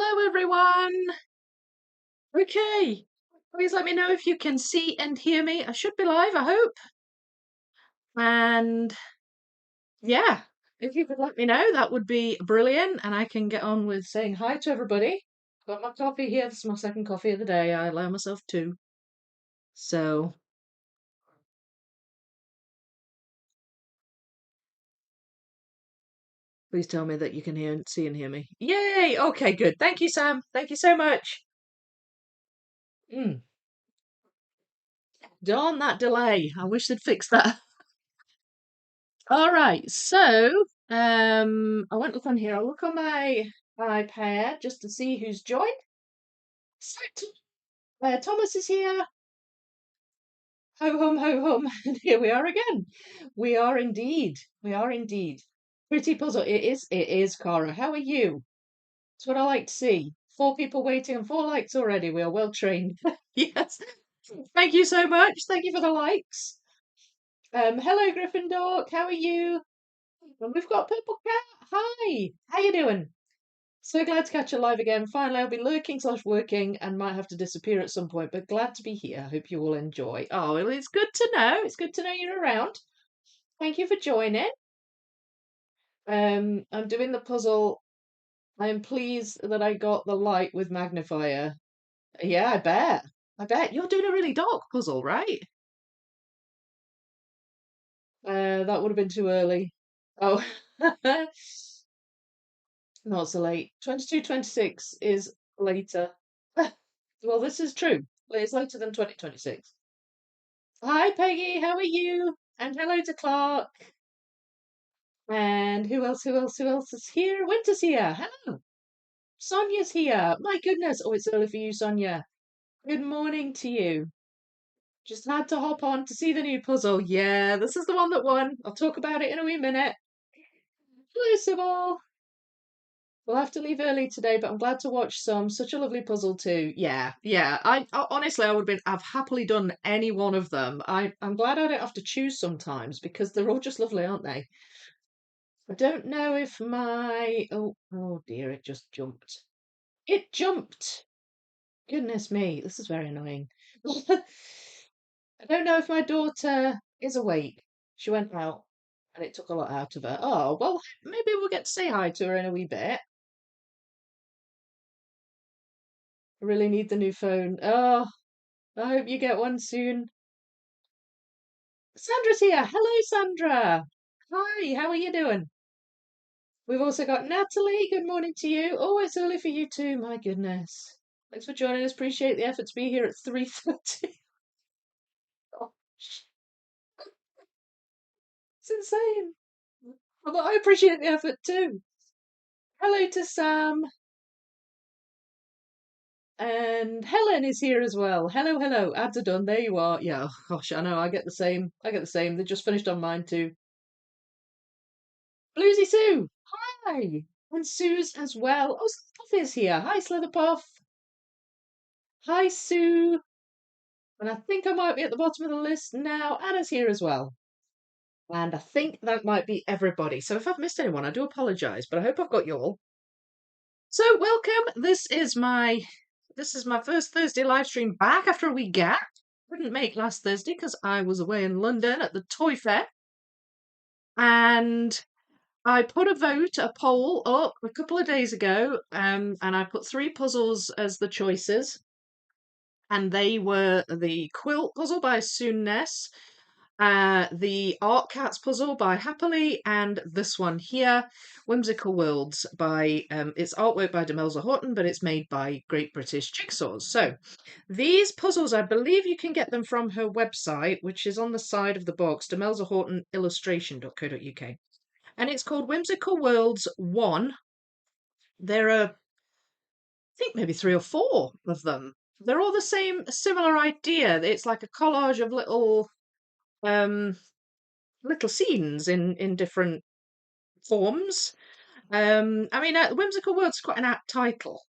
Hello, everyone. Okay. Please let me know if you can see and hear me. I should be live, I hope. And yeah, if you could let me know, that would be brilliant. And I can get on with saying hi to everybody. Got my coffee here. This is my second coffee of the day. I allow myself two. So please tell me that you can see and hear me. Yay! Okay, good. Thank you, Sam. Thank you so much. Darn that delay. I wish they'd fixed that. All right, so I won't look on here. I'll look on my iPad just to see who's joined. So, Thomas is here. Ho hum, ho hum, and here we are again. We are indeed. We are indeed. Pretty puzzle. It is. It is, Cara. How are you? It's what I like to see. 4 people waiting and 4 likes already. We are well trained. Yes. Thank you so much. Thank you for the likes. Hello, Gryffindor. How are you? And we've got Purple Cat. Hi. How you doing? So glad to catch you live again. Finally, I'll be lurking/working and might have to disappear at some point, but glad to be here. I hope you all enjoy. Oh, well, it's good to know. It's good to know you're around. Thank you for joining. I'm doing the puzzle. I'm pleased that I got the light with magnifier. Yeah, I bet. I bet. You're doing a really dark puzzle, right? That would have been too early. Oh, not so late. 22:26 is later. Well, this is true. It's later than 2026. Hi, Peggy. How are you? And hello to Clark. And who else? Who else? Who else is here? Winter's here. Hello. Sonia's here. My goodness. Oh, it's early for you, Sonia. Good morning to you. Just had to hop on to see the new puzzle. Yeah, this is the one that won. I'll talk about it in a wee minute. Hello, Sybil. We'll have to leave early today, but I'm glad to watch some. Such a lovely puzzle too. Yeah, yeah. I honestly, I would have been. I've happily done any one of them. I'm glad I don't have to choose sometimes because they're all just lovely, aren't they? I don't know if my oh dear, it just jumped. It jumped. Goodness me, this is very annoying. I don't know if my daughter is awake. She went out and it took a lot out of her. Oh, well, maybe we'll get to say hi to her in a wee bit. I really need the new phone. Oh, I hope you get one soon. Sandra's here. Hello, Sandra. Hi, how are you doing? We've also got Natalie. Good morning to you. Oh, it's early for you too. My goodness. Thanks for joining us. Appreciate the effort to be here at 3:30. Oh, it's insane. But I appreciate the effort too. Hello to Sam. And Helen is here as well. Hello, hello. Ads are done. There you are. Yeah, oh, gosh, I know. I get the same. I get the same. They just finished on mine too. Bluesy Sue. Hi. And Sue's as well. Oh, Slitherpuff is here. Hi, Slitherpuff. Hi, Sue. And I think I might be at the bottom of the list now. Anna's here as well. And I think that might be everybody. So if I've missed anyone, I do apologise, but I hope I've got you all. So welcome. This is my first Thursday live stream back after a wee gap. Couldn't make last Thursday because I was away in London at the Toy Fair. And I put a poll up a couple of days ago, and I put 3 puzzles as the choices. And they were the Quilt Puzzle by Soonness, the Art Cats Puzzle by Happily, and this one here, Whimsical Worlds by, it's artwork by Demelsa Haughton, but it's made by Great British Jigsaws. So these puzzles, I believe you can get them from her website, which is on the side of the box, demelsahaughtonillustration.co.uk. And it's called Whimsical Worlds 1. There are, I think, maybe 3 or 4 of them. They're all the same, similar idea. It's like a collage of um, little scenes in different forms. I mean, Whimsical Worlds is quite an apt title.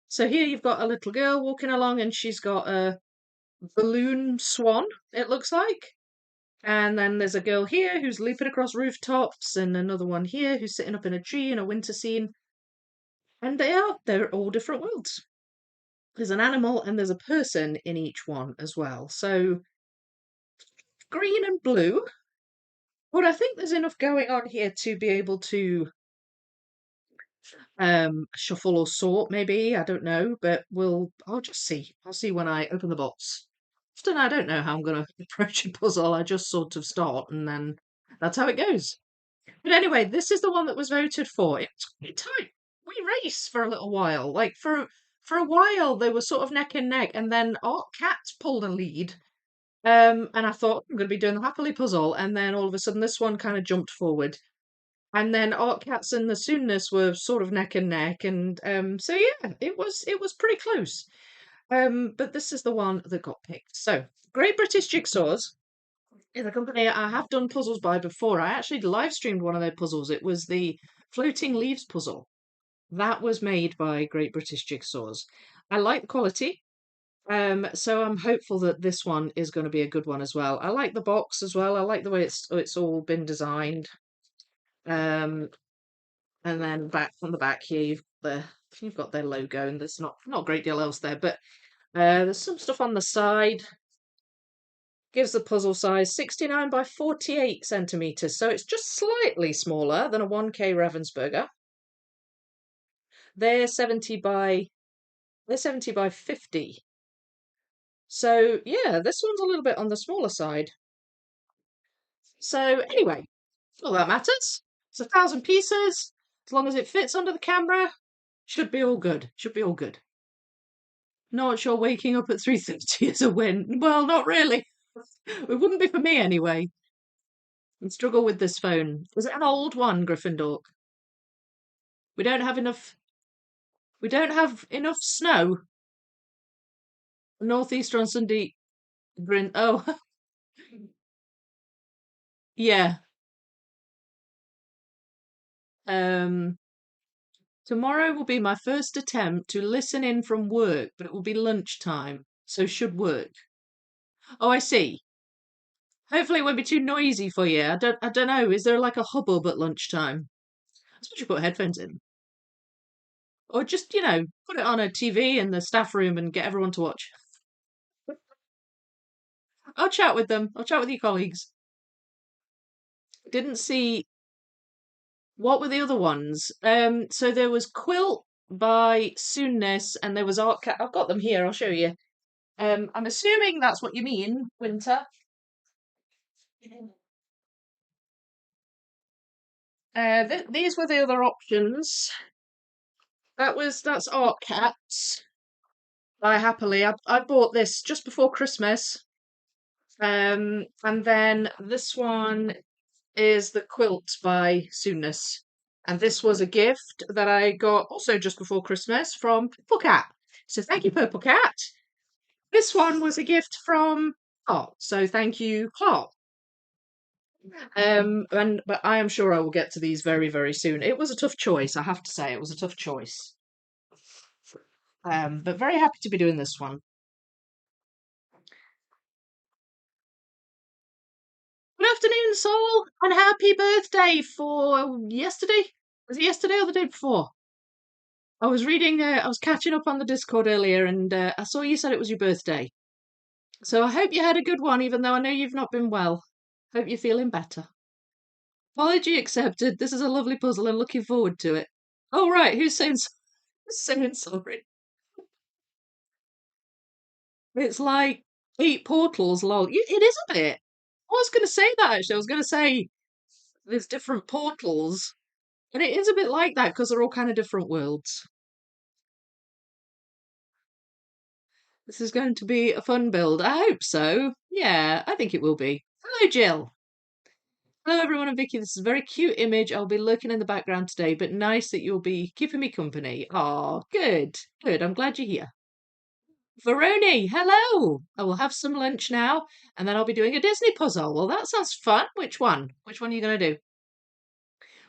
So here you've got a little girl walking along, and she's got a balloon swan, it looks like. And then there's a girl here who's leaping across rooftops, and another one here who's sitting up in a tree in a winter scene. And they're all different worlds. There's an animal and there's a person in each one as well. So green and blue. But I think there's enough going on here to be able to shuffle or sort, maybe. I don't know, but I'll just see. I'll see when I open the box. Often I don't know how I'm gonna approach a puzzle. I just sort of start and then that's how it goes. But anyway, this is the one that was voted for. It was pretty tight. We raced for a little while. Like for a while they were sort of neck and neck, and then Art Cat pulled a lead. And I thought I'm going to be doing the happily puzzle, and then all of a sudden this one kind of jumped forward, and then Art Cats and the Soonness were sort of neck and neck, and so yeah, it was pretty close. But this is the one that got picked. So Great British Jigsaws is a company I have done puzzles by before. I actually live streamed one of their puzzles. It was the floating leaves puzzle. That was made by Great British Jigsaws. I like the quality. So I'm hopeful that this one is going to be a good one as well. I like the box as well. I like the way it's all been designed. Um, and then back on the back here, you've got their logo, and there's not a great deal else there, but there's some stuff on the side. Gives the puzzle size 69 by 48 centimeters, so it's just slightly smaller than a 1K Ravensburger. They're 70 by 50. So yeah, this one's a little bit on the smaller side. So anyway, all that matters. It's 1,000 pieces. As long as it fits under the camera, should be all good. Should be all good. Not sure waking up at 3:30 is a win. Well, not really. It wouldn't be for me anyway. I struggle with this phone. Is it an old one, Gryffindor? We don't have enough. We don't have enough snow. Northeaster on Sunday. Oh, yeah. Um, Tomorrow will be my first attempt to listen in from work, but it will be lunchtime, so should work. Oh, I see. Hopefully it won't be too noisy for you. I don't know. Is there like a hubbub at lunchtime? I suppose you put headphones in. Or just, put it on a TV in the staff room and get everyone to watch. I'll chat with them. I'll chat with your colleagues. Didn't see what were the other ones. So there was Quilt by Soonness and there was Art Cat. I've got them here, I'll show you. I'm assuming that's what you mean, Winter. These were the other options. That's Art Cats by Happily. I bought this just before Christmas. And then this one is the Quilt by Soonness. And this was a gift that I got also just before Christmas from Purple Cat. So thank you, Purple Cat. This one was a gift from Clark. So thank you, Clark. But I am sure I will get to these very, very soon. It was a tough choice, I have to say. It was a tough choice. But very happy to be doing this one. Good afternoon, Sol, and happy birthday for yesterday. Was it yesterday or the day before? I was reading, I was catching up on the Discord earlier, and I saw you said it was your birthday. So I hope you had a good one, even though I know you've not been well. Hope you're feeling better. Apology accepted. This is a lovely puzzle and looking forward to it. Oh, right, who's saying sorry? It's like 8 portals, lol. It is a bit. I was going to say that actually. I was going to say there's different portals, and it is a bit like that because they're all kind of different worlds. This is going to be a fun build. I hope so. Yeah, I think it will be. Hello, Jill. Hello, everyone. And Vicky. This is a very cute image. I'll be lurking in the background today, but nice that you'll be keeping me company. Oh, good. Good. I'm glad you're here. Veroni, hello. I will have some lunch now, and then I'll be doing a Disney puzzle. Well, that sounds fun. Which one? Which one are you going to do?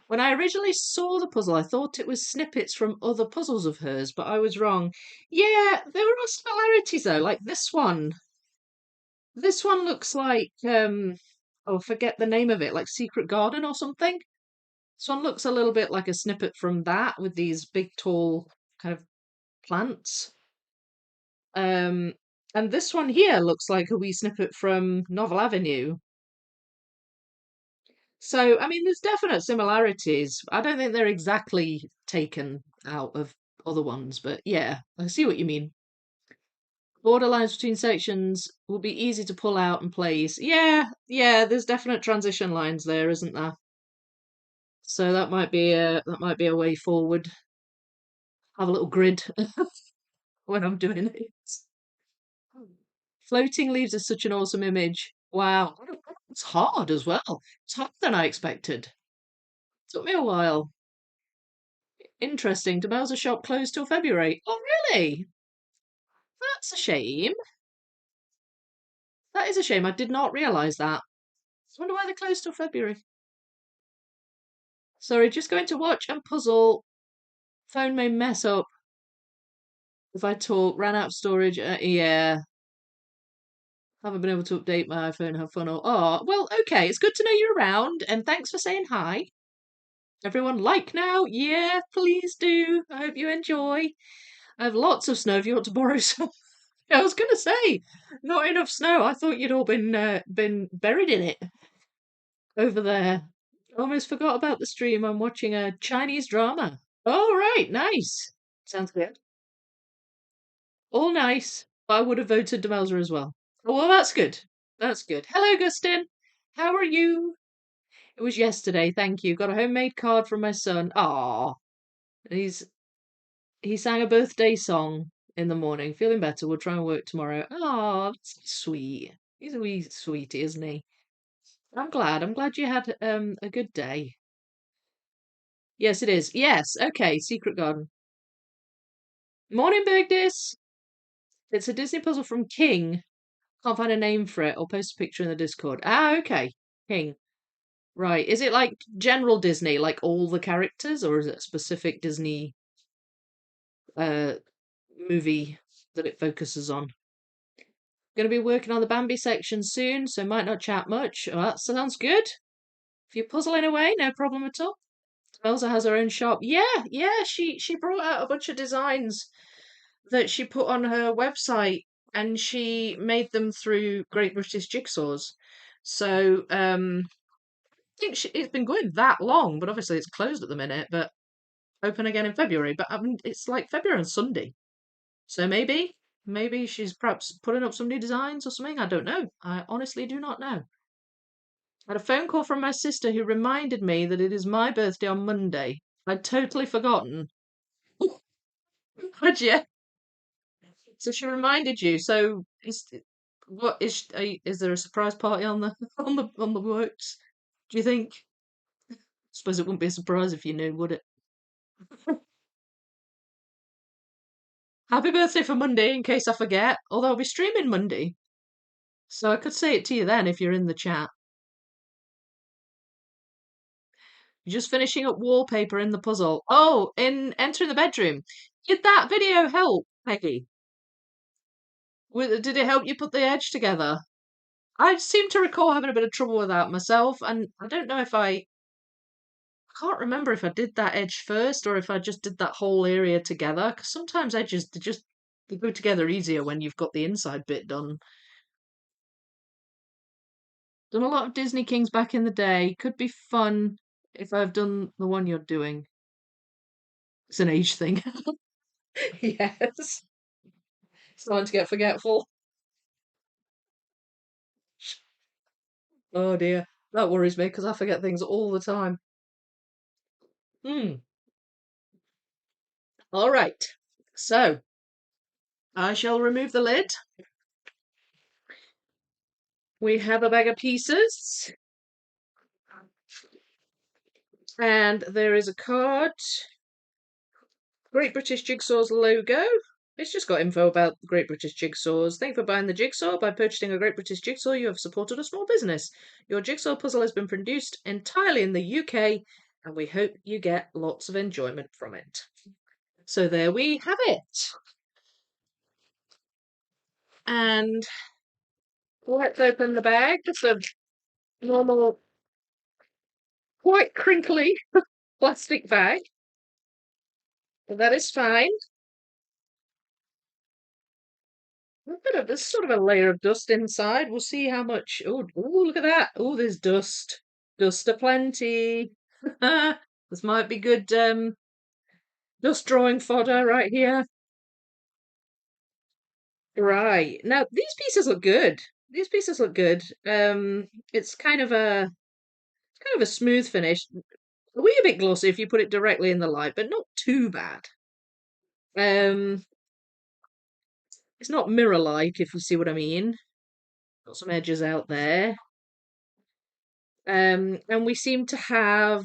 When I originally saw the puzzle, I thought it was snippets from other puzzles of hers, but I was wrong. Yeah, there are similarities though, like this one. This one looks like oh, forget the name of it, like Secret Garden or something. This one looks a little bit like a snippet from that with these big, tall kind of plants. Um, and this one here looks like a wee snippet from Novel Avenue. So, I mean, there's definite similarities. I don't think they're exactly taken out of other ones, but yeah, I see what you mean. Borderlines between sections will be easy to pull out and place. Yeah, yeah, there's definite transition lines there, isn't there? So that might be a way forward. Have a little grid when I'm doing it. Floating leaves is such an awesome image. Wow. It's hard as well. It's harder than I expected. Took me a while. Interesting. Demelsa shop closed till February. Oh, really? That's a shame. That is a shame. I did not realise that. I wonder why they closed till February. Sorry, just going to watch and puzzle. Phone may mess up if I talk. Ran out of storage. Yeah. Haven't been able to update my iPhone. Have fun. Oh, well, okay. It's good to know you're around, and thanks for saying hi. Everyone like now? Yeah, please do. I hope you enjoy. I have lots of snow if you want to borrow some. I was going to say, not enough snow. I thought you'd all been buried in it over there. Almost forgot about the stream. I'm watching a Chinese drama. Oh, right, nice. Sounds good. All nice. I would have voted Demelza as well. Oh, well, that's good. That's good. Hello, Gustin. How are you? It was yesterday, thank you. Got a homemade card from my son. Ah, he's he sang a birthday song in the morning. Feeling better. We'll try and work tomorrow. Ah, that's sweet. He's a wee sweetie, isn't he? I'm glad. I'm glad you had a good day. Yes, it is. Yes. Okay. Secret Garden. Morning, Bergdis. It's a Disney puzzle from King. Can't find a name for it. I'll post a picture in the Discord. Ah, okay. King. Right. Is it like general Disney, like all the characters, or is it a specific Disney uh movie that it focuses on? Going to be working on the Bambi section soon, so might not chat much. Oh, that sounds good. If you're puzzling away, no problem at all. Elsa has her own shop. Yeah, yeah. She brought out a bunch of designs that she put on her website, and she made them through Great British Jigsaws. So I think it's been going that long, but obviously it's closed at the minute. But open again in February. But I mean, it's like February and Sunday, so maybe she's perhaps putting up some new designs or something. I don't know. I honestly do not know. I had a phone call from my sister who reminded me that it is my birthday on Monday. I'd totally forgotten. Had you? So she reminded you. So is there a surprise party on the on the works? Do you think? Suppose it wouldn't be a surprise if you knew, would it? Happy birthday for Monday, in case I forget. Although I'll be streaming Monday, so I could say it to you then if you're in the chat. You're just finishing up wallpaper in the puzzle. Oh, in entering the bedroom. Did that video help, Peggy? Did it help you put the edge together? I seem to recall having a bit of trouble with that myself, and I don't know if I can't remember if I did that edge first or if I just did that whole area together. Because sometimes edges they go together easier when you've got the inside bit done. Done a lot of Disney Kings back in the day. Could be fun if I've done the one you're doing. It's an age thing. Yes. Starting to get forgetful. Oh dear. That worries me because I forget things all the time. Hmm. All right. So I shall remove the lid. We have a bag of pieces. And there is a card. Great British Jigsaw's logo. It's just got info about the Great British Jigsaws. Thank you for buying the jigsaw. By purchasing a Great British Jigsaw, you have supported a small business. Your jigsaw puzzle has been produced entirely in the UK, and we hope you get lots of enjoyment from it. So there we have it. And let's open the bag. Just a normal quite crinkly plastic bag, but that is fine. There's sort of a layer of dust inside. We'll see how much. Oh, look at that. Oh, there's dust. Dust aplenty. This might be good dust drawing fodder right here. Right. Now these pieces look good. These pieces look good. It's kind of a smooth finish. A wee bit glossy if you put it directly in the light, but not too bad. Um, it's not mirror-like, if you see what I mean. Got some edges out there. And we seem to have,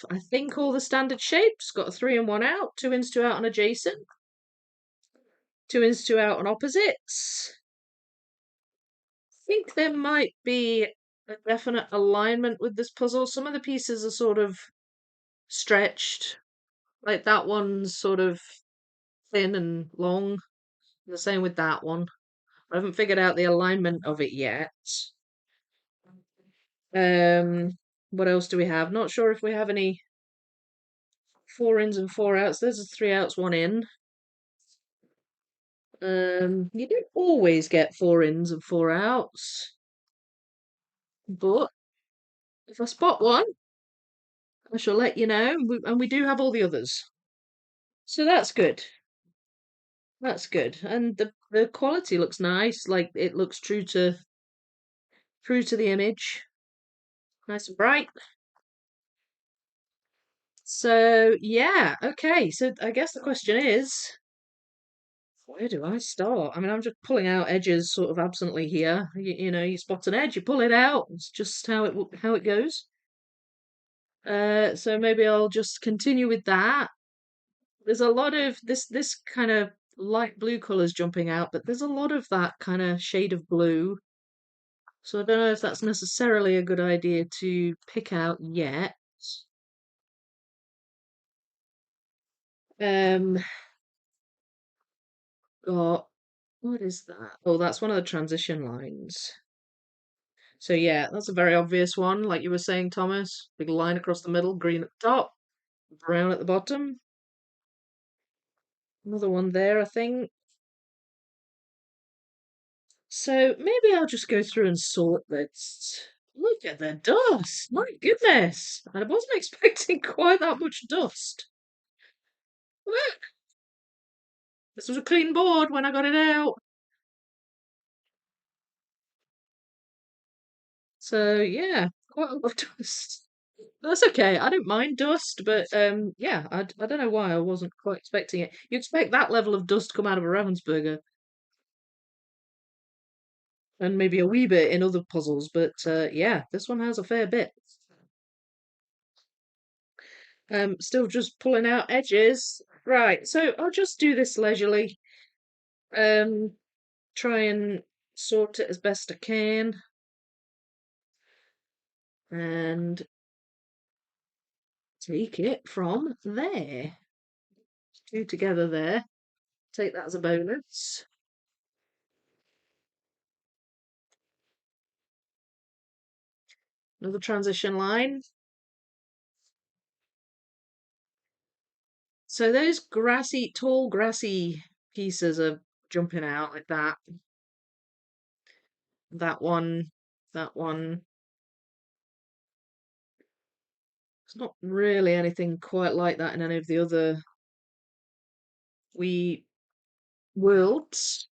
I think, all the standard shapes. Got a 3 and 1 out, 2 ins, 2 out on adjacent, 2 ins, 2 out on opposites. I think there might be a definite alignment with this puzzle. Some of the pieces are sort of stretched, like that one's sort of thin and long. The same with that one. I haven't figured out the alignment of it yet. Um, what else do we have? Not sure if we have any 4 ins and 4 outs. There's a 3 outs, 1 in. You don't always get 4 ins and 4 outs, but if I spot one, I shall let you know. And we do have all the others, so that's good. That's good, and the quality looks nice. Like it looks true to the image, nice and bright. So yeah, okay. So I guess the question is, where do I start? I mean, I'm just pulling out edges sort of absently here. You know, you spot an edge, you pull it out. It's just how it goes. So maybe I'll just continue with that. There's a lot of this kind of light blue colors jumping out, but there's a lot of that kind of shade of blue. So I don't know if that's necessarily a good idea to pick out yet. Um, got what is that? Oh, that's one of the transition lines. So yeah, that's a very obvious one, like you were saying, Thomas. Big line across the middle, green at the top, brown at the bottom. Another one there, I think. So maybe I'll just go through and sort this. Look at the dust. My goodness. I wasn't expecting quite that much dust. Look, this was a clean board when I got it out. So yeah, quite a lot of dust. That's okay. I don't mind dust, but yeah, I don't know why I wasn't quite expecting it. You expect that level of dust to come out of a Ravensburger, and maybe a wee bit in other puzzles, but yeah, this one has a fair bit. Still just pulling out edges. Right, so I'll just do this leisurely. Um, try and sort it as best I can, and take it from there. Two together there. Take that as a bonus. Another transition line. So those tall grassy pieces are jumping out like that. That one, that one. It's not really anything quite like that in any of the other wee worlds.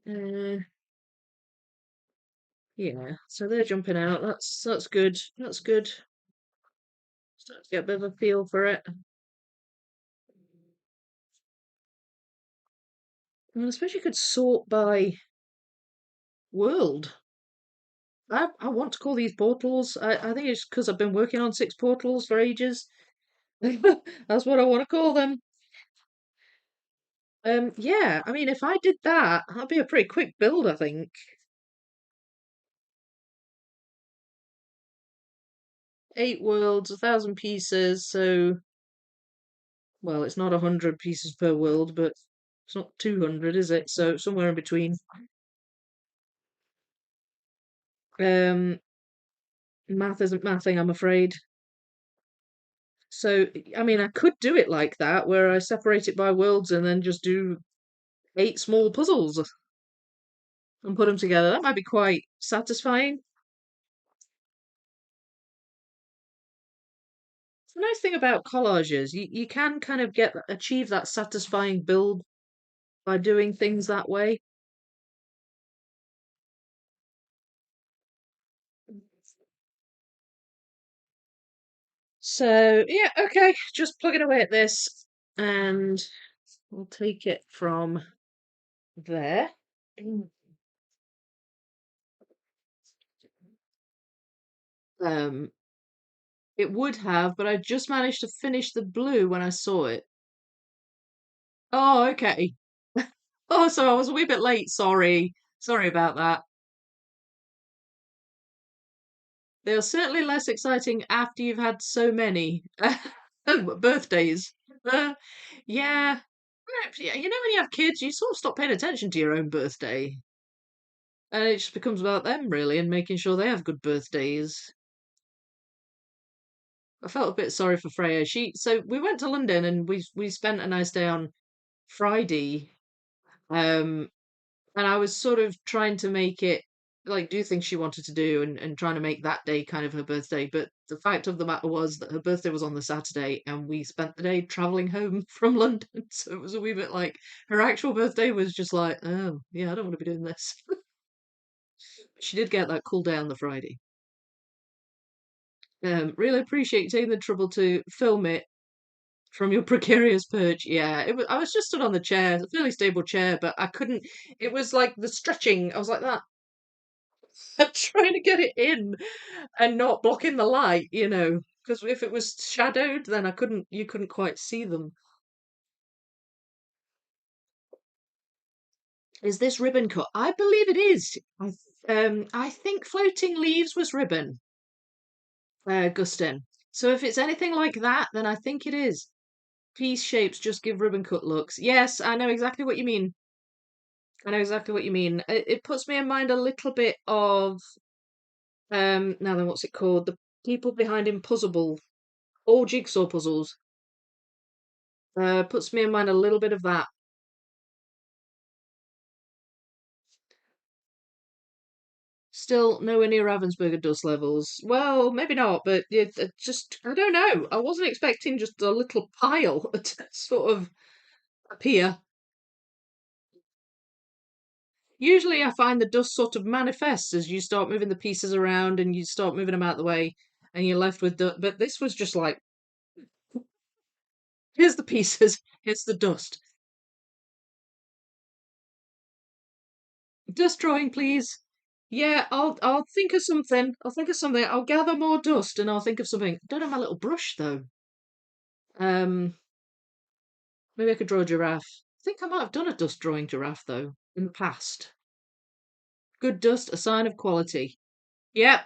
Uh, yeah, so they're jumping out. That's good. That's good. Start to get a bit of a feel for it. I suppose you could sort by world. I want to call these portals. I think it's because I've been working on 6 portals for ages. That's what I want to call them. Yeah, I mean, if I did that, that'd be a pretty quick build, I think. 8 worlds, 1,000 pieces, so, well, it's not 100 pieces per world, but it's not 200, is it? So somewhere in between. Um, Math isn't mathing, I'm afraid. So, I mean, I could do it like that, where I separate it by worlds and then just do 8 small puzzles and put them together. That might be quite satisfying. The nice thing about collages, you can kind of achieve that satisfying build by doing things that way. So, yeah, okay, just plugging away at this, and we'll take it from there. Um, it would have, but I just managed to finish the blue when I saw it. Oh, okay. Oh, so I was a wee bit late. Sorry. Sorry about that. They are certainly less exciting after you've had so many birthdays. Uh, yeah. Yeah, you know, when you have kids, you sort of stop paying attention to your own birthday. And it just becomes about them, really, and making sure they have good birthdays. I felt a bit sorry for Freya. So we went to London and we spent a nice day on Friday. Um, and I was sort of trying to make it like do things she wanted to do and trying to make that day kind of her birthday. But the fact of the matter was that her birthday was on the Saturday and we spent the day traveling home from London. So it was a wee bit like her actual birthday was just like, oh, yeah, I don't want to be doing this. She did get that cool day on the Friday. Really appreciate you taking the trouble to film it from your precarious perch. Yeah, I was just stood on the chair, a fairly stable chair, but I couldn't. It was like the stretching. I was like that. Trying to get it in and not blocking the light, because if it was shadowed, then I couldn't. You couldn't quite see them. Is this ribbon cut? I believe it is. I think floating leaves was ribbon, Gustin. So if it's anything like that, then I think it is. Piece shapes just give ribbon cut looks. Yes, I know exactly what you mean. I know exactly what you mean. It puts me in mind a little bit of now then, what's it called? The people behind Impossible, all jigsaw puzzles. Puts me in mind a little bit of that. Still nowhere near Ravensburger dust levels. Well, maybe not, but it just I don't know. I wasn't expecting just a little pile to sort of appear. Usually, I find the dust sort of manifests as you start moving the pieces around and you start moving them out the way, and you're left with dust. But this was just like, here's the pieces, here's the dust. Dust drawing, please. Yeah, I'll think of something. I'll think of something. I'll gather more dust and I'll think of something. Don't have my little brush though. Um, Maybe I could draw a giraffe. I think I might have done a dust drawing giraffe though in the past. Good dust, a sign of quality. Yep,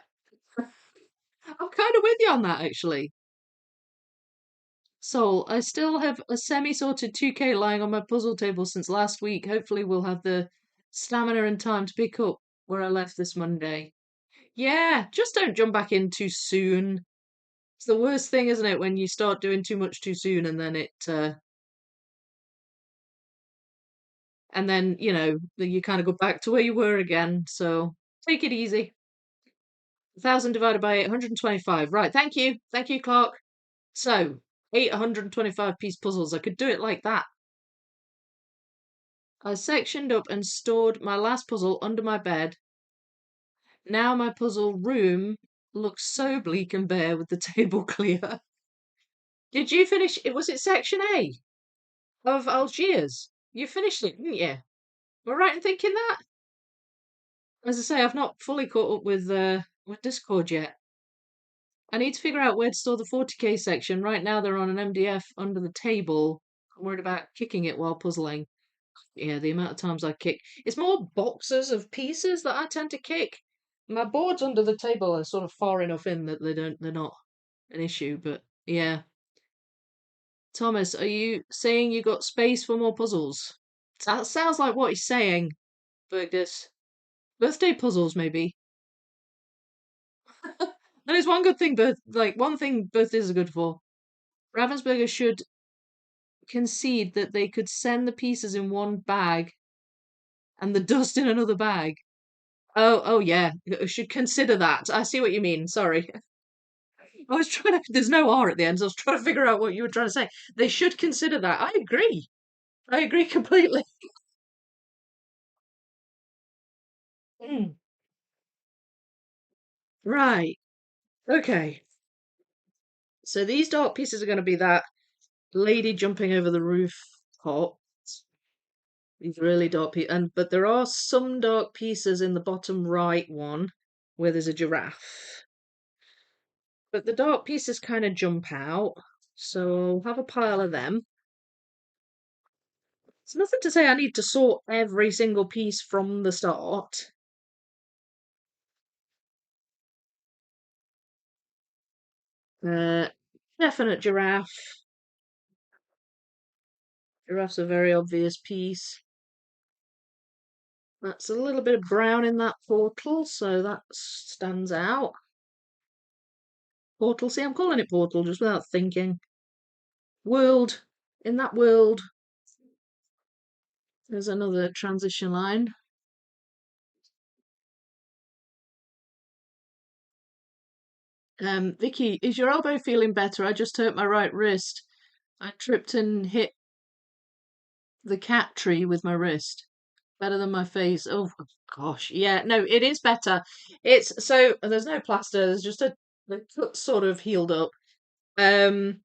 I'm kind of with you on that actually. Soul, I still have a semi-sorted 2K lying on my puzzle table since last week. Hopefully we'll have the stamina and time to pick up where I left this Monday. Yeah, just don't jump back in too soon. It's the worst thing, isn't it, when you start doing too much too soon and then you kind of go back to where you were again. So take it easy. 1,000 divided by 8, 125. Right, thank you. Thank you, Clark. So, 825 piece puzzles. I could do it like that. I sectioned up and stored my last puzzle under my bed. Now my puzzle room looks so bleak and bare with the table clear. Did you finish it? Was it section A of Algiers? You finished it, didn't you? Am I right in thinking that? As I say, I've not fully caught up with Discord yet. I need to figure out where to store the 40k section. Right now they're on an MDF under the table. I'm worried about kicking it while puzzling. Yeah, the amount of times I kick. It's more boxes of pieces that I tend to kick. My boards under the table are sort of far enough in that they're not an issue, but yeah. Thomas, are you saying you got space for more puzzles? That sounds like what he's saying, Fergus. Birthday puzzles, maybe. That is one good thing, but like one thing birthdays are good for. Ravensburger should concede that they could send the pieces in one bag and the dust in another bag. Oh yeah. Should consider that. I see what you mean. Sorry. I was trying to. There's no R at the end, so I was trying to figure out what you were trying to say. They should consider that. I agree. I agree completely. Mm. Right. Okay. So these dark pieces are going to be that lady jumping over the roof pot. These really dark pieces, and but there are some dark pieces in the bottom right one where there's a giraffe. But the dark pieces kind of jump out, so I'll have a pile of them. It's nothing to say I need to sort every single piece from the start. Uh, Definite giraffe. Giraffe's a very obvious piece. That's a little bit of brown in that portal, so that stands out. Portal, see, I'm calling it portal just without thinking. World. In that world, there's another transition line. Vicky, is your elbow feeling better? I just hurt my right wrist. I tripped and hit the cat tree with my wrist. Better than my face. Oh gosh, yeah, no, it is better. It's so there's no plaster. There's just a the cut sort of healed up. Um,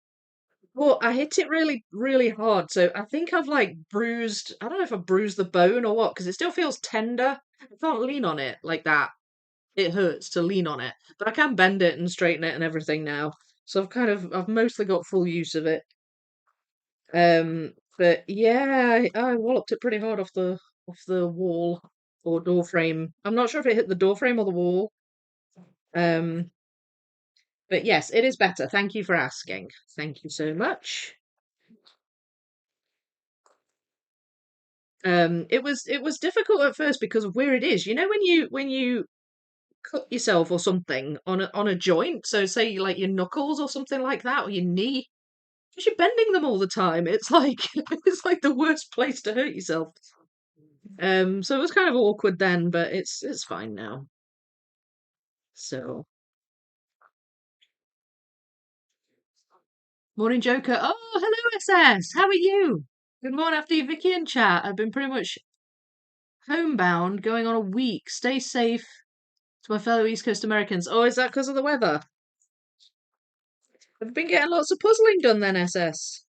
well, I hit it really, really hard. So I think I've like bruised. I don't know if I bruised the bone or what, because it still feels tender. I can't lean on it like that. It hurts to lean on it, but I can bend it and straighten it and everything now. So I've mostly got full use of it. But yeah, I walloped it pretty hard off the wall or door frame. I'm not sure if it hit the door frame or the wall. Um, but yes, it is better. Thank you for asking. Thank you so much. It was difficult at first because of where it is. You know when you cut yourself or something on a joint, so say like your knuckles or something like that, or your knee, because you're bending them all the time. It's like it's like the worst place to hurt yourself. So it was kind of awkward then, but it's fine now. So morning, Joker. Oh, hello, SS. How are you? Good morning after your Vicky and chat. I've been pretty much homebound, going on a week. Stay safe to my fellow East Coast Americans. Oh, is that because of the weather? I've been getting lots of puzzling done then, SS.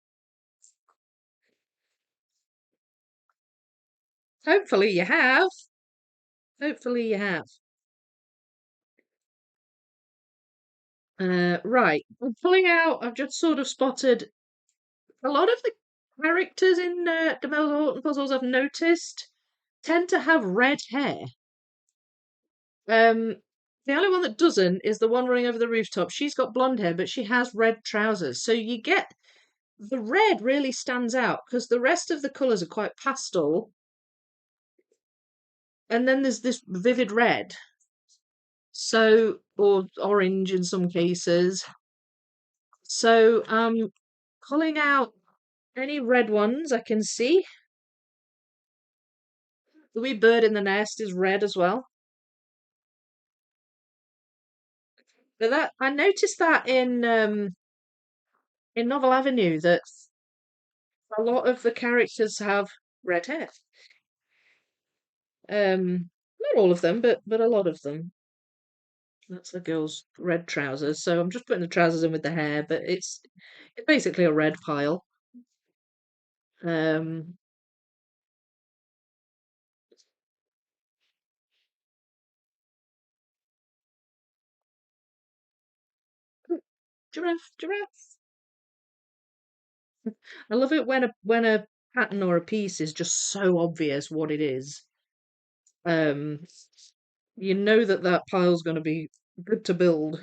Hopefully you have. Hopefully you have. Right. I'm pulling out. I've just sort of spotted a lot of the characters in Demelsa Haughton puzzles I've noticed tend to have red hair. Um, the only one that doesn't is the one running over the rooftop. She's got blonde hair, but she has red trousers. So you get the red really stands out because the rest of the colours are quite pastel, and then there's this vivid red. So, or orange in some cases. So, calling out any red ones I can see. The wee bird in the nest is red as well. But that I noticed that in Novel Avenue that a lot of the characters have red hair. Not all of them, but a lot of them. That's the girl's red trousers. So I'm just putting the trousers in with the hair, but it's basically a red pile. Um, giraffe, giraffe. I love it when a pattern or a piece is just so obvious what it is. Um, you know that that pile's going to be good to build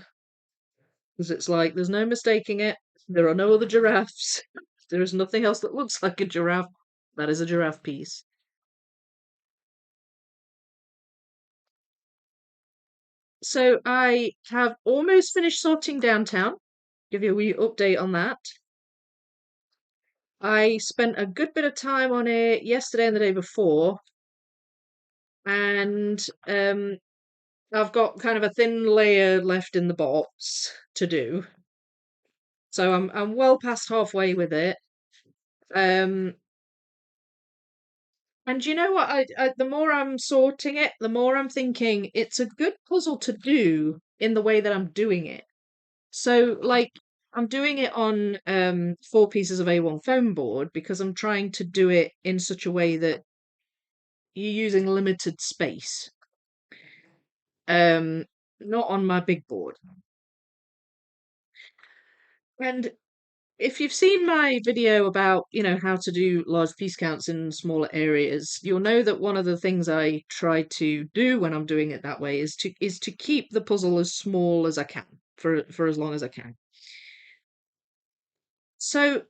because it's like there's no mistaking it. There are no other giraffes. There is nothing else that looks like a giraffe. That is a giraffe piece. So I have almost finished sorting downtown. Give you a wee update on that. I spent a good bit of time on it yesterday and the day before, and I've got kind of a thin layer left in the box to do. So I'm well past halfway with it. Um, and you know what? The more I'm sorting it, the more I'm thinking it's a good puzzle to do in the way that I'm doing it. So, like, I'm doing it on 4 pieces of A1 foam board because I'm trying to do it in such a way that you're using limited space. Um, Not on my big board. And if you've seen my video about, how to do large piece counts in smaller areas, you'll know that one of the things I try to do when I'm doing it that way is to keep the puzzle as small as I can for as long as I can. So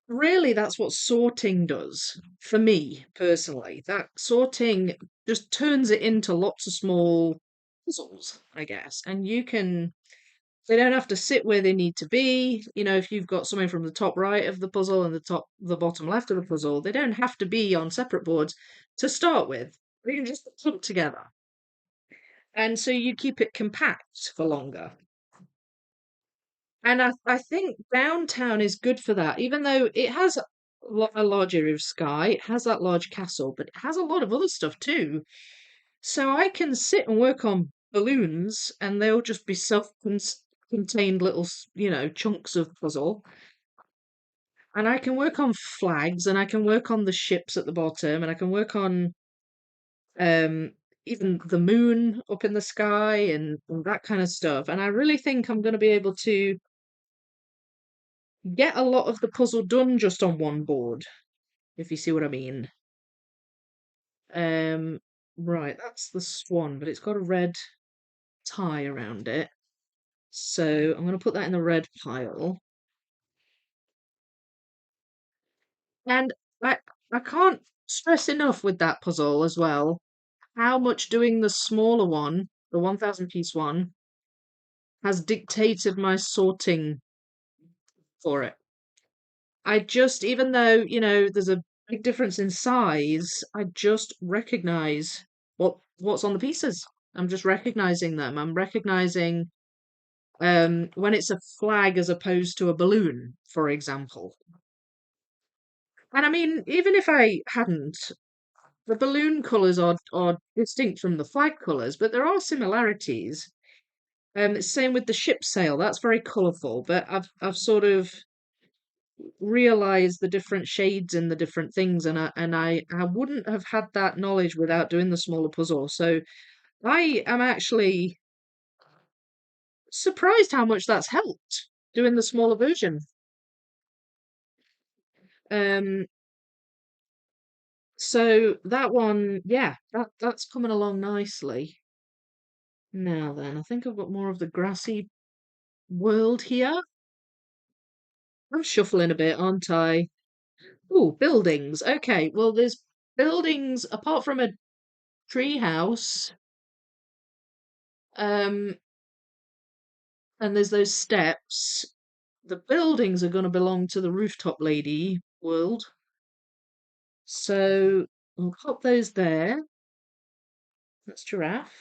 really that's what sorting does for me personally. That sorting just turns it into lots of small puzzles, I guess. And they don't have to sit where they need to be. If you've got something from the top right of the puzzle and the bottom left of the puzzle, they don't have to be on separate boards to start with. You can just put them together. And so you keep it compact for longer. And I think downtown is good for that, even though it has a large area of sky, it has that large castle, but it has a lot of other stuff too. So I can sit and work on balloons, and they'll just be self-contained little, chunks of puzzle. And I can work on flags, and I can work on the ships at the bottom, and I can work on um, even the moon up in the sky and that kind of stuff. And I really think I'm going to be able to get a lot of the puzzle done just on one board, if you see what I mean. Um, right, that's the swan, but it's got a red tie around it. So I'm going to put that in the red pile. And I, I can't stress enough with that puzzle as well how much doing the smaller one, the 1000 piece one, has dictated my sorting for it. Even though, there's a big difference in size, I just recognize what's on the pieces. I'm just recognizing them. I'm recognizing when it's a flag as opposed to a balloon, for example. And I mean, even if I hadn't, the balloon colours are distinct from the flag colours, but there are similarities. Same with the ship sail. That's very colourful, but I've sort of realize the different shades in the different things, and I wouldn't have had that knowledge without doing the smaller puzzle. So I am actually surprised how much that's helped doing the smaller version. Um, so that one, yeah, that's coming along nicely. Now then, I think I've got more of the grassy world here. I'm shuffling a bit, aren't I? Oh, buildings. Okay, well, there's buildings apart from a tree house. Um, and there's those steps. The buildings are going to belong to the rooftop lady world. So I'll pop those there. That's giraffe.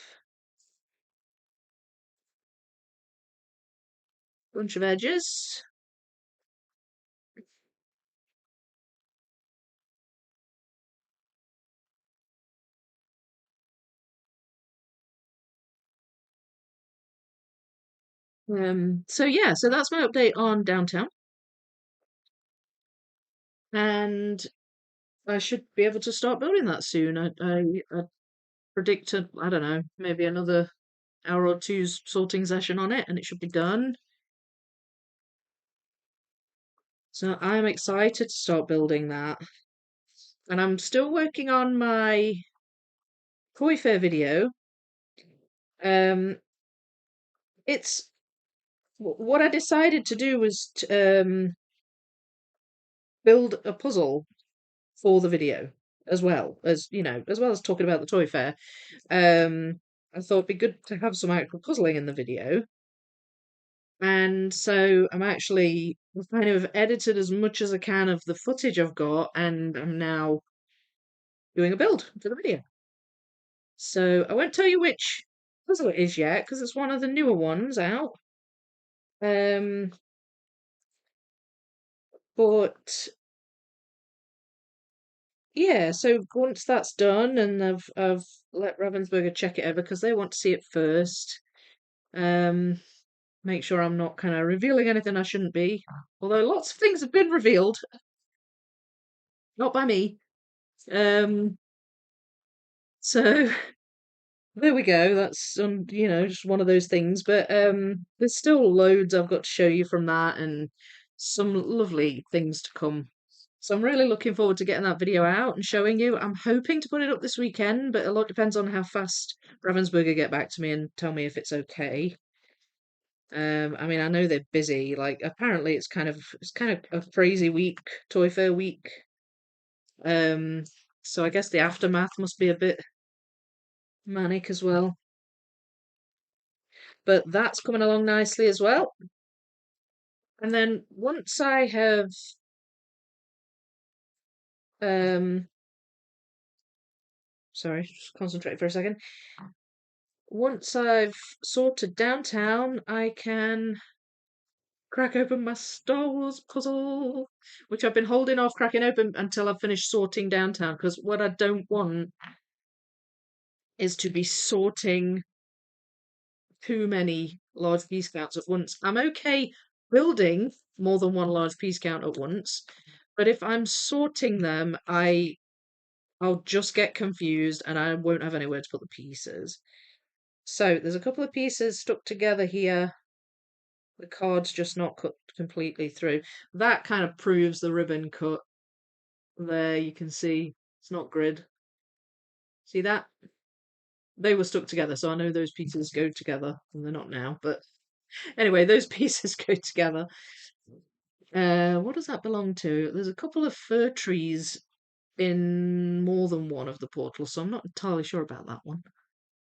Bunch of edges. So yeah, so that's my update on downtown. And I should be able to start building that soon. I predict I don't know, maybe another hour or two's sorting session on it, and it should be done. So I'm excited to start building that. And I'm still working on my Koi Fair video. Um, it's what I decided to do was to build a puzzle for the video as well as talking about the toy fair. Um, I thought it'd be good to have some actual puzzling in the video. And so I've kind of edited as much as I can of the footage I've got, and I'm now doing a build for the video. So I won't tell you which puzzle it is yet, because it's one of the newer ones out. Um, but yeah, so once that's done, and I've let Ravensburger check it over because they want to see it first. Make sure I'm not kind of revealing anything I shouldn't be. Although lots of things have been revealed, not by me. So there we go. That's just one of those things. But there's still loads I've got to show you from that, and some lovely things to come. So I'm really looking forward to getting that video out and showing you. I'm hoping to put it up this weekend, but a lot depends on how fast Ravensburger get back to me and tell me if it's okay. I mean, I know they're busy. Like, apparently, it's kind of a crazy week, Toy Fair week. Um, so I guess the aftermath must be a bit manic as well. But that's coming along nicely as well. And then once I have sorry, just concentrate for a second. Once I've sorted downtown, I can crack open my Star Wars puzzle, which I've been holding off cracking open until I've finished sorting downtown, because what I don't want is to be sorting too many large piece counts at once. I'm okay building more than one large piece count at once, but if I'm sorting them, I'll just get confused and I won't have anywhere to put the pieces. So there's a couple of pieces stuck together here. The card's just not cut completely through. That kind of proves the ribbon cut. There you can see it's not grid. See that? They were stuck together, so I know those pieces go together, and they're not now. But anyway, those pieces go together. What does that belong to? There's a couple of fir trees in more than one of the portals, so I'm not entirely sure about that one.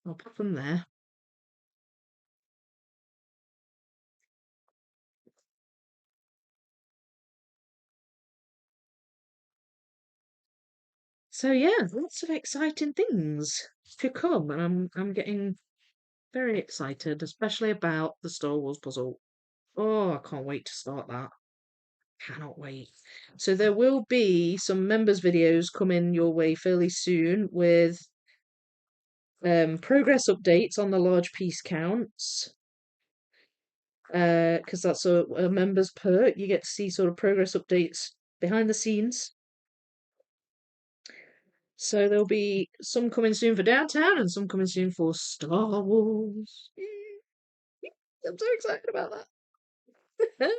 I'll put them there. So yeah, lots of exciting things to come, and I'm getting very excited, especially about the Star Wars puzzle. Oh, I can't wait to start that. Cannot wait. So there will be some members videos coming your way fairly soon with progress updates on the large piece counts. Because that's a members perk. You get to see sort of progress updates behind the scenes. So there'll be some coming soon for Downtown and some coming soon for Star Wars. I'm so excited about that.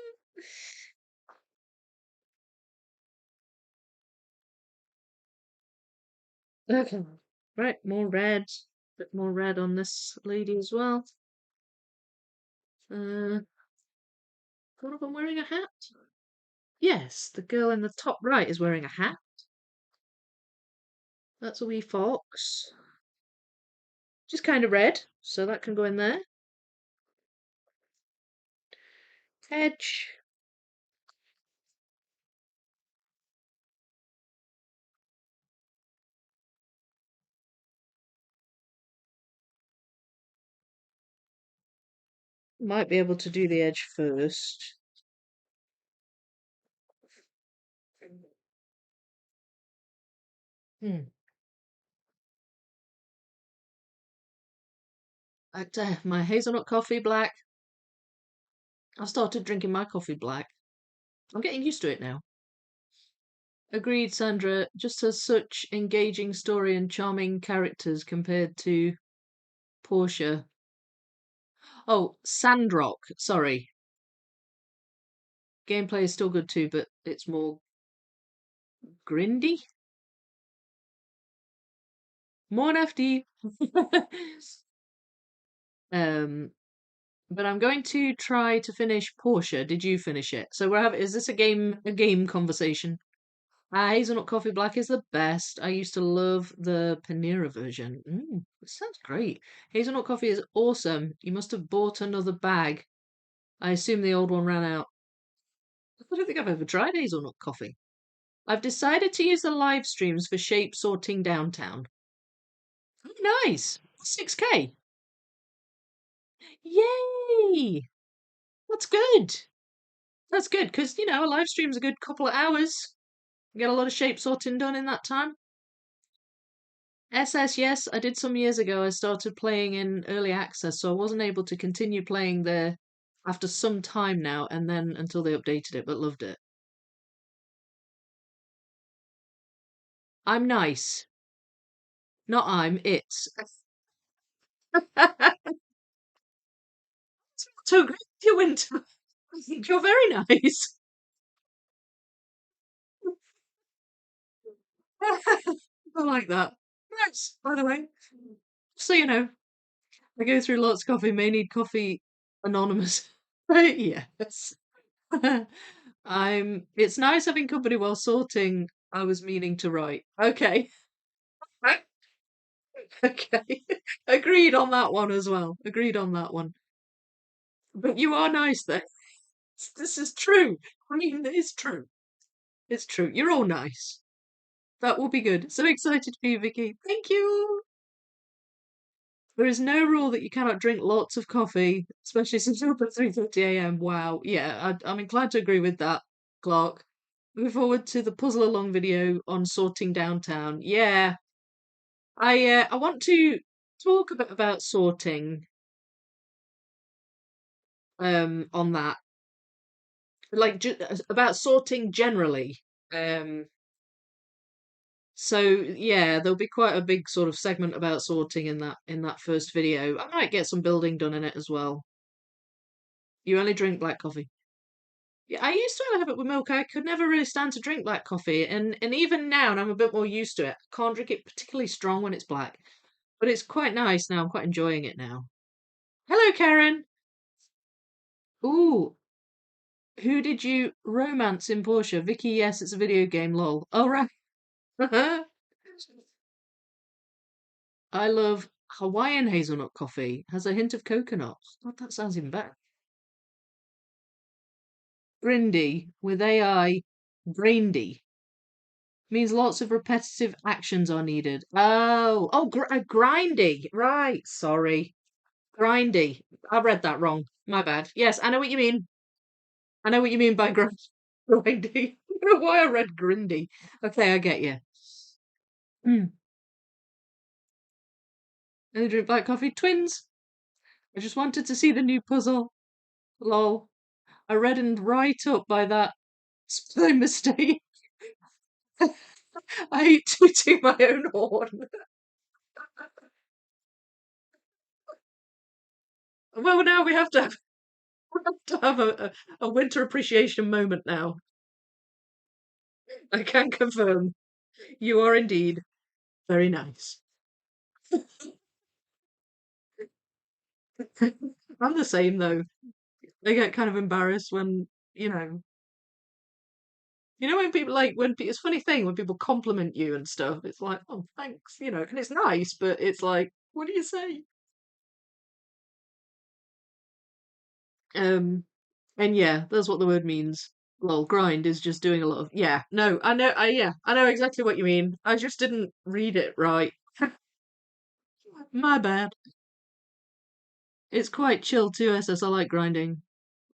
Okay. Right, more red. Bit more red on this lady as well. One of them wearing a hat? Yes, the girl in the top right is wearing a hat. That's a wee fox. Just kind of red, so that can go in there. Edge. Might be able to do the edge first. Hmm. My hazelnut coffee black. I started drinking my coffee black. I'm getting used to it now. Agreed, Sandra. Just has such engaging story and charming characters compared to Portia. Oh, Sandrock. Sorry. Gameplay is still good too, but it's more grindy. More nafty. um, but I'm going to try to finish Portia. Did you finish it? So we're having. Is this a game conversation? Hazelnut coffee black is the best. I used to love the Panera version. This sounds great. Hazelnut coffee is awesome. You must have bought another bag. I assume the old one ran out. I don't think I've ever tried hazelnut coffee. I've decided to use the live streams for shape sorting downtown. Oh, nice. 6K. Yay! That's good. That's good because, a live stream's a good couple of hours. Get a lot of shape sorting done in that time. SS, yes, I did some years ago. I started playing in early access, so I wasn't able to continue playing there after some time now, and then until they updated it, but loved it. I'm nice. Not I'm, it's. So great you winter. I think you're very nice. I like that. Nice, by the way. So you know, I go through lots of coffee, may need coffee anonymous. Right? Yes. It's nice having company while sorting. I was meaning to write. Okay. Okay. Agreed on that one as well. Agreed on that one. But you are nice though. This is true. I mean, it's true. It's true. You're all nice. That will be good. So excited for you, Vicky. Thank you. There is no rule that you cannot drink lots of coffee, especially since you're up at 3:30 a.m. Wow. Yeah, I'm inclined to agree with that, Clark. Looking forward to the puzzle along video on sorting downtown. Yeah, I want to talk a bit about sorting on that. Like about sorting generally. Um so yeah, there'll be quite a big sort of segment about sorting in that first video. I might get some building done in it as well. You only drink black coffee. Yeah, I used to have it with milk. I could never really stand to drink black coffee, and even now, and I'm a bit more used to it. I can't drink it particularly strong when it's black, but it's quite nice now. I'm quite enjoying it now. Hello, Karen. Ooh, who did you romance in Portia? Vicky, yes, it's a video game. Lol. Oh right. I love Hawaiian hazelnut coffee. Has a hint of coconut. God, that sounds even better. Grindy with AI. Braindy. Means lots of repetitive actions are needed. Grindy. Right. Sorry. Grindy. I read that wrong. My bad. Yes, I know what you mean. I know what you mean by grindy. I don't know why I read grindy. Okay, I get you. Mm. And they drink black coffee. Twins. I just wanted to see the new puzzle. Lol. I reddened right up by that spelling mistake. I hate tooting my own horn. Well, now we have to have a winter appreciation moment now. I can confirm you are indeed very nice. I'm the same though. I get kind of embarrassed when, you know, when people it's a funny thing when people compliment you and stuff. It's like, oh, thanks, and it's nice, but it's like, what do you say? Um, and yeah, that's what the word means. Well, grind is just doing a lot of yeah. No, I know exactly what you mean. I just didn't read it right. My bad. It's quite chill too, SS. I like grinding.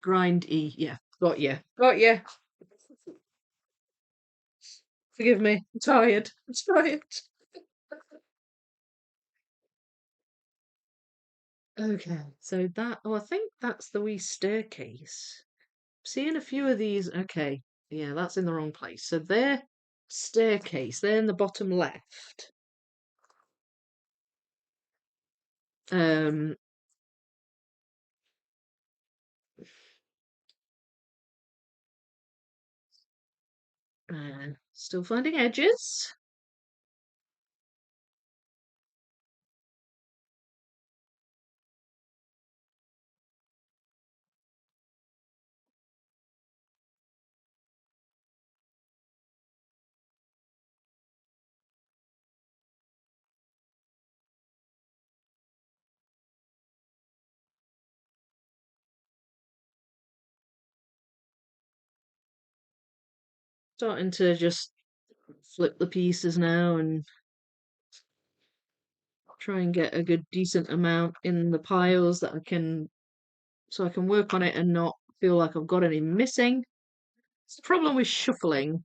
Grind E. Yeah. Got you. Got you. Forgive me. I'm tired. I'm tired. Okay. So I think that's the wee staircase. Seeing a few of these. Okay. Yeah, that's in the wrong place. So they're staircase. They're in the bottom left. Um, Still finding edges. Starting to just flip the pieces now and try and get a good decent amount in the piles that I can, so I can work on it and not feel like I've got any missing. It's the problem with shuffling.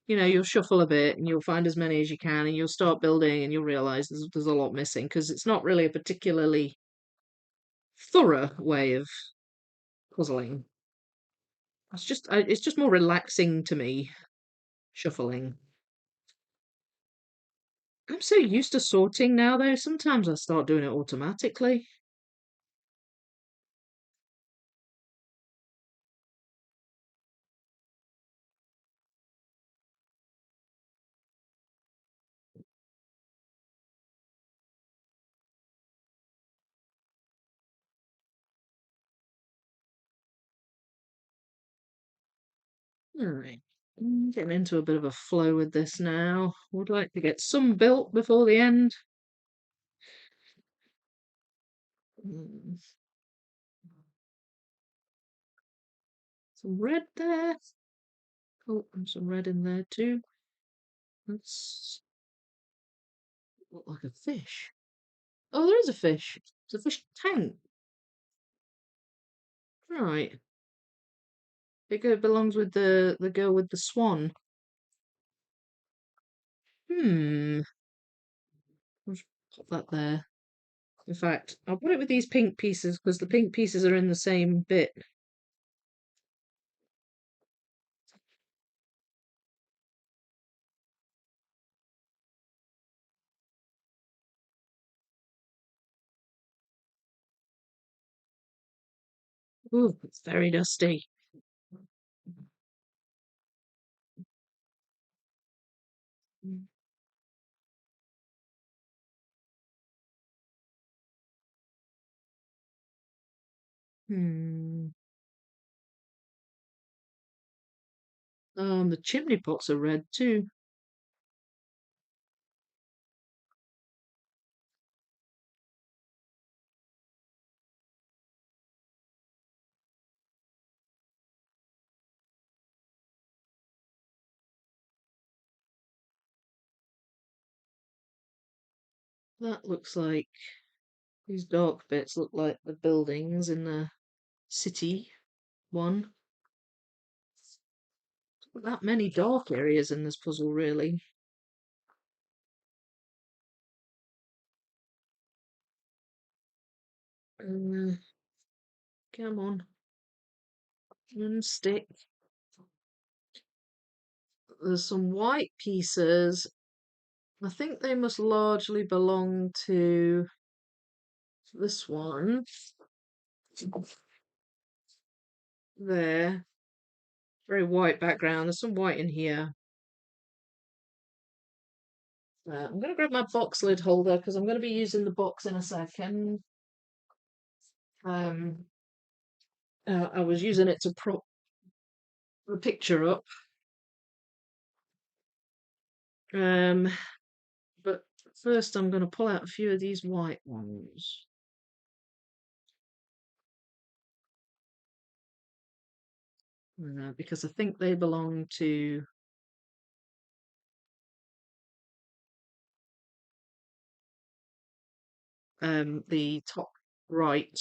You'll shuffle a bit and you'll find as many as you can and you'll start building and you'll realize there's a lot missing because it's not really a particularly thorough way of puzzling. It's just more relaxing to me, shuffling. I'm so used to sorting now though, sometimes I start doing it automatically. Alright. Getting into a bit of a flow with this now. Would like to get some built before the end. Mm, some red there. Oh, and some red in there too. That's look like a fish. Oh, there is a fish. It's a fish tank. Right. It belongs with the girl with the swan. Hmm. I'll just pop that there. In fact, I'll put it with these pink pieces because the pink pieces are in the same bit. Ooh, it's very dusty. Hmm. The chimney pots are red too. That looks like these dark bits look like the buildings in the city one. Not that many dark areas in this puzzle, really. Uh, Come on, one stick. There's some white pieces. I think they must largely belong to this one there. Very white background. There's some white in here. I'm going to grab my box lid holder because I'm going to be using the box in a second. Um, I was using it to prop the picture up. Um, but first I'm going to pull out a few of these white ones. Because I think they belong to the top right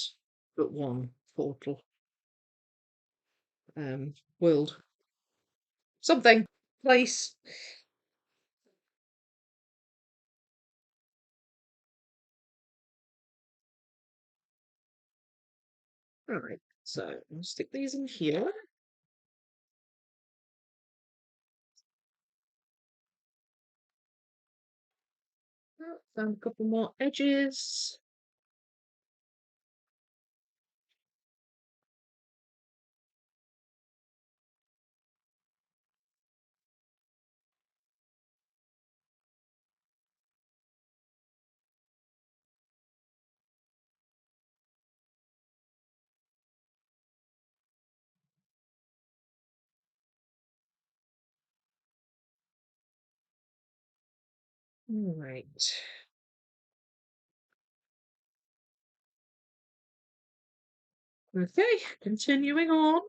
but one portal. World. Something. Place. Right. So I'll stick these in here. Found a couple more edges. All right. Okay, continuing on.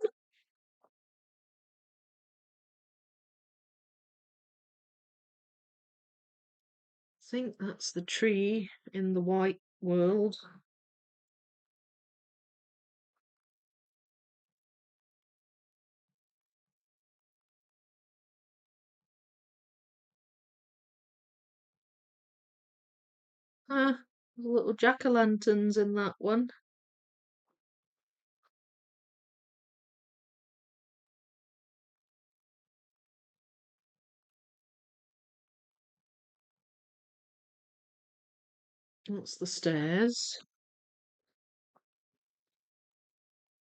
think that's the tree in the white world. Ah, little jack-o'-lanterns in that one. That's the stairs.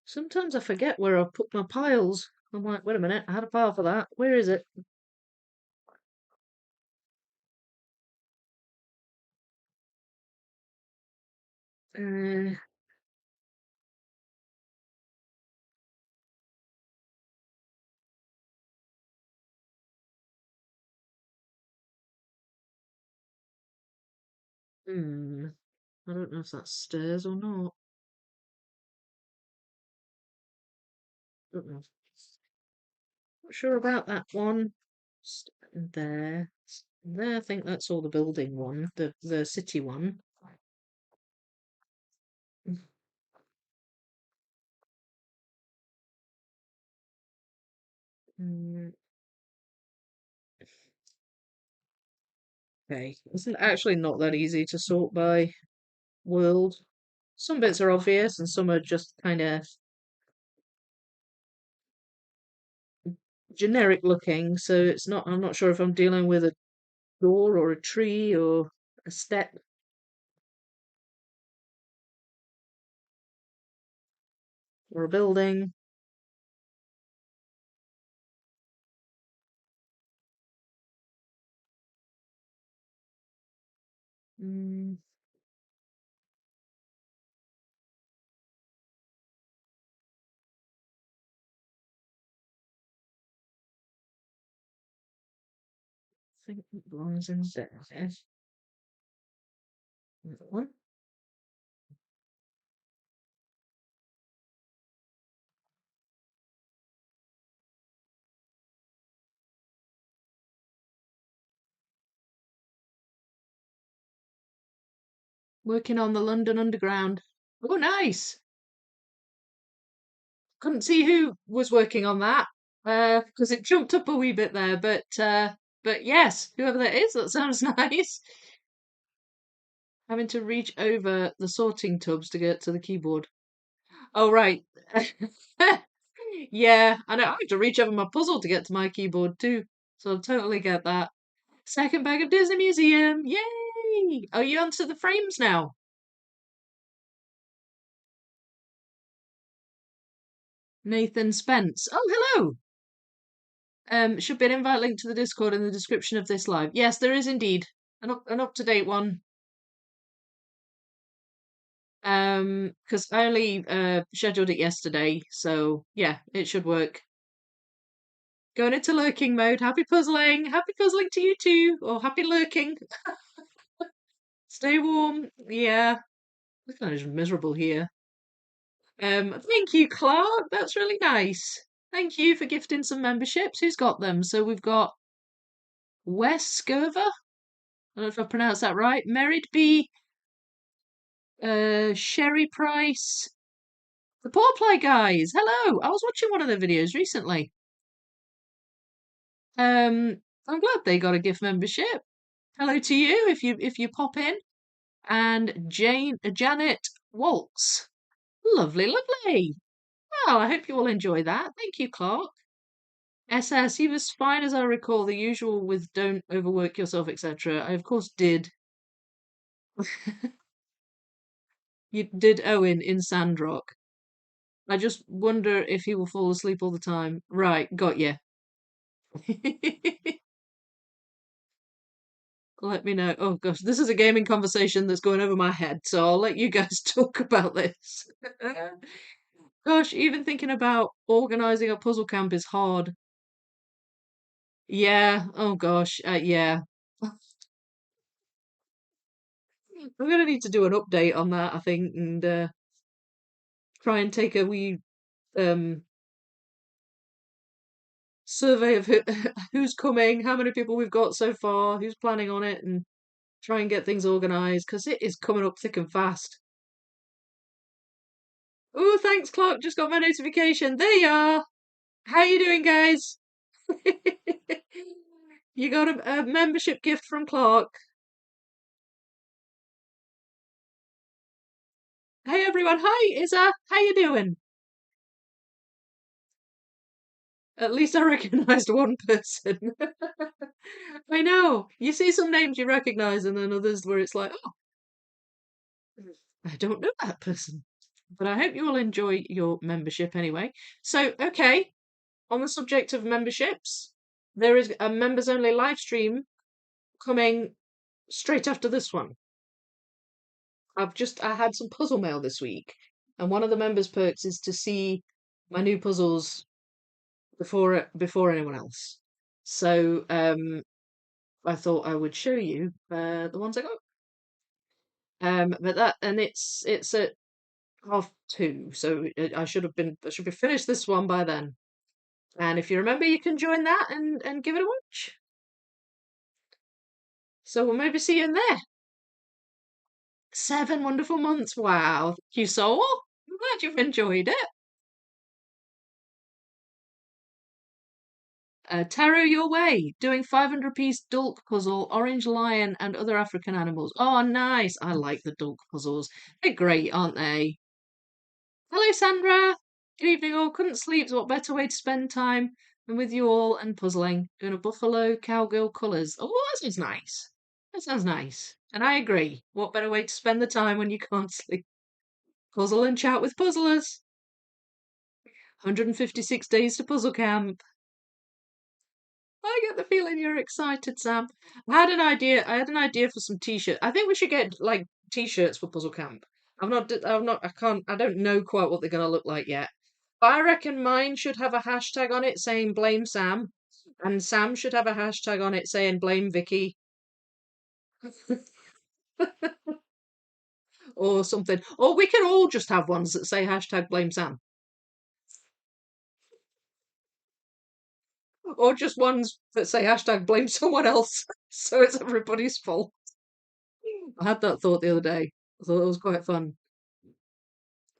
Sometimes I forget where I've put my piles. I'm like, wait a minute, I had a pile for that. Where is it? Uh, hmm. I don't know if that's stairs or not. Don't know. Not sure about that one. There. There, I think that's all the building one, the city one. Mm, okay. It's actually not that easy to sort by world. Some bits are obvious and some are just kind of generic looking, so it's not, I'm not sure if I'm dealing with a door or a tree or a step or a building. Mm, I think it belongs in there. That one. Working on the London Underground. Oh, nice. Couldn't see who was working on that because it jumped up a wee bit there, but yes, whoever that is, that sounds nice. Having to reach over the sorting tubs to get to the keyboard. Oh, right. Yeah, I know. I have to reach over my puzzle to get to my keyboard too, so I totally get that. Second bag of Disney Museum. Yay! Are you onto the frames now? Nathan Spence. Oh, hello. Should be an invite link to the Discord in the description of this live. Yes, there is indeed an up to date one. Because I only scheduled it yesterday, so yeah, it should work. Going into lurking mode. Happy puzzling. Happy puzzling to you too, or happy lurking. Stay warm. Yeah, it's kind of miserable here. Thank you, Clark. That's really nice. Thank you for gifting some memberships. Who's got them? So we've got Wes Scover. I don't know if I pronounced that right. Merritt B. Sherry Price. The Poor Play guys. Hello. I was watching one of their videos recently. I'm glad they got a gift membership. Hello to you if you pop in. And Janet Waltz. Lovely, lovely. Well, I hope you all enjoy that. Thank you, Clark. SS, he was fine as I recall, the usual with don't overwork yourself, etc. I of course did. You did Owen in Sandrock. I just wonder if he will fall asleep all the time. Right, got you. Let me know. Oh gosh, this is a gaming conversation that's going over my head, so I'll let you guys talk about this. Gosh, even thinking about organizing a puzzle camp is hard. Yeah, oh gosh, yeah. I'm gonna need to do an update on that, I think, and try and take a wee um survey of who's coming, how many people we've got so far, who's planning on it, and Try and get things organised because it is coming up thick and fast. Oh, thanks, Clark. Just got my notification. There you are. How you doing, guys? You got a membership gift from Clark. Hey everyone. Hi, Isa. How you doing? At least I recognised one person. I know. You see some names you recognise and then others where it's like, oh, I don't know that person. But I hope you all enjoy your membership anyway. So, okay, on the subject of memberships, there is a members only live stream coming straight after this one. I had some puzzle mail this week, and one of the members' perks is to see my new puzzles before anyone else. So I thought I would show you the ones I got. But that and it's at 2:30, so I should be finished this one by then. And if you remember, you can join that and give it a watch. So we'll maybe see you in there. 7 wonderful months. Wow. Thank you, Soul. I'm glad you've enjoyed it. Tarot your way. Doing 500-piece Dulk puzzle, orange lion, and other African animals. Oh, nice. I like the Dulk puzzles. They're great, aren't they? Hello, Sandra. Good evening, all. Couldn't sleep. So what better way to spend time than with you all and puzzling? Doing a buffalo cowgirl colours. Oh, that sounds nice. That sounds nice. And I agree. What better way to spend the time when you can't sleep? Puzzle and chat with puzzlers. 156 days to puzzle camp. I get the feeling you're excited, Sam. I had an idea for some t-shirts. I think we should get like t-shirts for puzzle camp. I don't know quite what they're gonna look like yet. But I reckon mine should have a hashtag on it saying blame Sam, and Sam should have a hashtag on it saying blame Vicky or something. Or we can all just have ones that say hashtag blame Sam. Or just ones that say hashtag blame someone else. So it's everybody's fault. I had that thought the other day. I thought it was quite fun.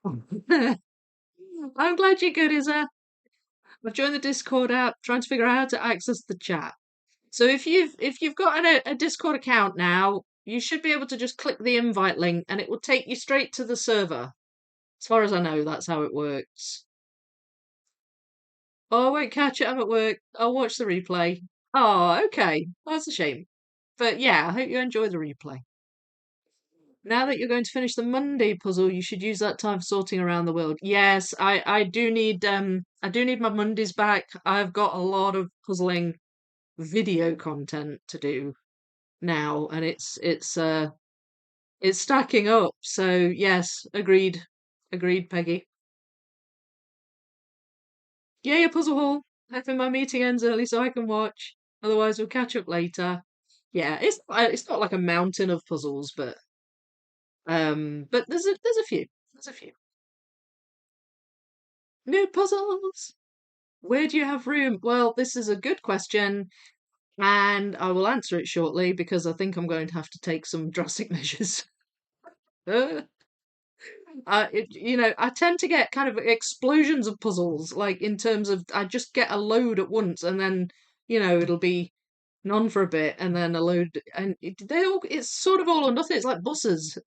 I'm glad you're good, Isa. I've joined the Discord app, trying to figure out how to access the chat. So if you've got a Discord account now, you should be able to just click the invite link and it will take you straight to the server. As far as I know, that's how it works. Oh, I won't catch it. I'm at work. I'll watch the replay. Oh, okay. That's a shame. But yeah, I hope you enjoy the replay. Now that you're going to finish the Monday puzzle, you should use that time for sorting around the world. Yes, I do need I do need my Mondays back. I've got a lot of puzzling video content to do now, and it's stacking up. So yes, agreed. Agreed, Peggy. Yeah, your puzzle hall. Hoping my meeting ends early so I can watch. Otherwise we'll catch up later. Yeah, it's not like a mountain of puzzles, but there's a few. There's a few. New puzzles. Where do you have room? Well, this is a good question, and I will answer it shortly because I think I'm going to have to take some drastic measures. I tend to get kind of explosions of puzzles, like in terms of I just get a load at once, and then it'll be none for a bit, and then a load, and it's sort of all or nothing. It's like buses,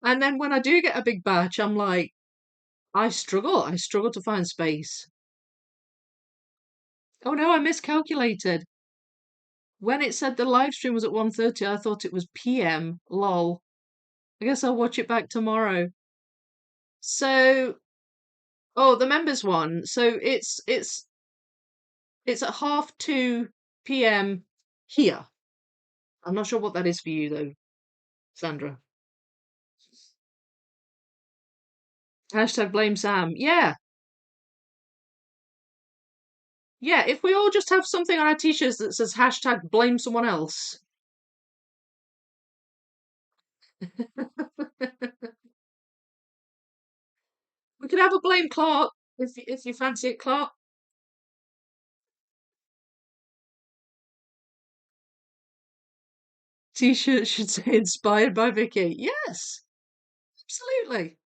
and then when I do get a big batch, I'm like, I struggle to find space. Oh no, I miscalculated. When it said the live stream was at 1:30, I thought it was PM. Lol. I guess I'll watch it back tomorrow. So, oh, the members one. So it's at 2:30 PM here. I'm not sure what that is for you though, Sandra. Hashtag blame Sam. Yeah. Yeah, if we all just have something on our t-shirts that says hashtag blame someone else. We could have a blame Clark if you fancy it, Clark. T-shirt should say inspired by Vicky. Yes, absolutely.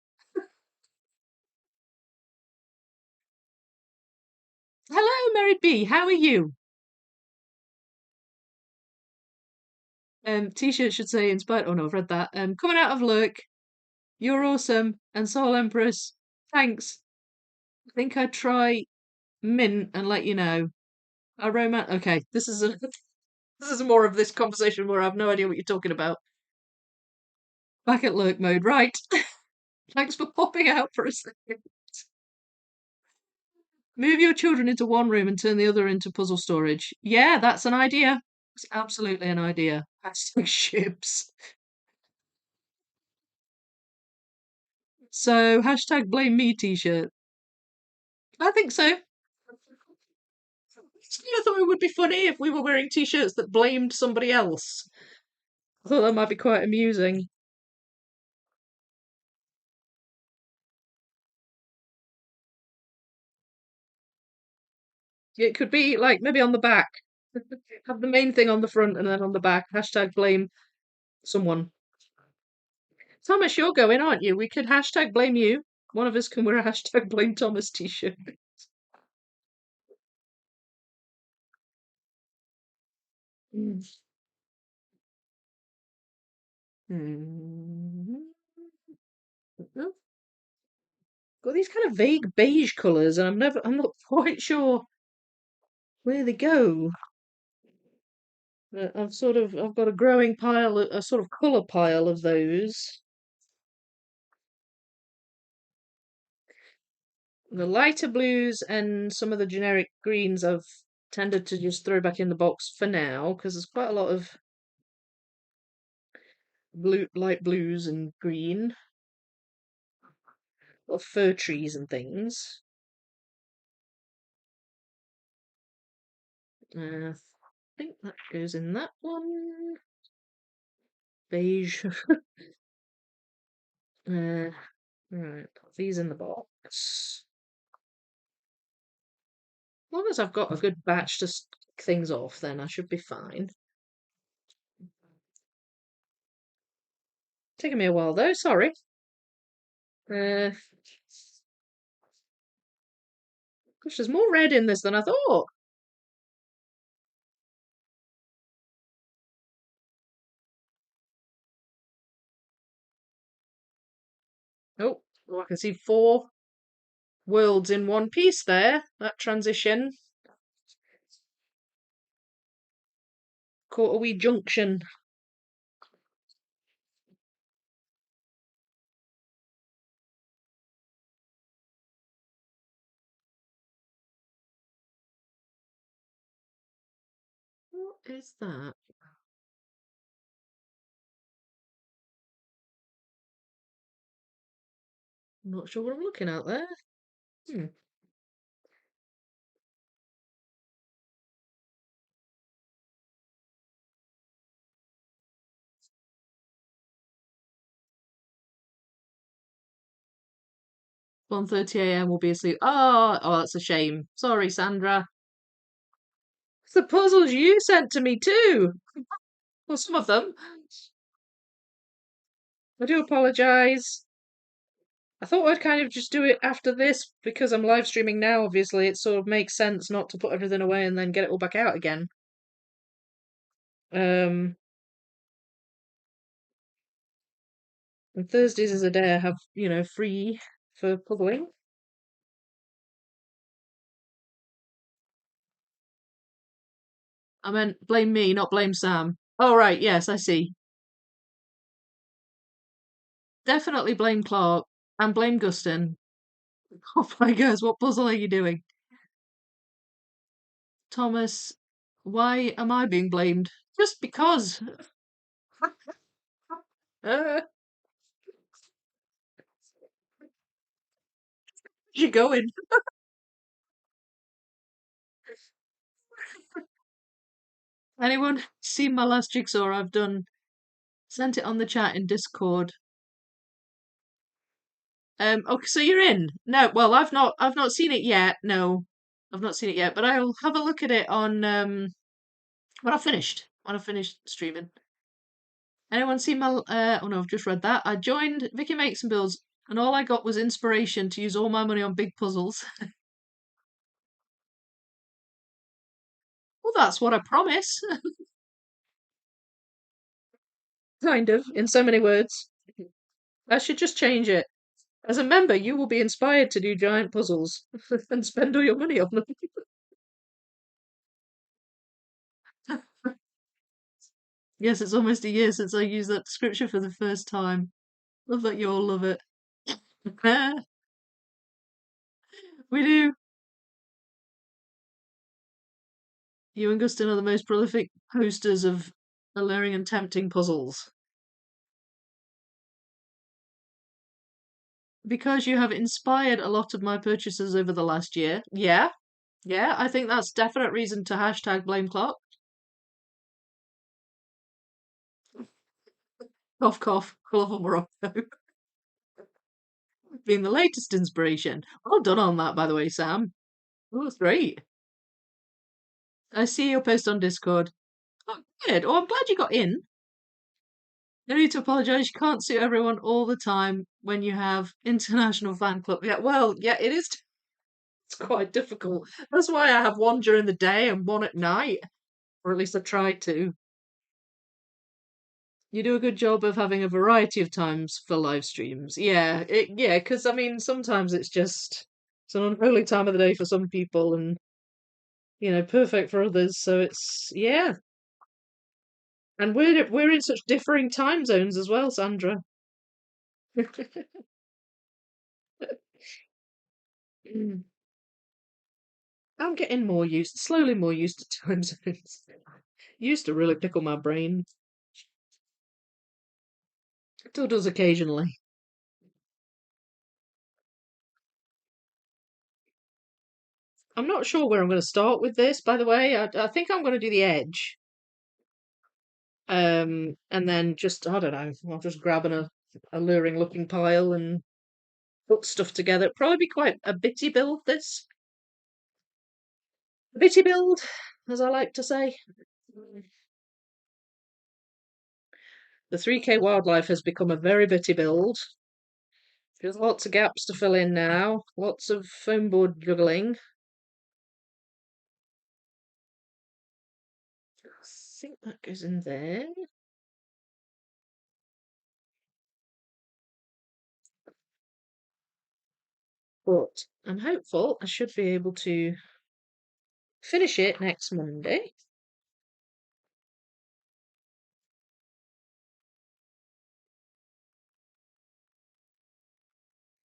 Hello, Mary B. How are you? T-shirt should say inspired. Oh no, I've read that. Coming out of Lurk, you're awesome, and Soul Empress. Thanks. I think I'd try mint and let you know. A romance. Okay, this is more of this conversation where I have no idea what you're talking about. Back at Lurk mode, right? Thanks for popping out for a second. Move your children into one room and turn the other into puzzle storage. Yeah, that's an idea. It's absolutely an idea. Hashtag ships. So, hashtag blame me t-shirt. I think so. I thought it would be funny if we were wearing t-shirts that blamed somebody else. I thought that might be quite amusing. It could be like maybe on the back. Have the main thing on the front and then on the back, hashtag blame someone. Thomas, you're going, aren't you? We could hashtag blame you. One of us can wear a hashtag blame Thomas t-shirt. Mm. Hmm. Got these kind of vague beige colours, and I'm not quite sure where they go. But I've got a growing pile, a sort of colour pile of those. The lighter blues and some of the generic greens I've tended to just throw back in the box for now, because there's quite a lot of light blues and green, a lot of fir trees and things. I think that goes in that one. Beige. Right, put these in the box. As long as I've got a good batch to stick things off, then I should be fine. Taking me a while though, sorry. Uh, gosh, there's more red in this than I thought. Oh, I can see 4 worlds in one piece there. That transition. Caught a wee junction. What is that? I'm not sure what I'm looking at there. Hmm. One thirty a.m. will be asleep. Oh, that's a shame. Sorry, Sandra. It's the puzzles you sent to me too. Well, some of them. I do apologise. I thought I'd kind of just do it after this because I'm live streaming now, obviously. It sort of makes sense not to put everything away and then get it all back out again. Um, and Thursdays is a day I have, free for puzzling. I meant blame me, not blame Sam. Oh, right, yes, I see. Definitely blame Clark and blame Gustin. Oh my gosh, what puzzle are you doing? Thomas, why am I being blamed? Just because. Uh, you going? Anyone seen my last jigsaw I've done? Sent it on the chat in Discord. Okay, so you're in. No, well, I've not seen it yet. No, I've not seen it yet, but I'll have a look at it on when I finished streaming. Anyone seen my? Oh no, I've just read that. I joined Vicky Makes and Builds, and all I got was inspiration to use all my money on big puzzles. Well, that's what I promise. Kind of, in so many words. I should just change it. As a member, you will be inspired to do giant puzzles and spend all your money on them. Yes, it's almost a year since I used that description for the first time. Love that you all love it. We do. You and Gustin are the most prolific posters of alluring and tempting puzzles. Because you have inspired a lot of my purchases over the last year. Yeah, yeah, I think that's definite reason to hashtag blame Clark. Cough, cough, colourful Morocco. Being the latest inspiration. Well done on that, by the way, Sam. Oh, that's great. I see your post on Discord. Oh, good. Oh, I'm glad you got in. No need to apologise. You can't suit everyone all the time when you have international fan club. Yeah, well, yeah, it is. It's quite difficult. That's why I have one during the day and one at night, or at least I try to. You do a good job of having a variety of times for live streams. Yeah, because I mean, sometimes it's an unholy time of the day for some people, and perfect for others. So it's yeah, and we're in such differing time zones as well, Sandra. Mm. I'm getting slowly more used to time zones. Used to really pickle my brain. Still does occasionally. I'm not sure where I'm going to start with this, by the way. I think I'm going to do the edge. And then just, I don't know, I'll just grab an alluring looking pile and put stuff together. Probably be quite a bitty build, this. A bitty build, as I like to say. The 3K wildlife has become a very bitty build. There's lots of gaps to fill in now. Lots of foam board juggling. I think that goes in there. But I'm hopeful I should be able to finish it next Monday.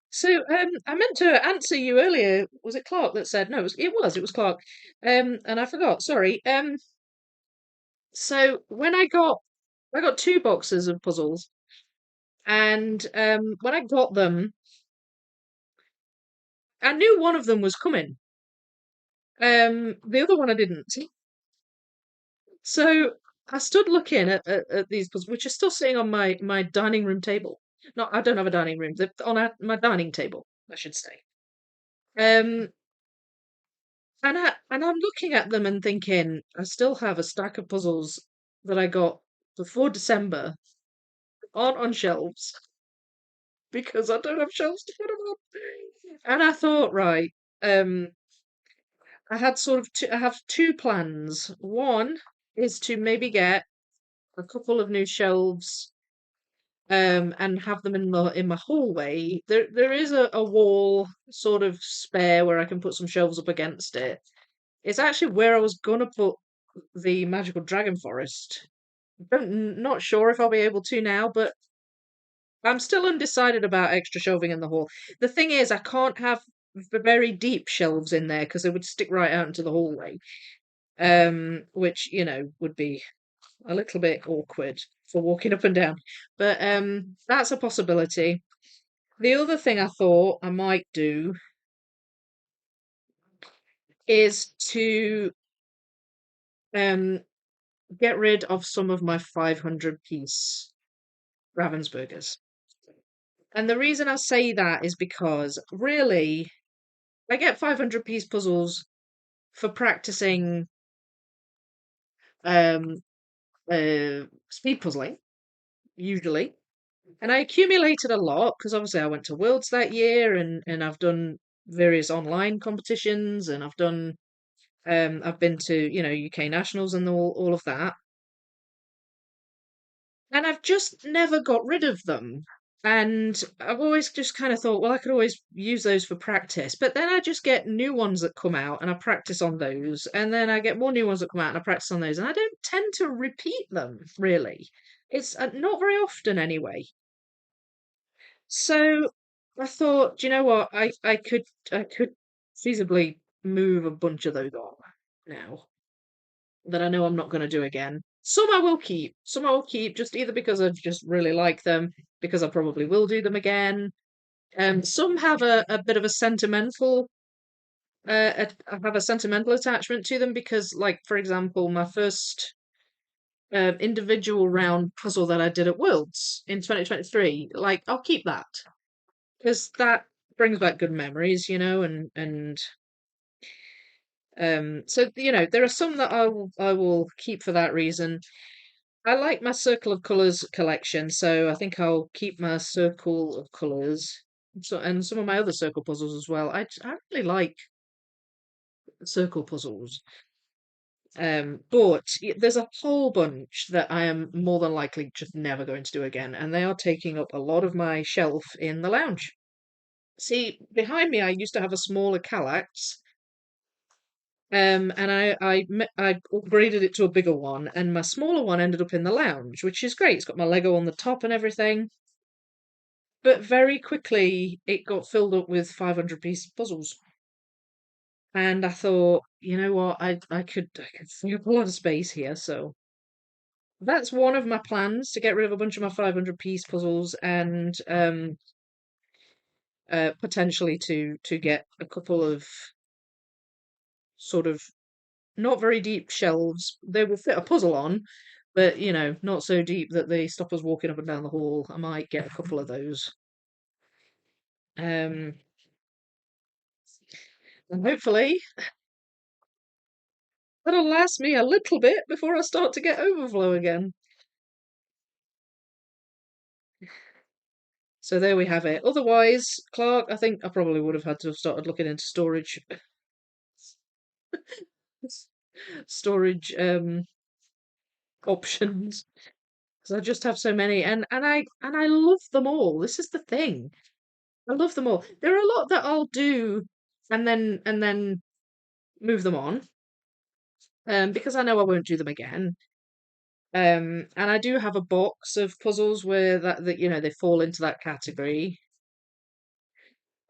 So I meant to answer you earlier. Was it Clark that said no? It was Clark. And I forgot. Sorry. So when I got two boxes of puzzles, and when I got them, I knew one of them was coming. The other one I didn't. So I stood looking at these puzzles, which are still sitting on my dining room table. No, I don't have a dining room. They're on my dining table, I should say. Um, and I'm looking at them and thinking, I still have a stack of puzzles that I got before December on shelves because I don't have shelves to put them on. And I thought, right, um, I have two plans. One is to maybe get a couple of new shelves and have them in my hallway. There is a wall sort of spare where I can put some shelves up against it. It's actually where I was gonna put the magical dragon forest. Not sure if I'll be able to now, but I'm still undecided about extra shelving in the hall. The thing is, I can't have very deep shelves in there because they would stick right out into the hallway. Which would be a little bit awkward for walking up and down. But that's a possibility. The other thing I thought I might do is to um get rid of some of my 500-piece Ravensburgers. And the reason I say that is because really, I get 500-piece puzzles for practicing um speed puzzling. usually. And I accumulated a lot because obviously I went to Worlds that year and I've done various online competitions and I've been to, UK Nationals and all of that. And I've just never got rid of them. And I've always just kind of thought, well, I could always use those for practice. But then I just get new ones that come out and I practice on those. And then I get more new ones that come out and I practice on those. And I don't tend to repeat them, really. It's not very often anyway. So I thought, do you know what? I could feasibly move a bunch of those on now that I know I'm not going to do again. Some I will keep. Some I will keep just either because I just really like them, because I probably will do them again. Some have a bit of a sentimental I have a sentimental attachment to them because, like, for example, my first individual round puzzle that I did at Worlds in 2023, like, I'll keep that because that brings back good memories, and so there are some that I will keep for that reason. I like my Circle of Colours collection, so I think I'll keep my Circle of Colours. So, and some of my other circle puzzles as well. I really like circle puzzles. But there's a whole bunch that I am more than likely just never going to do again, and they are taking up a lot of my shelf in the lounge. See, behind me, I used to have a smaller Kallax, and I upgraded it to a bigger one, and my smaller one ended up in the lounge, which is great. It's got my Lego on the top and everything. But very quickly, it got filled up with 500-piece puzzles, and I thought, you know what, I could free up a lot of space here. So that's one of my plans, to get rid of a bunch of my 500-piece puzzles, and potentially to get a couple of sort of not very deep shelves. They will fit a puzzle on, but not so deep that they stop us walking up and down the hall. I might get a couple of those. Um, and hopefully that'll last me a little bit before I start to get overflow again. So there we have it. Otherwise, Clark, I think I probably would have had to have started looking into storage options, because I just have so many, and I love them all. This is the thing. I love them all. There are a lot that I'll do and then move them on, because I know I won't do them again. And I do have a box of puzzles where that they fall into that category.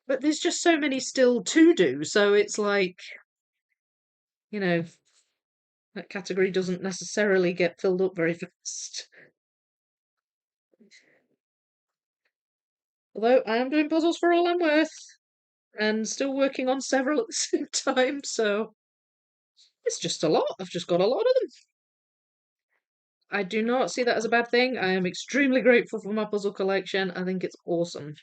But there's just so many still to do, so it's like, you know, that category doesn't necessarily get filled up very fast. Although I am doing puzzles for all I'm worth and still working on several at the same time, so it's just a lot. I've just got a lot of them. I do not see that as a bad thing. I am extremely grateful for my puzzle collection. I think it's awesome.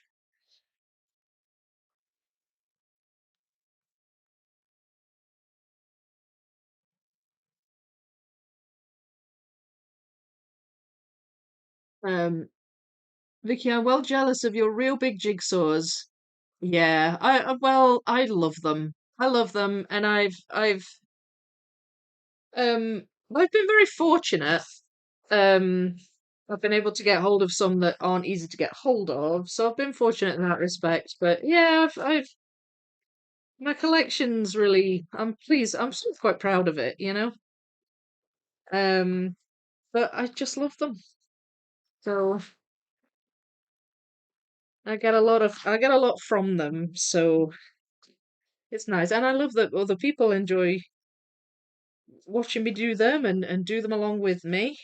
Um, Vicky, I'm well jealous of your real big jigsaws. Yeah, well, I love them. I love them, and um I've been very fortunate. Um, I've been able to get hold of some that aren't easy to get hold of, so I've been fortunate in that respect. But yeah, I've my collection's really. I'm pleased. I'm sort of quite proud of it. Um, but I just love them. So I get a lot from them, so it's nice, and I love that other people enjoy watching me do them and do them along with me.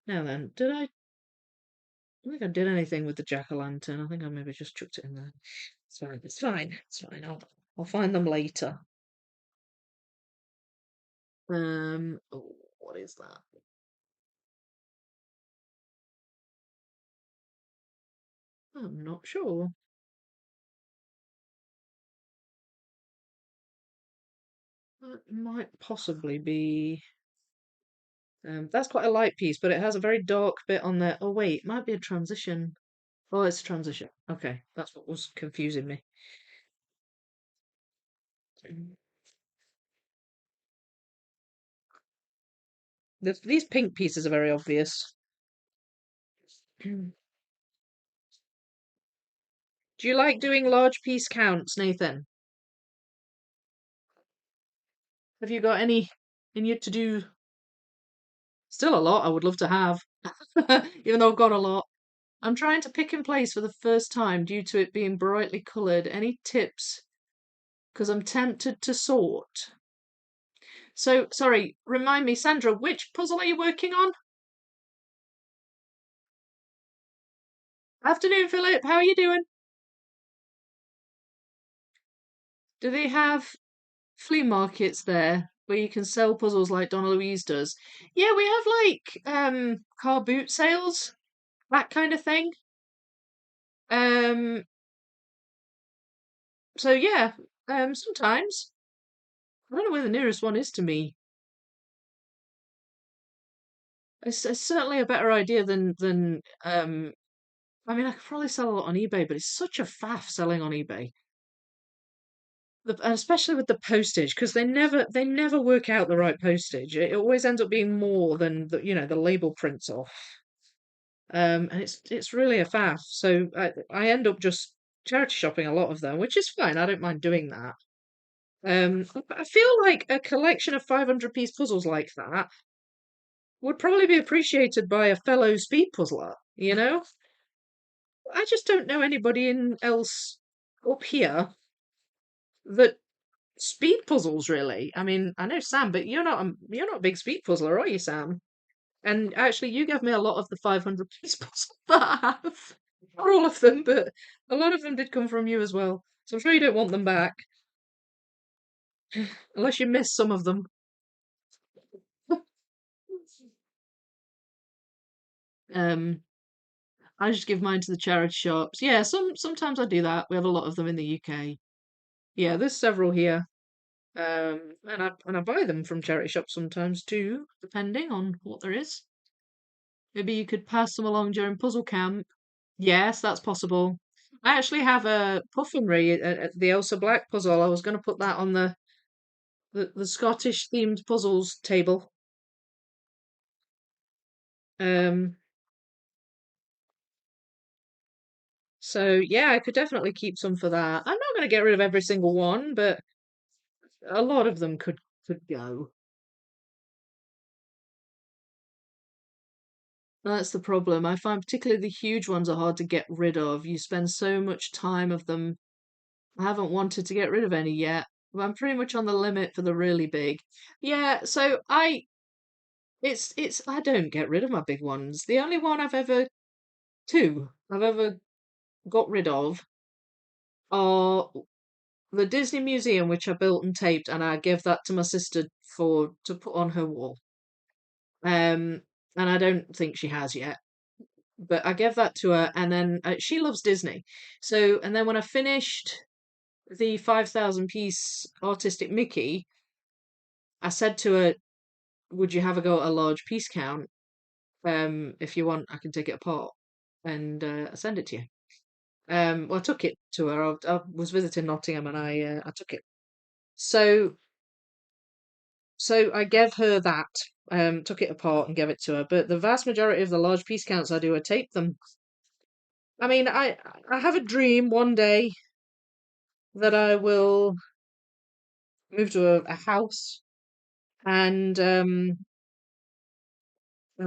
Now then, don't think I did anything with the jack-o'-lantern. I think I maybe just chucked it in there. It's fine. It's fine. It's fine. I'll find them later. Oh, what is that? I'm not sure. That might possibly be. That's quite a light piece, but it has a very dark bit on there. Oh wait, it might be a transition. Oh, it's a transition. Okay, that's what was confusing me. These pink pieces are very obvious. Do you like doing large piece counts, Nathan? Have you got any in your to do? Still a lot I would love to have, even though I've got a lot. I'm trying to pick and place for the first time due to it being brightly coloured. Any tips? Because I'm tempted to sort. So, sorry, remind me, Sandra, which puzzle are you working on? Afternoon, Philip. How are you doing? Do they have flea markets there where you can sell puzzles like Donna Louise does? Yeah, we have like car boot sales, that kind of thing. Um, so yeah, sometimes. I don't know where the nearest one is to me. It's certainly a better idea than. I mean, I could probably sell a lot on eBay, but it's such a faff selling on eBay. And especially with the postage, because they never work out the right postage. It always ends up being more than the label prints off. And it's really a faff. So I end up just charity shopping a lot of them, which is fine. I don't mind doing that. I feel like a collection of 500-piece puzzles like that would probably be appreciated by a fellow speed puzzler, you know? I just don't know anybody in else up here that speed puzzles really. I mean, I know Sam, but you're not a big speed puzzler, are you, Sam? And actually, you gave me a lot of the 500-piece puzzles that I have. Not all of them, but a lot of them did come from you as well. So I'm sure you don't want them back, unless you miss some of them. Um, I just give mine to the charity shops. Yeah, sometimes I do that. We have a lot of them in the UK. Yeah, there's several here. And I buy them from charity shops sometimes too, depending on what there is. Maybe you could pass them along during puzzle camp. Yes, that's possible. I actually have a puffery, the Elsa Black puzzle. I was going to put that on the Scottish themed puzzles table. Um, so yeah, I could definitely keep some for that. I'm not going to get rid of every single one, but a lot of them could go. That's the problem. I find particularly the huge ones are hard to get rid of. You spend so much time of them. I haven't wanted to get rid of any yet. But I'm pretty much on the limit for the really big. Yeah, so it's I don't get rid of my big ones. The only one I've ever got rid of are the Disney Museum, which I built and taped, and I gave that to my sister for to put on her wall. Um, and I don't think she has yet, but I gave that to her, and then she loves Disney. So, and then when I finished the 5,000-piece artistic Mickey, I said to her, "Would you have a go at a large piece count? If you want, I can take it apart and I send it to you." Well, I took it to her. I was visiting Nottingham, and I took it. So so I gave her that. Took it apart and gave it to her. But the vast majority of the large piece counts I do, I tape them. I mean, I have a dream one day that I will move to a house and and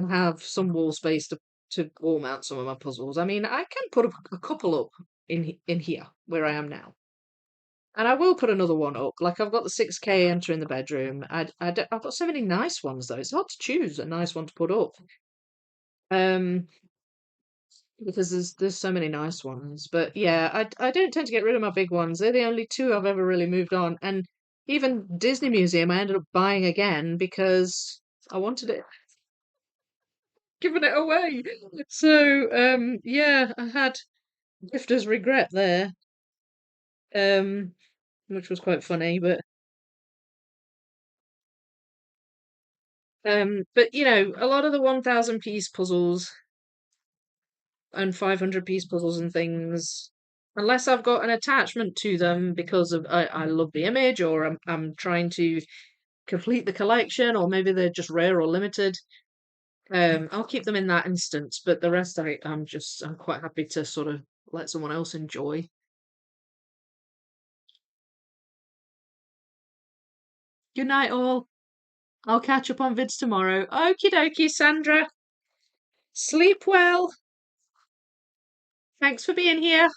have some wall space to wall mount some of my puzzles. I mean, I can put a couple up in here where I am now. And I will put another one up. Like I've got the 6K enter in the bedroom. I've got so many nice ones though. It's hard to choose a nice one to put up. Um, because there's so many nice ones. But yeah, I don't tend to get rid of my big ones. They're the only two I've ever really moved on. And even Disney Museum, I ended up buying again because I wanted it, giving it away. So yeah, I had gifter's regret there. Um, which was quite funny, but But a lot of the 1,000 piece puzzles and 500 piece puzzles and things, unless I've got an attachment to them because of I love the image, or I'm trying to complete the collection, or maybe they're just rare or limited. I'll keep them in that instance, but the rest I'm quite happy to sort of let someone else enjoy. Good night, all. I'll catch up on vids tomorrow. Okie dokie, Sandra. Sleep well. Thanks for being here.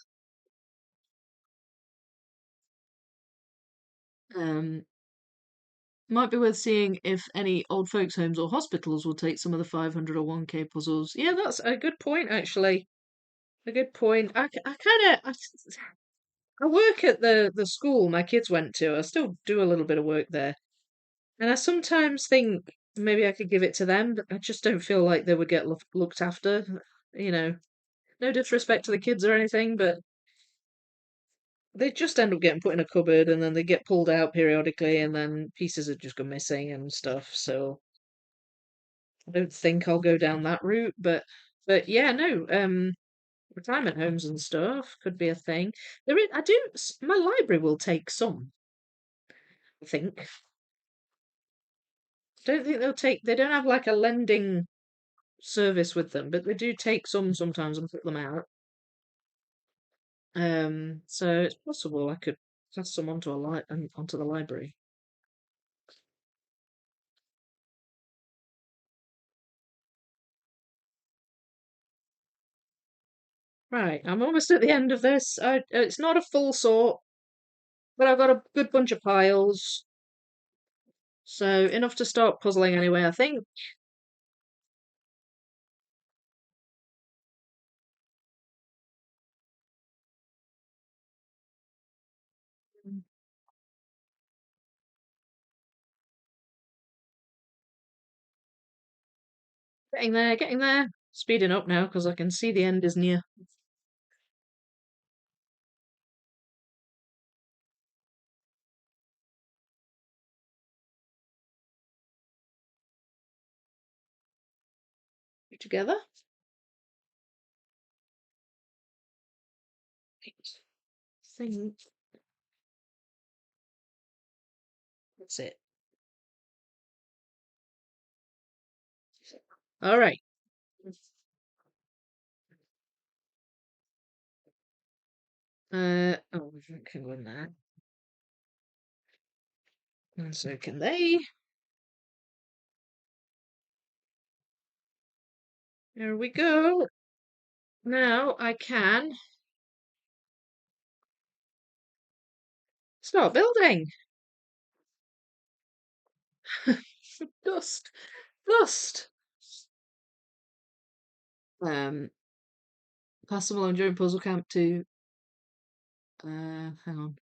Um, Might be worth seeing if any old folks' homes or hospitals will take some of the 500 or 1K puzzles. Yeah, that's a good point, actually. A good point. I work at the school my kids went to. I still do a little bit of work there. And I sometimes think maybe I could give it to them, but I just don't feel like they would get looked after. You know, no disrespect to the kids or anything, but they just end up getting put in a cupboard and then they get pulled out periodically and then pieces have just gone missing and stuff. So I don't think I'll go down that route, but yeah, no, retirement homes and stuff could be a thing. My library will take some, I think. Don't think they don't have like a lending service with them, but they do take some sometimes and put them out. So it's possible I could pass some onto the library. Right, I'm almost at the end of this. It's not a full sort, but I've got a good bunch of piles, so enough to start puzzling anyway, I think. Getting there, getting there. Speeding up now because I can see the end is near. You together? Right. Think that's it. All right. Oh, we can go in there. And so can they. There we go. Now I can start building. Dust, dust. Um, Pass them along during puzzle camp to. Hang on.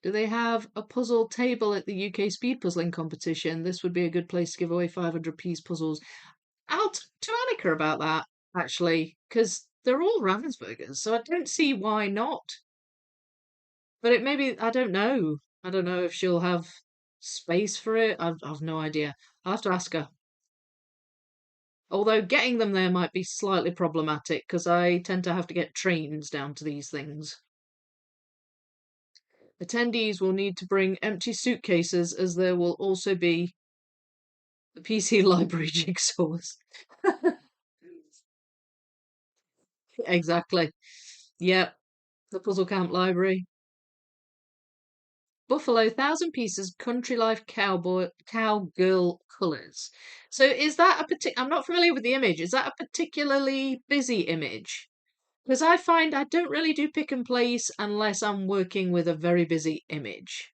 Do they have a puzzle table at the UK speed puzzling competition? This would be a good place to give away 500 piece puzzles. I'll talk to Annika about that, actually, because they're all Ravensburgers, so I don't see why not. But it maybe, I don't know. I don't know if she'll have space for it. I've no idea. I'll have to ask her. Although getting them there might be slightly problematic because I tend to have to get trains down to these things. Attendees will need to bring empty suitcases as there will also be the PC library jigsaws. Exactly. Yep, the Puzzle Camp Library. Buffalo, thousand pieces, country life cowboy cowgirl colours. So is that a I'm not familiar with the image. Is that a particularly busy image? Because I find I don't really do pick and place unless I'm working with a very busy image.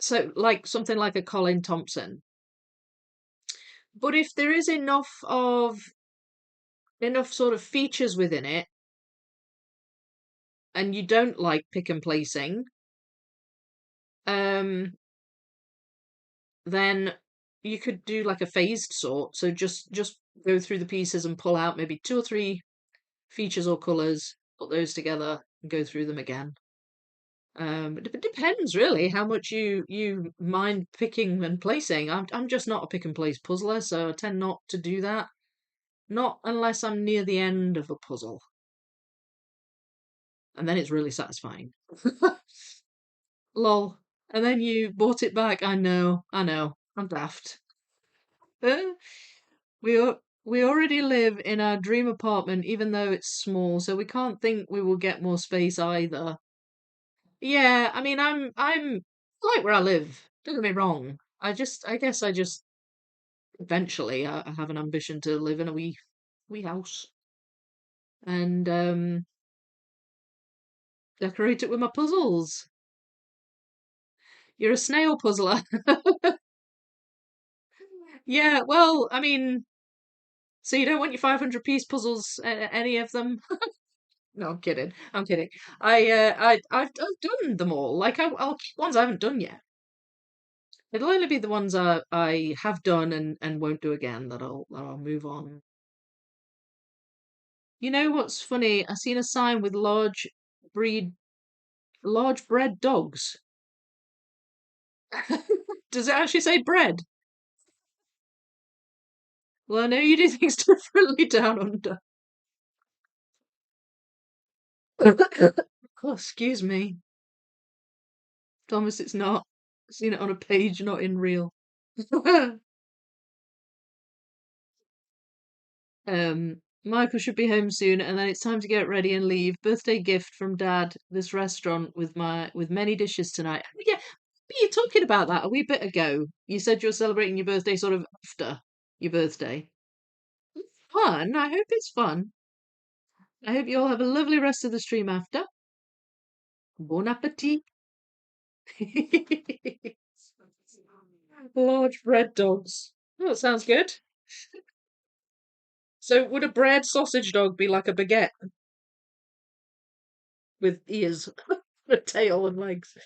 So like something like a Colin Thompson. But if there is enough sort of features within it and you don't like pick and placing, um then you could do like a phased sort. So just go through the pieces and pull out maybe two or three features or colours, put those together and go through them again. It depends really how much you mind picking and placing. I'm just not a pick and place puzzler, so I tend not to do that. Not unless I'm near the end of a puzzle, and then it's really satisfying. Lol. And then you bought it back. I know. I'm daft. Uh, we already live in our dream apartment, even though it's small, so we can't think we will get more space either. Yeah, I mean, I'm I like where I live. Don't get me wrong. I guess I just eventually I have an ambition to live in a wee house and decorate it with my puzzles. You're a snail puzzler. Yeah, well, I mean, so you don't want your 500-piece puzzles, any of them? No, I'm kidding. I'm kidding. I've done them all. Like I'll keep ones I haven't done yet. It'll only be the ones I have done and won't do again that I'll move on. You know what's funny? I seen a sign with breed large bred dogs. Does it actually say bred? Well, I know you do things differently down under. Oh, excuse me. Thomas, it's not. I've seen it on a page, not in real. Michael should be home soon, and then it's time to get ready and leave. Birthday gift from Dad. This restaurant with many dishes tonight. Oh, yeah, but you talking about that a wee bit ago. You said you're celebrating your birthday sort of after your birthday. Fun. I hope it's fun. I hope you all have a lovely rest of the stream after. Bon appetit. Large bread dogs. Oh, that sounds good. So, would a bread sausage dog be like a baguette with ears, a tail, and legs?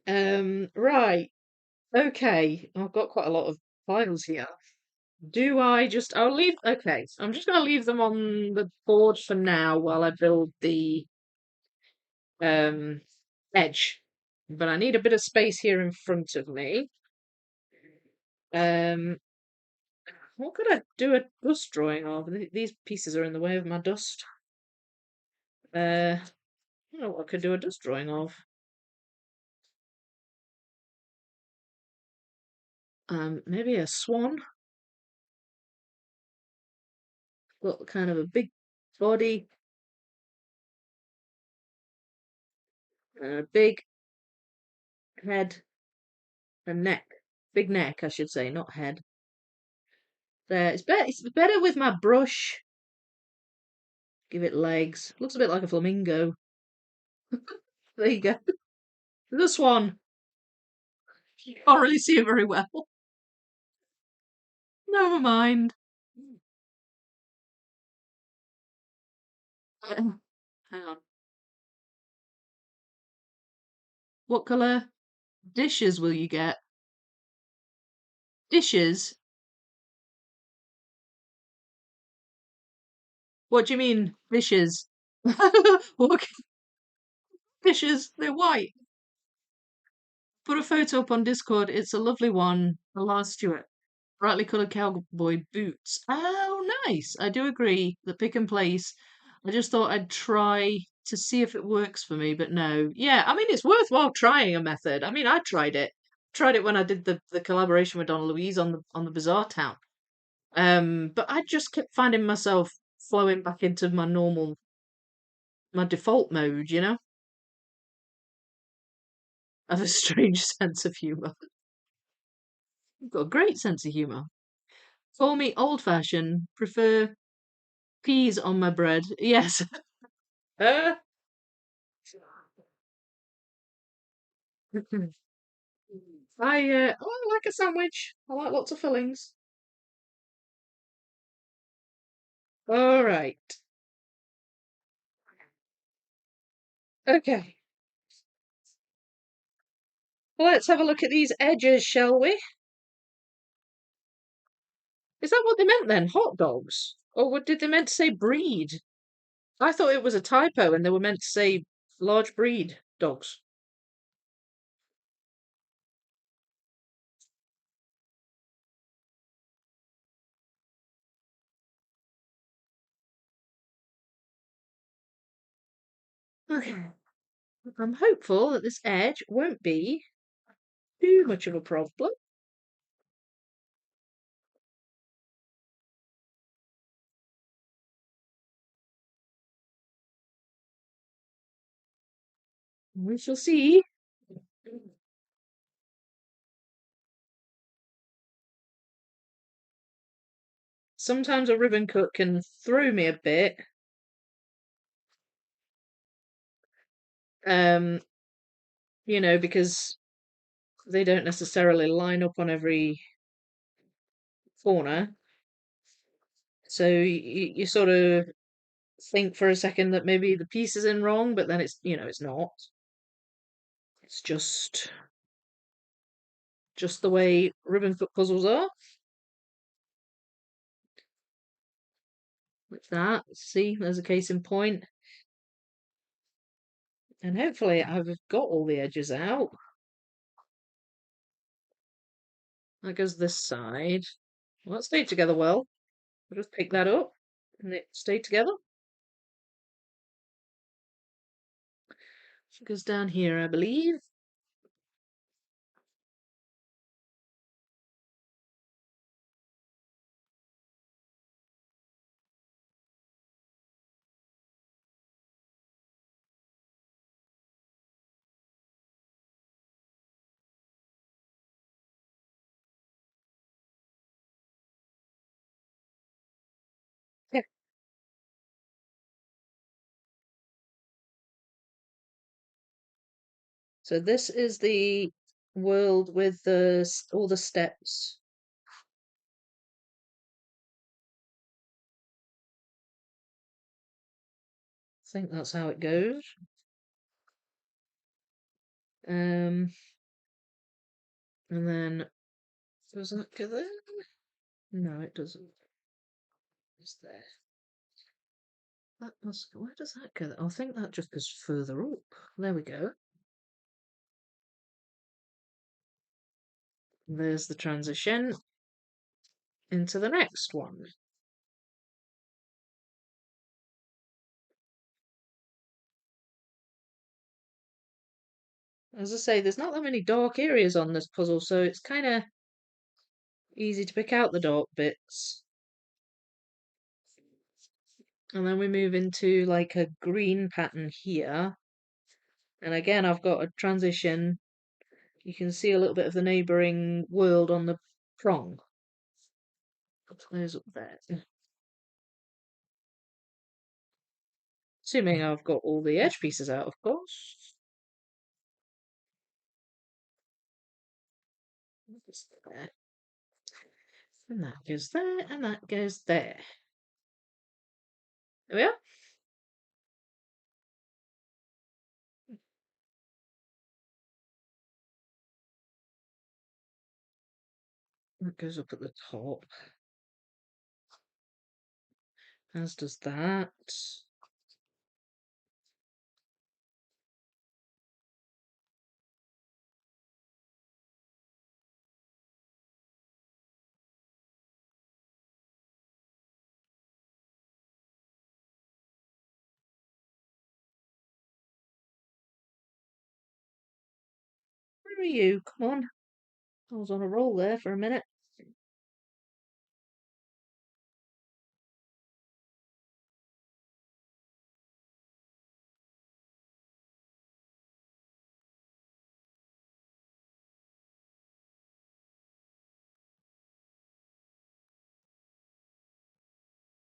Right. Okay. I've got quite a lot of files here. Do I just, I'll leave, okay. I'm just going to leave them on the board for now while I build the um edge. But I need a bit of space here in front of me. Um, what could I do a dust drawing of? These pieces are in the way of my dust. I don't know what I could do a dust drawing of. Maybe a swan. Got kind of a big body and a big head and neck. Big neck, I should say, not head. There, it's better with my brush. Give it legs. Looks a bit like a flamingo. There you go. The swan. You can't really see it very well. Never mind. Hang on. What colour dishes will you get? Dishes? What do you mean, dishes? What dishes? They're white. Put a photo up on Discord. It's a lovely one. The last Stewart. Brightly coloured cowboy boots. Oh, nice. I do agree that pick and place. I just thought I'd try to see if it works for me, but no. Yeah, I mean, it's worthwhile trying a method. I mean, I tried it. Tried it when I did the collaboration with Donna Louise on the Bizarre Town. But I just kept finding myself flowing back into my default mode, you know? I have a strange sense of humour. I've got a great sense of humour. Call me old fashioned, prefer peas on my bread. Yes. Uh, I like a sandwich. I like lots of fillings. All right. Okay. Well, let's have a look at these edges, shall we? Is that what they meant then? Hot dogs? Or what did they meant to say breed? I thought it was a typo and they were meant to say large breed dogs. Okay. I'm hopeful that this edge won't be too much of a problem. We shall see. Sometimes a ribbon cut can throw me a bit. Um, because they don't necessarily line up on every corner. So you sort of think for a second that maybe the piece is in wrong, but then it's not. It's just the way ribbon cut puzzles are. Like that. See, there's a case in point. And hopefully I've got all the edges out. That goes this side. Well, that stayed together well. I'll just pick that up and it stayed together. It goes down here, I believe. Yeah. So this is the world with all the steps. I think that's how it goes. Um, and then does that go there? No, it doesn't. It's there. That must. Where does that go? I think that just goes further up. There we go. There's the transition into the next one. As I say, there's not that many dark areas on this puzzle, so it's kind of easy to pick out the dark bits. And then we move into like a green pattern here. And again, I've got a transition. You can see a little bit of the neighbouring world on the prong. Put those up there. Assuming I've got all the edge pieces out, of course. Just there. And that goes there, and that goes there. There we are. That goes up at the top. As does that. Where are you? Come on. I was on a roll there for a minute.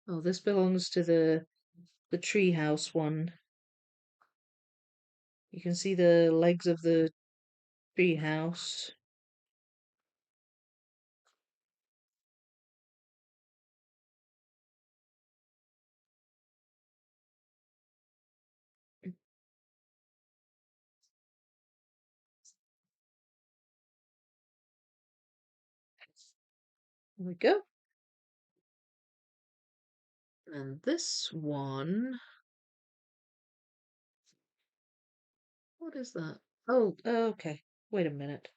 Oh, this belongs to the treehouse one. You can see the legs of the treehouse. There we go. And this one What is that? Oh, okay. Wait a minute.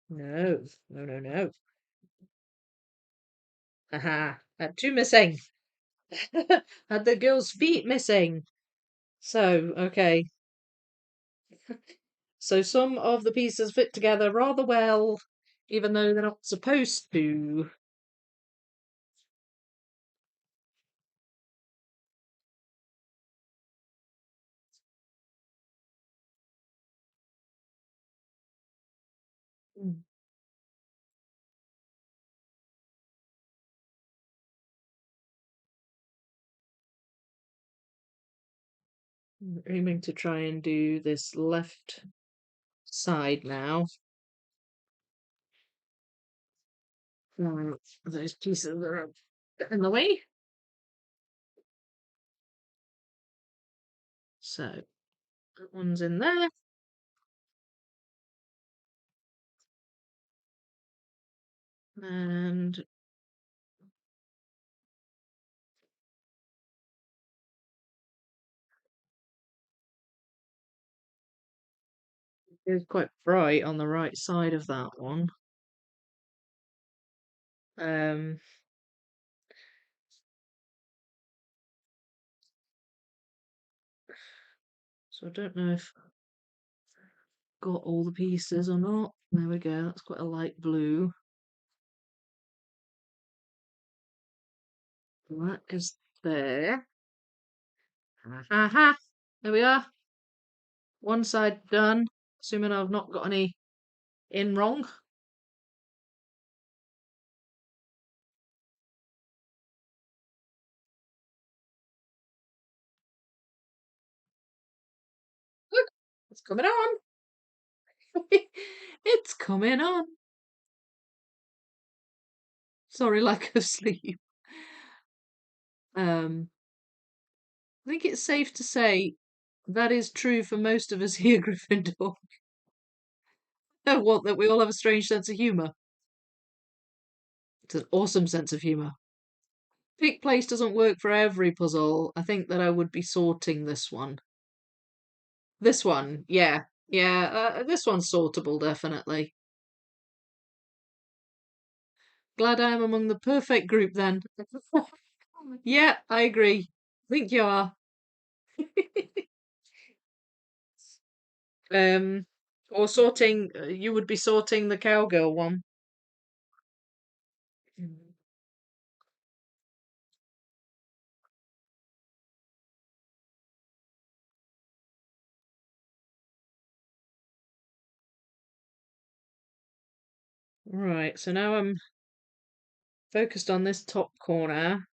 No, no, no, no. Haha, had two missing. Had the girl's feet missing. So, okay. So some of the pieces fit together rather well, even though they're not supposed to. Mm. I'm aiming to try and do this left side now. Those pieces are in the way. So that one's in there. And it's quite bright on the right side of that one. Um, so I don't know if I've got all the pieces or not. There we go. That's quite a light blue. That is there. Ha ha ha. There we are. One side done. Assuming I've not got any in wrong. Look, it's coming on. It's coming on. Sorry, lack of sleep. I think it's safe to say that is true for most of us here, Gryffindor. What, that we all have a strange sense of humour? It's an awesome sense of humour. Pick place doesn't work for every puzzle. I think that I would be sorting this one. This one, yeah. Yeah, this one's sortable, definitely. Glad I am among the perfect group then. Yeah, I agree. I think you are. Um, or sorting, you would be sorting the cowgirl one. Mm. Right, so now I'm focused on this top corner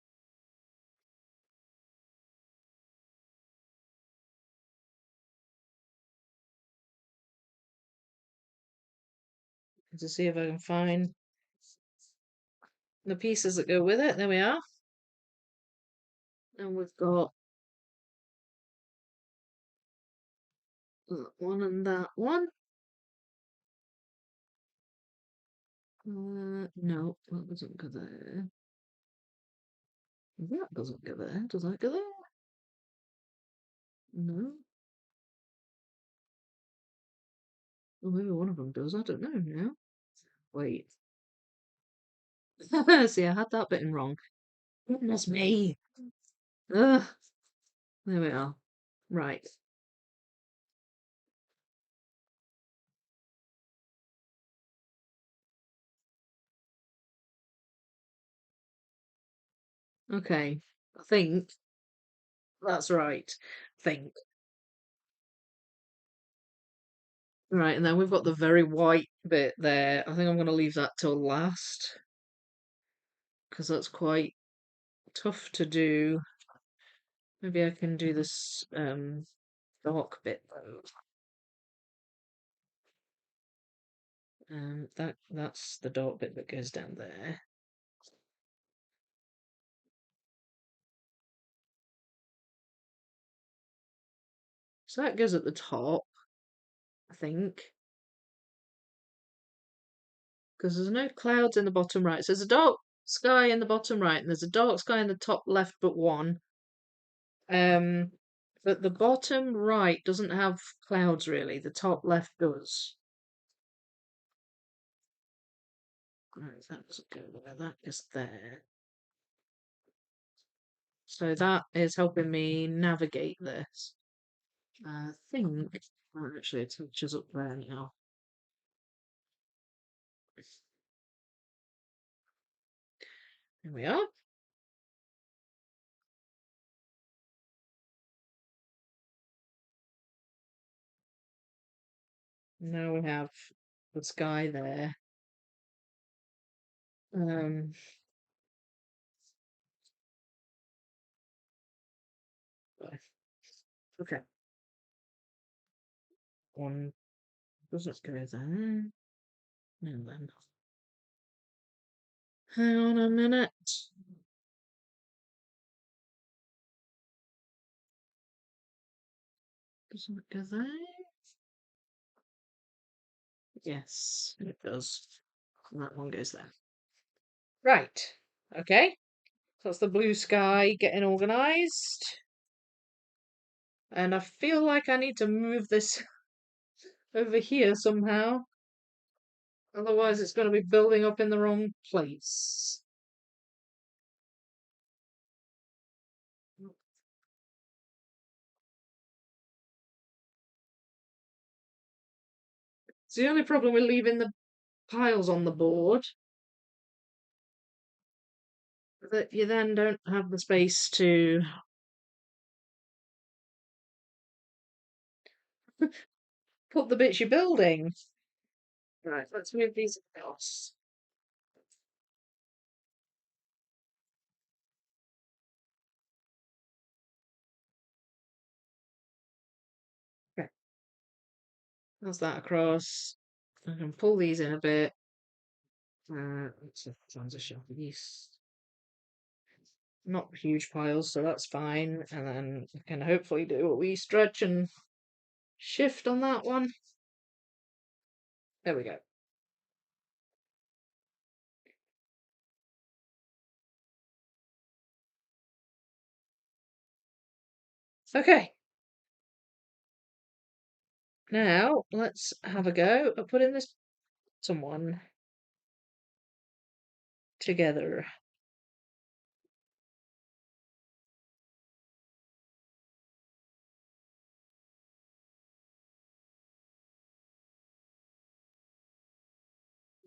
to see if I can find the pieces that go with it. There we are. And we've got that one and that one. No, that doesn't go there. That doesn't go there. Does that go there? No. Well, maybe one of them does. I don't know now. Wait. See, I had that bit in wrong. Goodness me. Ugh. There we are. Right. Okay. I think that's right. Think. Right, and then we've got the very white bit there. I think I'm going to leave that till last because that's quite tough to do. Maybe I can do this dark bit though. That's the dark bit that goes down there. So that goes at the top, I think, because there's no clouds in the bottom right. So there's a dark sky in the bottom right, and there's a dark sky in the top left, but one. Um, But the bottom right doesn't have clouds really. The top left does. Right, that doesn't go there. That is there. So that is helping me navigate this. I think actually it touches up there now. Here we are. Now we have the sky there. Um, okay. One doesn't go there. No, then. Hang on a minute. Doesn't it go there? Yes, it does. And that one goes there. Right. Okay. So that's the blue sky getting organised. And I feel like I need to move this over here somehow. Otherwise it's going to be building up in the wrong place. It's the only problem with leaving the piles on the board, that you then don't have the space to put the bits you're building. Right, let's move these across. Okay, that's that across. I can pull these in a bit. Let's transition these. Not huge piles, so that's fine. And then we can hopefully do a wee stretch and shift on that one. There we go. Okay. Now let's have a go at putting this someone together.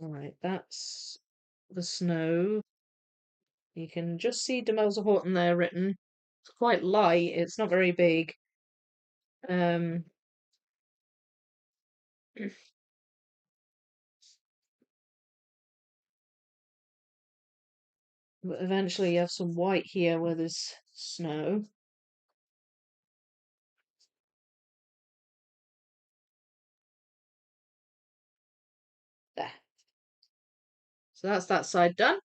Alright, that's the snow. You can just see Demelsa Haughton there written. It's quite light, it's not very big. Um, but eventually you have some white here where there's snow. There. So that's that side done.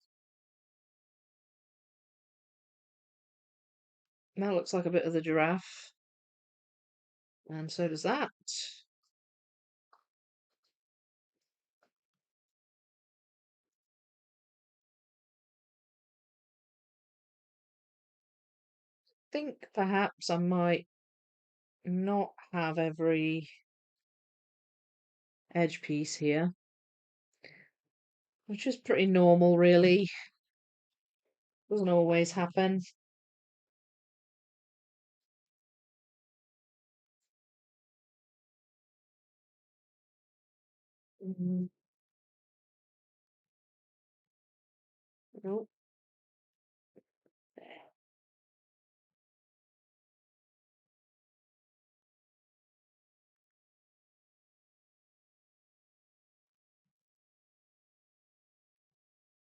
That looks like a bit of the giraffe. And so does that. Think perhaps I might not have every edge piece here, which is pretty normal, really. Doesn't always happen. Mm, nope. There.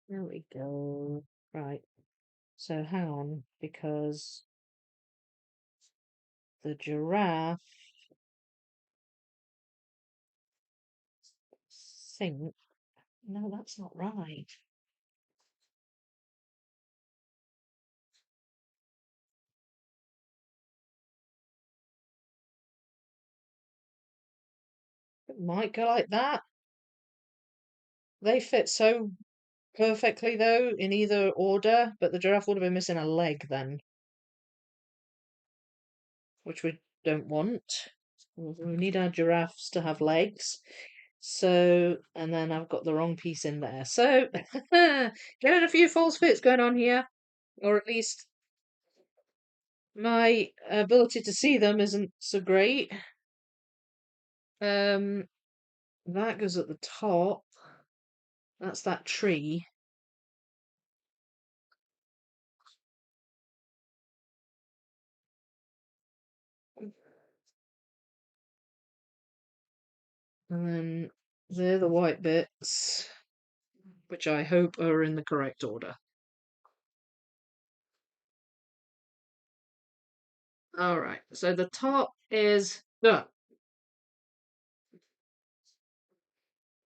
There we go. Right. So hang on, because the giraffe think. No, that's not right. It might go like that. They fit so perfectly though in either order, but the giraffe would have been missing a leg then. which we don't want. We need our giraffes to have legs. So, and then I've got the wrong piece in there. So, getting a few false fits going on here, or at least my ability to see them isn't so great. That goes at the top. That's that tree. And then they're the white bits, which I hope are in the correct order. Alright, so the top is done.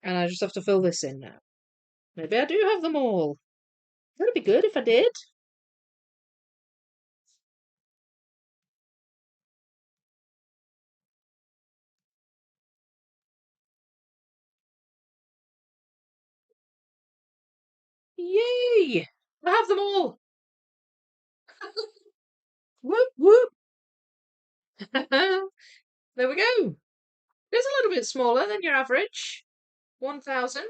And I just have to fill this in now. Maybe I do have them all. That'd be good if I did. Yay! I have them all. Whoop whoop. There we go. It's a little bit smaller than your average. 1,000,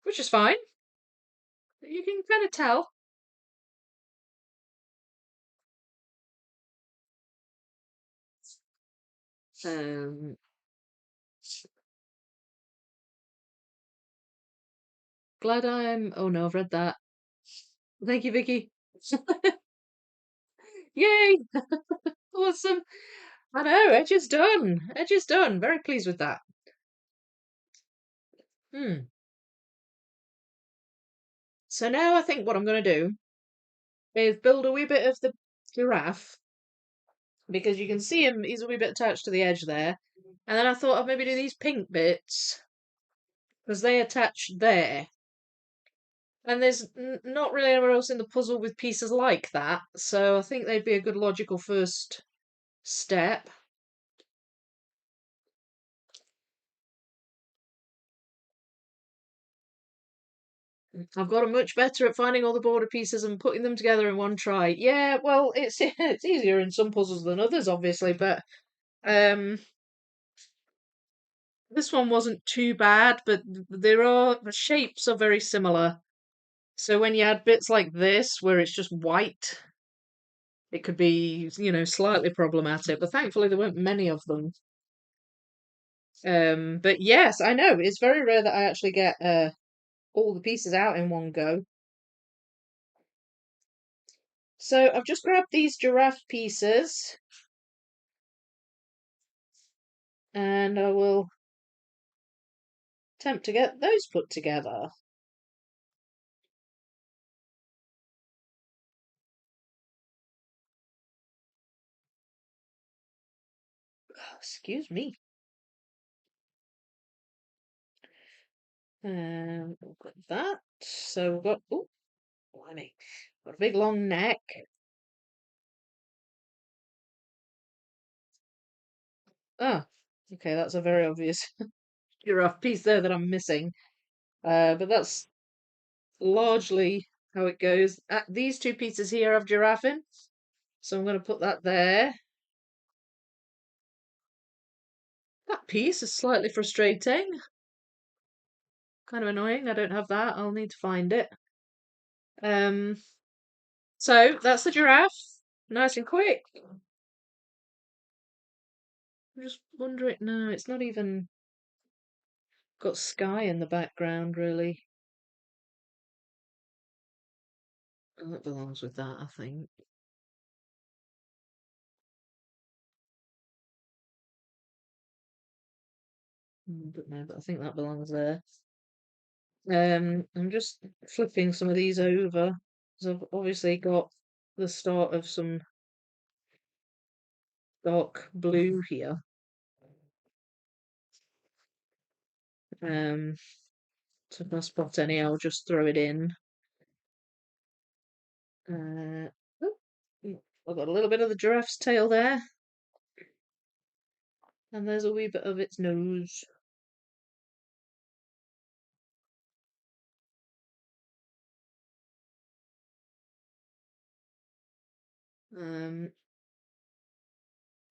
which is fine. You can kind of tell. Um, glad I'm. Oh no, I've read that. Thank you, Vicky. Yay! Awesome. I know, Edge is done. Edge is done. Very pleased with that. So now I think what I'm going to do is build a wee bit of the giraffe because you can see him, he's a wee bit attached to the edge there. And then I thought I'd maybe do these pink bits because they attach there. And there's not really anywhere else in the puzzle with pieces like that, so I think they'd be a good logical first step. I've gotten much better at finding all the border pieces and putting them together in one try. Yeah, well, it's it's easier in some puzzles than others, obviously, but um, this one wasn't too bad. But the shapes are very similar. So when you add bits like this, where it's just white, it could be, slightly problematic. But thankfully, there weren't many of them. But yes, I know it's very rare that I actually get all the pieces out in one go. So I've just grabbed these giraffe pieces and I will attempt to get those put together. Excuse me. We've got that. So we've got, oh, blimey, got a big long neck. Ah, okay, that's a very obvious giraffe piece there that I'm missing. But that's largely how it goes. These two pieces here have giraffe in, so I'm going to put that there. That piece is slightly frustrating. Kind of annoying. I don't have that. I'll need to find it. Um, so that's the giraffe. Nice and quick. I'm just wondering. No, it's not even got sky in the background, really. Oh, that belongs with that, I think. But no, but I think that belongs there. I'm just flipping some of these over. So I've obviously got the start of some dark blue here. So if I spot any, I'll just throw it in. Uh, oh, I've got a little bit of the giraffe's tail there. And there's a wee bit of its nose.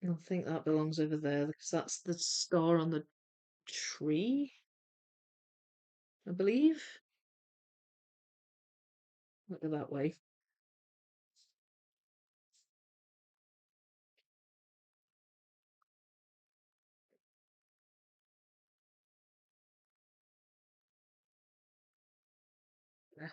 I think that belongs over there because that's the star on the tree, I believe. Look at that way. Yeah.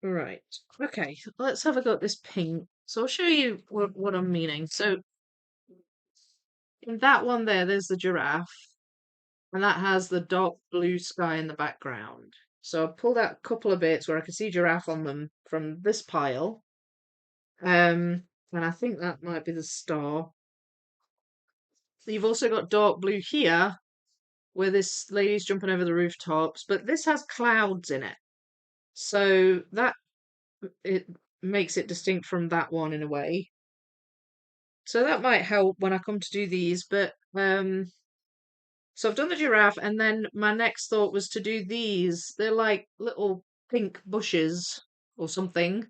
Right. Okay. Let's have a go at this pink. So I'll show you what I'm meaning. So in that one there, there's the giraffe, and that has the dark blue sky in the background. So I pulled out a couple of bits where I could see giraffe on them from this pile. And I think that might be the star. You've also got dark blue here, where this lady's jumping over the rooftops, but this has clouds in it. So that it makes it distinct from that one in a way. So that might help when I come to do these, but so I've done the giraffe, and then my next thought was to do these. They're like little pink bushes or something,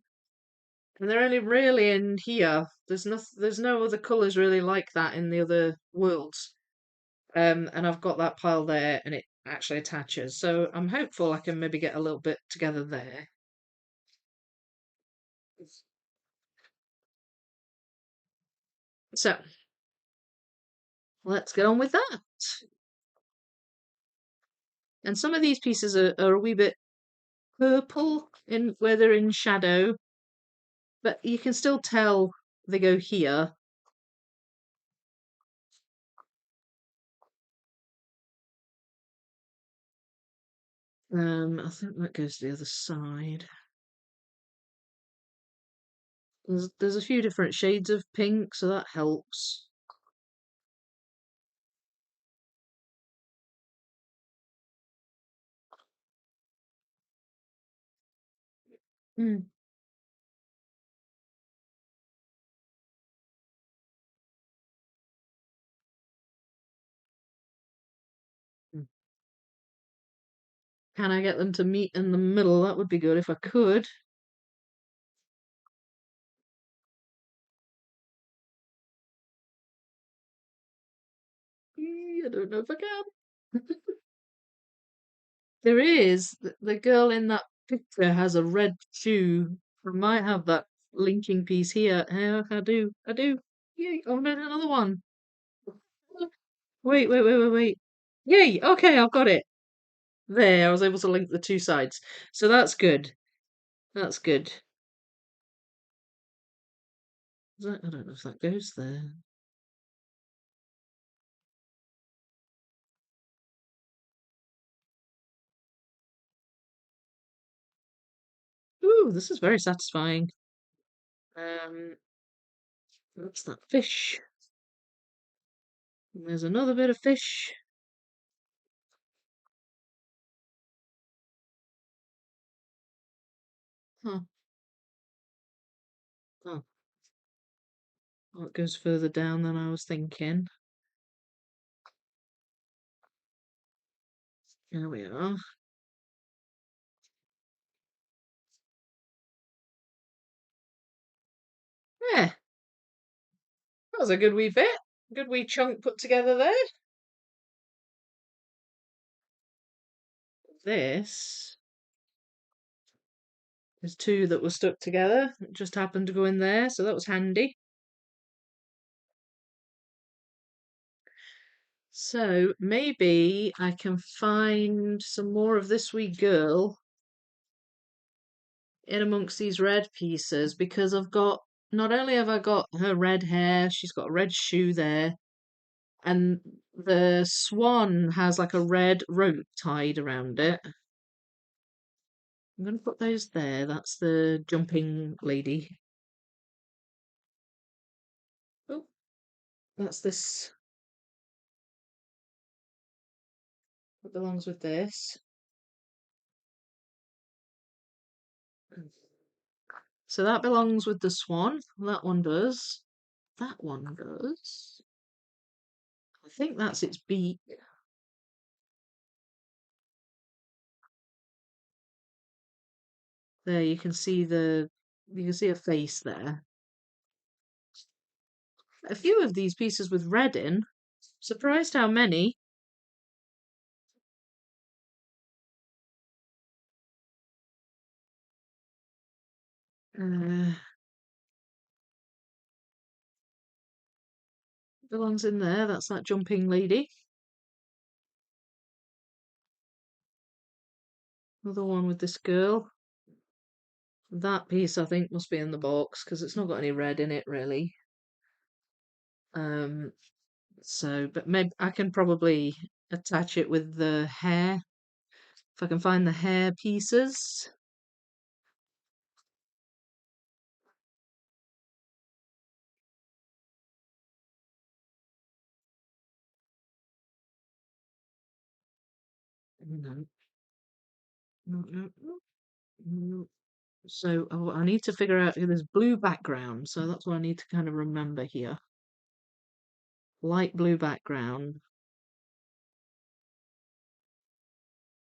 and they're only really in here. There's no other colours really like that in the other worlds. And I've got that pile there, and it actually attaches. So I'm hopeful I can maybe get a little bit together there. So let's get on with that. And some of these pieces are a wee bit purple in where they're in shadow, but you can still tell they go here. I think that goes to the other side. There's a few different shades of pink, so that helps. Hmm. Can I get them to meet in the middle? That would be good if I could. I don't know if I can. There is. The girl in that picture has a red shoe. I might have that linking piece here. Yeah, I do. I do. Yay. Oh, no, another one. Wait. Yay. Okay, I've got it. There, I was able to link the two sides. So that's good. That's good. I don't know if that goes there. Ooh, this is very satisfying. Um, what's that fish? And there's another bit of fish. Huh. Oh, well, it goes further down than I was thinking. There we are. Yeah, that was a good wee bit. Good wee chunk put together there. This is two that were stuck together. It just happened to go in there, so that was handy. So maybe I can find some more of this wee girl in amongst these red pieces because I've got not only have I got her red hair, she's got a red shoe there, and the swan has like a red rope tied around it. I'm going to put those there. That's the jumping lady. Oh, that's this. What belongs with this? So that belongs with the swan. That one does. That one does. I think that's its beak. There you can see a face there. A few of these pieces with red in. Surprised how many. Uh, belongs in there. That's that jumping lady. Another one with this girl. That piece I think must be in the box because it's not got any red in it really. Um, but maybe I can probably attach it with the hair if I can find the hair pieces. No, no, no, no, no. So I need to figure out this blue background. So that's what I need to kind of remember here. Light blue background.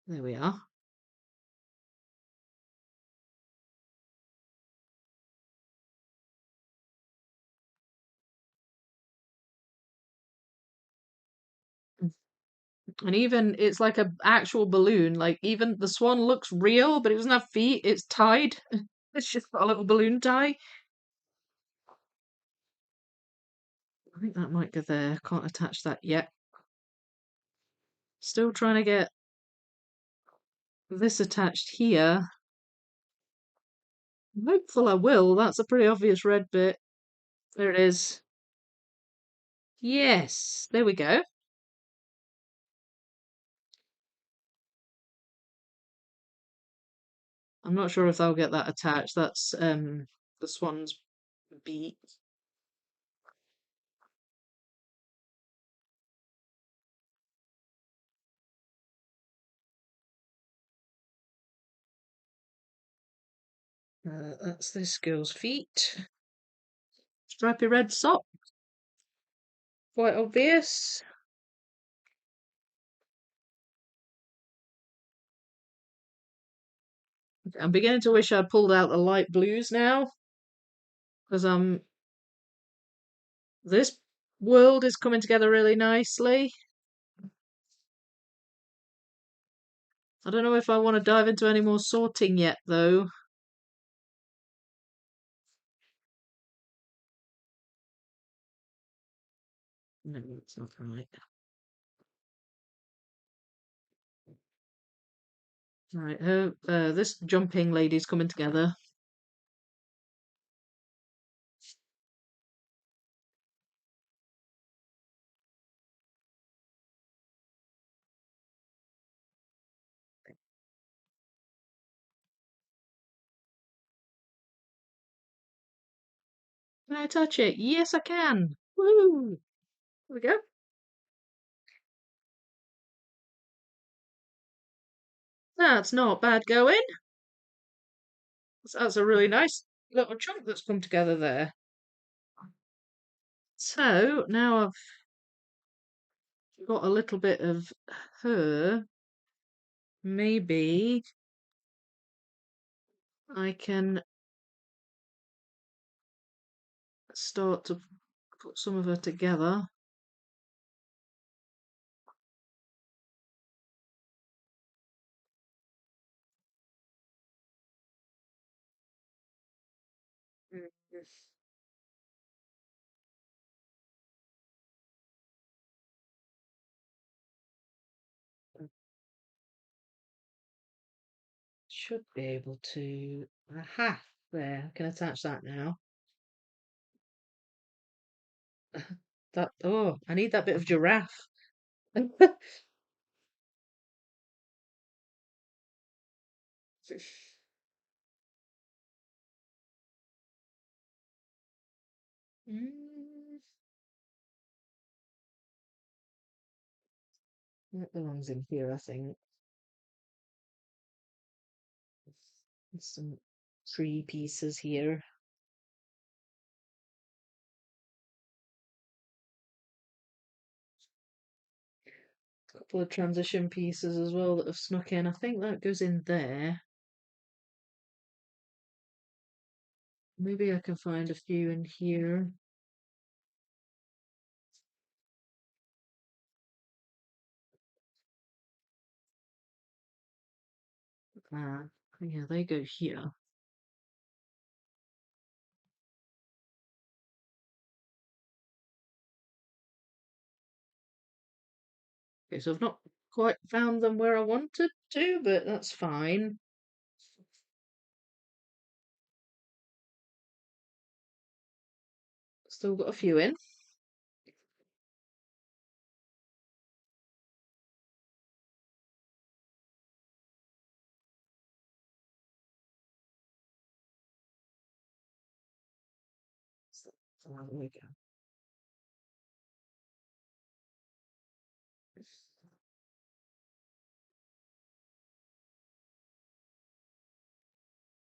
There we are. And even it's like a actual balloon. Like even the swan looks real, but it doesn't have feet. It's tied. It's just got a little balloon tie. I think that might go there. Can't attach that yet. Still trying to get this attached here. I'm hopeful I will. That's a pretty obvious red bit. There it is. Yes, there we go. I'm not sure if I'll get that attached. That's the swan's beak. That's this girl's feet. Stripy red sock. Quite obvious. I'm beginning to wish I'd pulled out the light blues now, because this world is coming together really nicely. I don't know if I want to dive into any more sorting yet, though. No, it's not right. Right, this jumping lady's coming together. Can I touch it? Yes, I can. Woo! There we go. That's not bad going. That's a really nice little chunk that's come together there. So now I've got a little bit of her. Maybe I can start to put some of her together. Mm. Should be able to. Aha! There, I can attach that now. That I need that bit of giraffe. Mm, that belongs in here, I think. Some tree pieces here. A couple of transition pieces as well that have snuck in. I think that goes in there. Maybe I can find a few in here. Ah, yeah, they go here. Okay, so I've not quite found them where I wanted to, but that's fine. Still got a few in. There we go.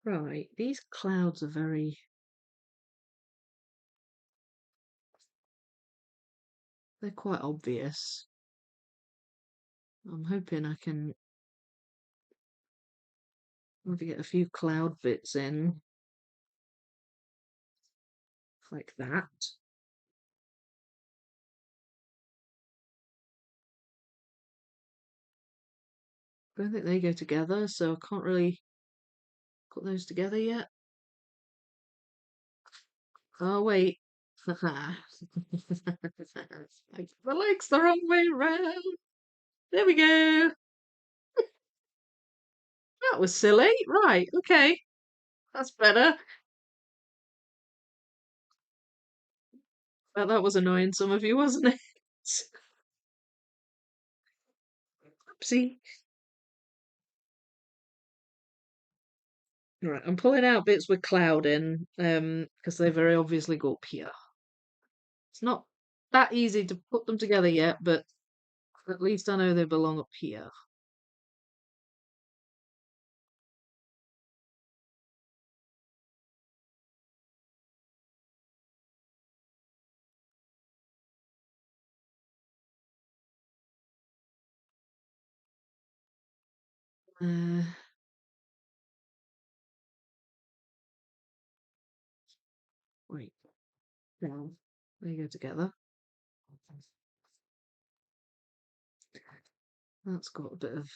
Right, these clouds are they're quite obvious. I'm hoping I can maybe get a few cloud bits in, like that. I don't think they go together, so I can't really put those together yet. Oh, wait. I got the legs the wrong way round. There we go. That was silly. Right, okay. That's better. That was annoying some of you, wasn't it? Oopsie. Right, I'm pulling out bits with cloud in, because they very obviously go up here. It's not that easy to put them together yet, but at least I know they belong up here. Uh, wait, no, they go together. That's got a bit of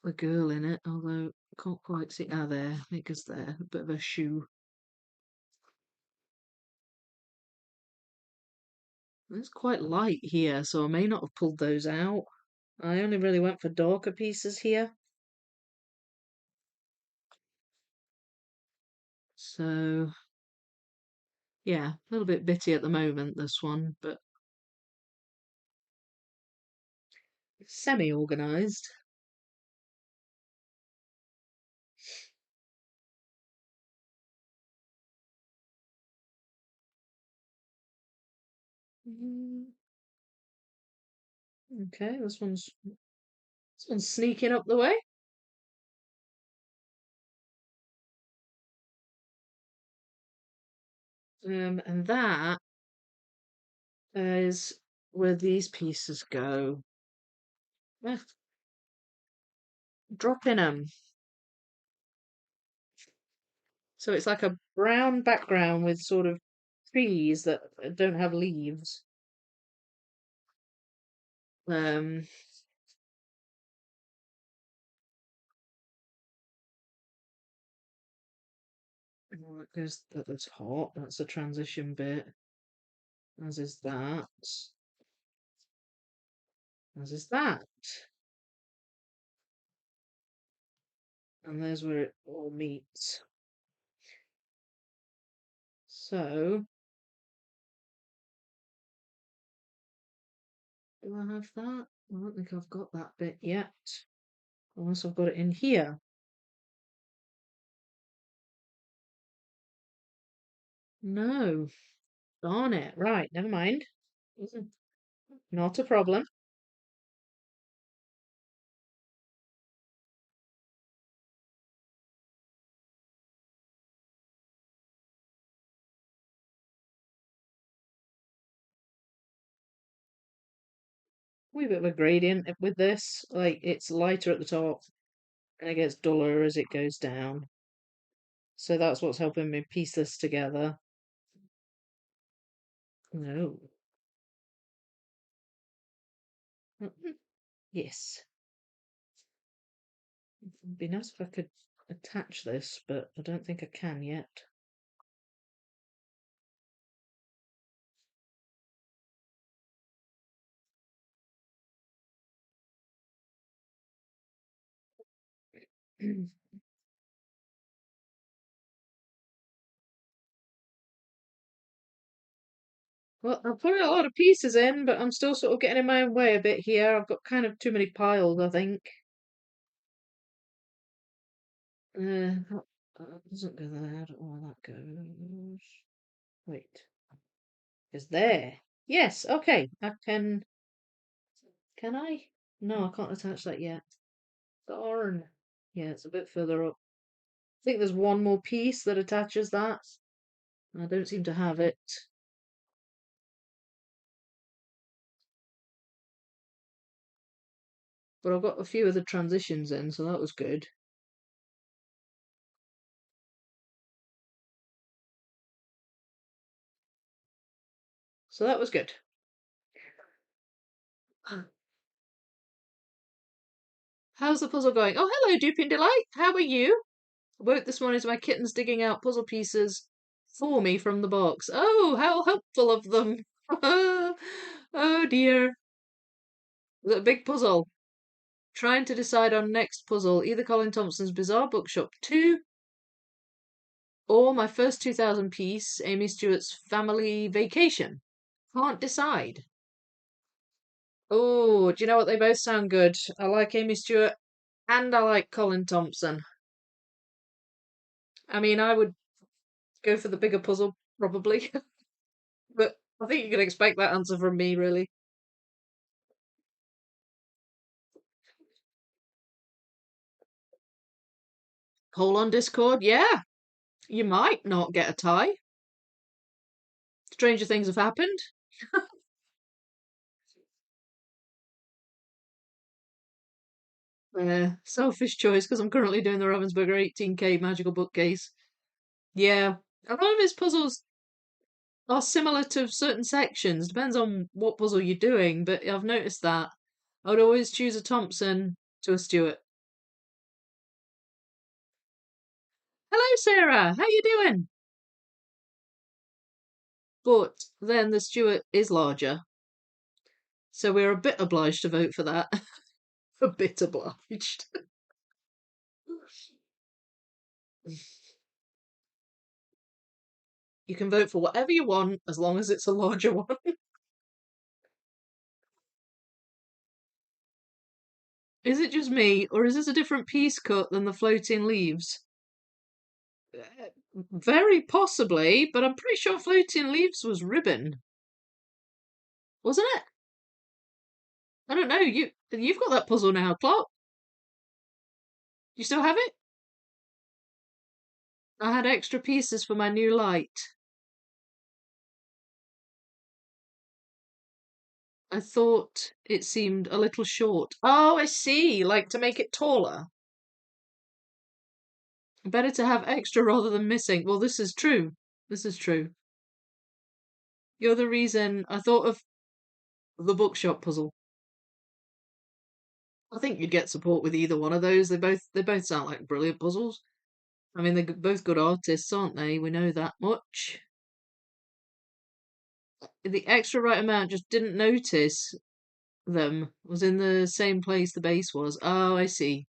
a girl in it, although I can't quite see. Ah, there, it goes there. A bit of a shoe. It's quite light here, so I may not have pulled those out. I only really went for darker pieces here. So, yeah, a little bit bitty at the moment, this one, but semi-organised. Mm, okay, this one's sneaking up the way. And that is where these pieces go. Eh, dropping them. So it's like a brown background with sort of trees that don't have leaves. Um, well, it goes, that's hot. That's a transition bit. As is that. As is that. And there's where it all meets. So, do I have that? I don't think I've got that bit yet. Unless I've got it in here. No. Darn it. Right, never mind. Not a problem. Wee bit of a gradient with this. Like, it's lighter at the top and it gets duller as it goes down. So that's what's helping me piece this together. No. Yes. It'd be nice if I could attach this, but I don't think I can yet. Well, I'm putting a lot of pieces in, but I'm still sort of getting in my own way a bit here. I've got kind of too many piles, I think. That doesn't go there. I don't know where that goes. Wait, it's there. Yes, okay. I can. Can I? No, I can't attach that yet. Darn. Yeah, it's a bit further up. I think there's one more piece that attaches that. I don't seem to have it. But I've got a few of the transitions in, so that was good. So that was good. How's the puzzle going? Oh, hello, Duping Delight. How are you? I woke this morning to my kittens digging out puzzle pieces for me from the box. Oh, how helpful of them. Oh dear. Was it a big puzzle? Trying to decide on next puzzle, either Colin Thompson's Bizarre Bookshop 2 or my first 2000 piece, Amy Stewart's Family Vacation. Can't decide. Oh, do you know what? They both sound good. I like Amy Stewart and I like Colin Thompson. I mean, I would go for the bigger puzzle, probably. But I think you can expect that answer from me, really. Call on Discord, yeah. You might not get a tie. Stranger things have happened. Selfish choice because I'm currently doing the Ravensburger 18K magical bookcase. Yeah, a lot of his puzzles are similar to certain sections. Depends on what puzzle you're doing, but I've noticed that. I would always choose a Thompson to a Stewart. Hello, Sarah. How you doing? But then the Stewart is larger, so we're a bit obliged to vote for that. A bit obliged. You can vote for whatever you want as long as it's a larger one. Is it just me, or is this a different piece cut than the floating leaves? Very possibly, but I'm pretty sure floating leaves was ribbon, wasn't it? I don't know. You've got that puzzle now, Clark. You still have it? I had extra pieces for my new light. I thought it seemed a little short. Oh, I see. Like to make it taller. Better to have extra rather than missing. Well, this is true. This is true. You're the reason I thought of the bookshop puzzle. I think you'd get support with either one of those. They both sound like brilliant puzzles. I mean, they're both good artists, aren't they? We know that much. The extra right amount just didn't notice them. Was in the same place the base was. Oh, I see.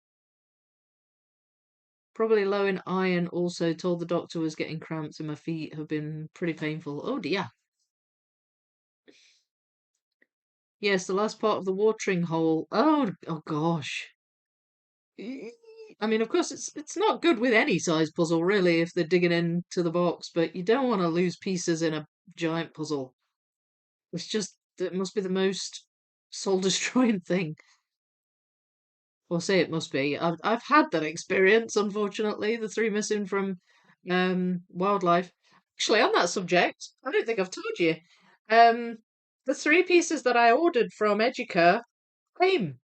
Probably low in iron. Also told the doctor was getting cramps and my feet have been pretty painful. Oh dear. Yes, the last part of the watering hole. Oh gosh. I mean, of course, it's not good with any size puzzle, really, if they're digging into the box, but you don't want to lose pieces in a giant puzzle. It must be the most soul destroying thing. Or say it must be. I've had that experience, unfortunately, the three missing from wildlife. Actually, on that subject, I don't think I've told you. Um, the three pieces that I ordered from Educa came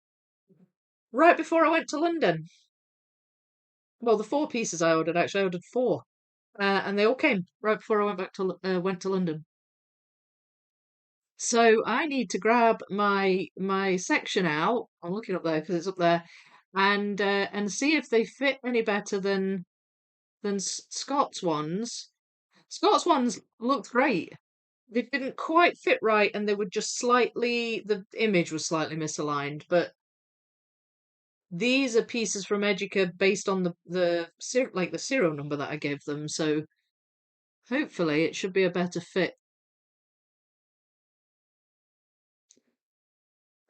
right before I went to London. Well, the four pieces I ordered, actually, I ordered four. and they all came right before I went to London. So I need to grab my section out. I'm looking up there because it's up there, and see if they fit any better than Scott's ones. Scott's ones looked great. They didn't quite fit right, and they were just the image was slightly misaligned. But these are pieces from Educa based on the serial number that I gave them. So hopefully it should be a better fit.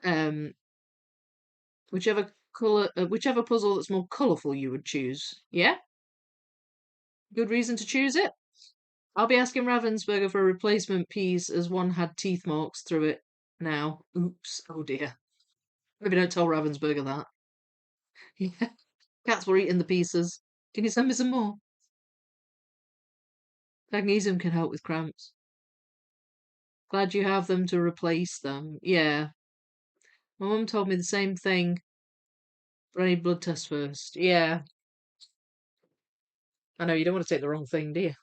Um, whichever puzzle that's more colourful you would choose. Yeah, good reason to choose it. I'll be asking Ravensburger for a replacement piece as one had teeth marks through it now. Oops, oh dear. Maybe don't tell Ravensburger that. Yeah, cats were eating the pieces. Can you send me some more? Magnesium can help with cramps. Glad you have them to replace them. Yeah, my mum told me the same thing. But I need blood test first. Yeah, I know you don't want to take the wrong thing, do you?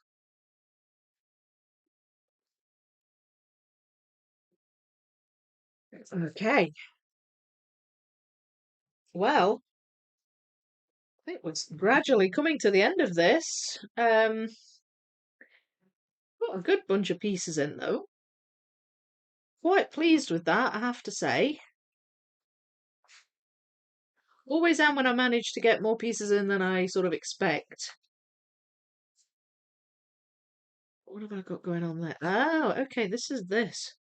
Okay. Well, I think we're gradually coming to the end of this. Got a good bunch of pieces in though. Quite pleased with that, I have to say. Always am when I manage to get more pieces in than I sort of expect. What have I got going on there? Oh, okay, this is this.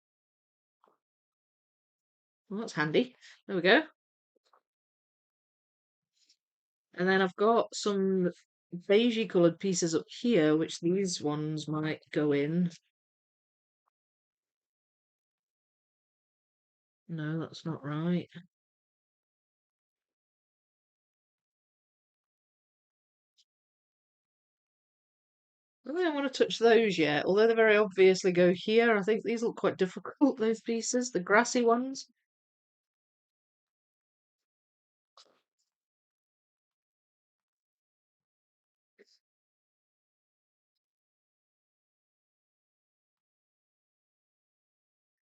Well, that's handy. There we go. And then I've got some beigey coloured pieces up here, which these ones might go in. No, that's not right. I don't want to touch those yet, although they very obviously go here. I think these look quite difficult, those pieces, the grassy ones.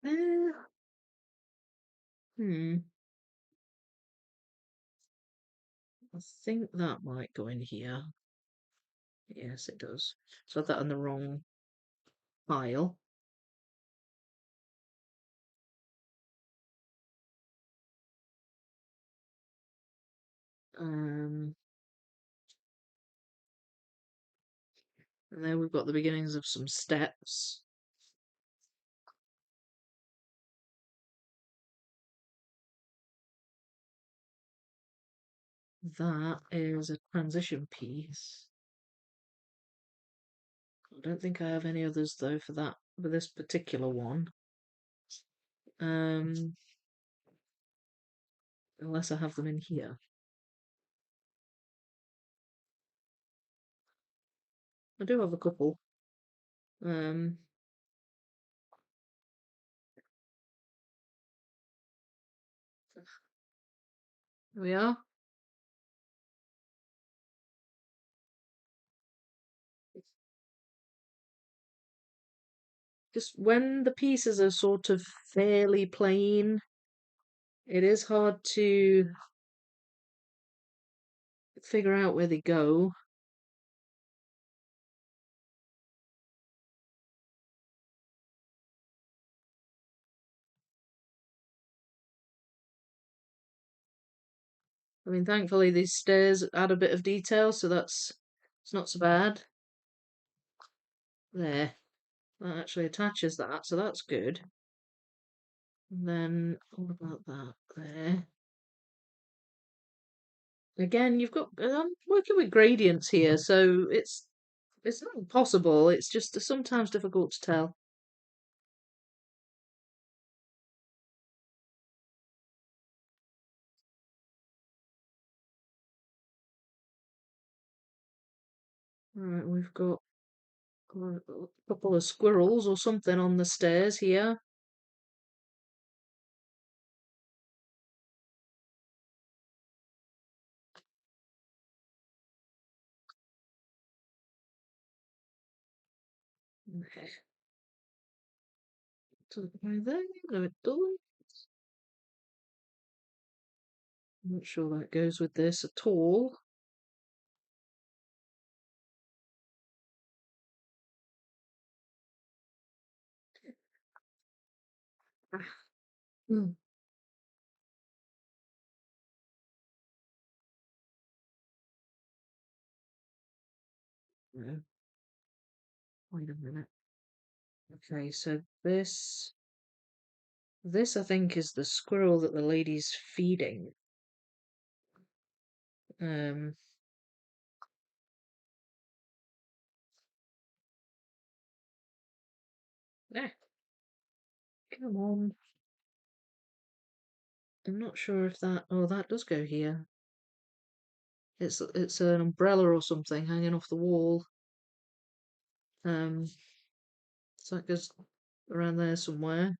Eh, hmm, I think that might go in here. Yes, it does. So I had that on the wrong pile. Um, and there we've got the beginnings of some steps. That is a transition piece. I don't think I have any others though for this particular one. Um, unless I have them in here. I do have a couple. Um, here we are. Just when the pieces are sort of fairly plain, it is hard to figure out where they go. I mean, thankfully these stairs add a bit of detail, so it's not so bad. There, that actually attaches that, so that's good. And then what about that there? Again, you've got I'm working with gradients here, so it's not impossible. It's just sometimes difficult to tell. Right, we've got a couple of squirrels or something on the stairs here. Okay. So by there, no it doesn't. I'm not sure that goes with this at all. Hmm. No, wait a minute. Okay, so this I think is the squirrel that the lady's feeding. Um, eh, come on. I'm not sure if that. Oh, that does go here. It's an umbrella or something hanging off the wall. Um, so that goes around there somewhere.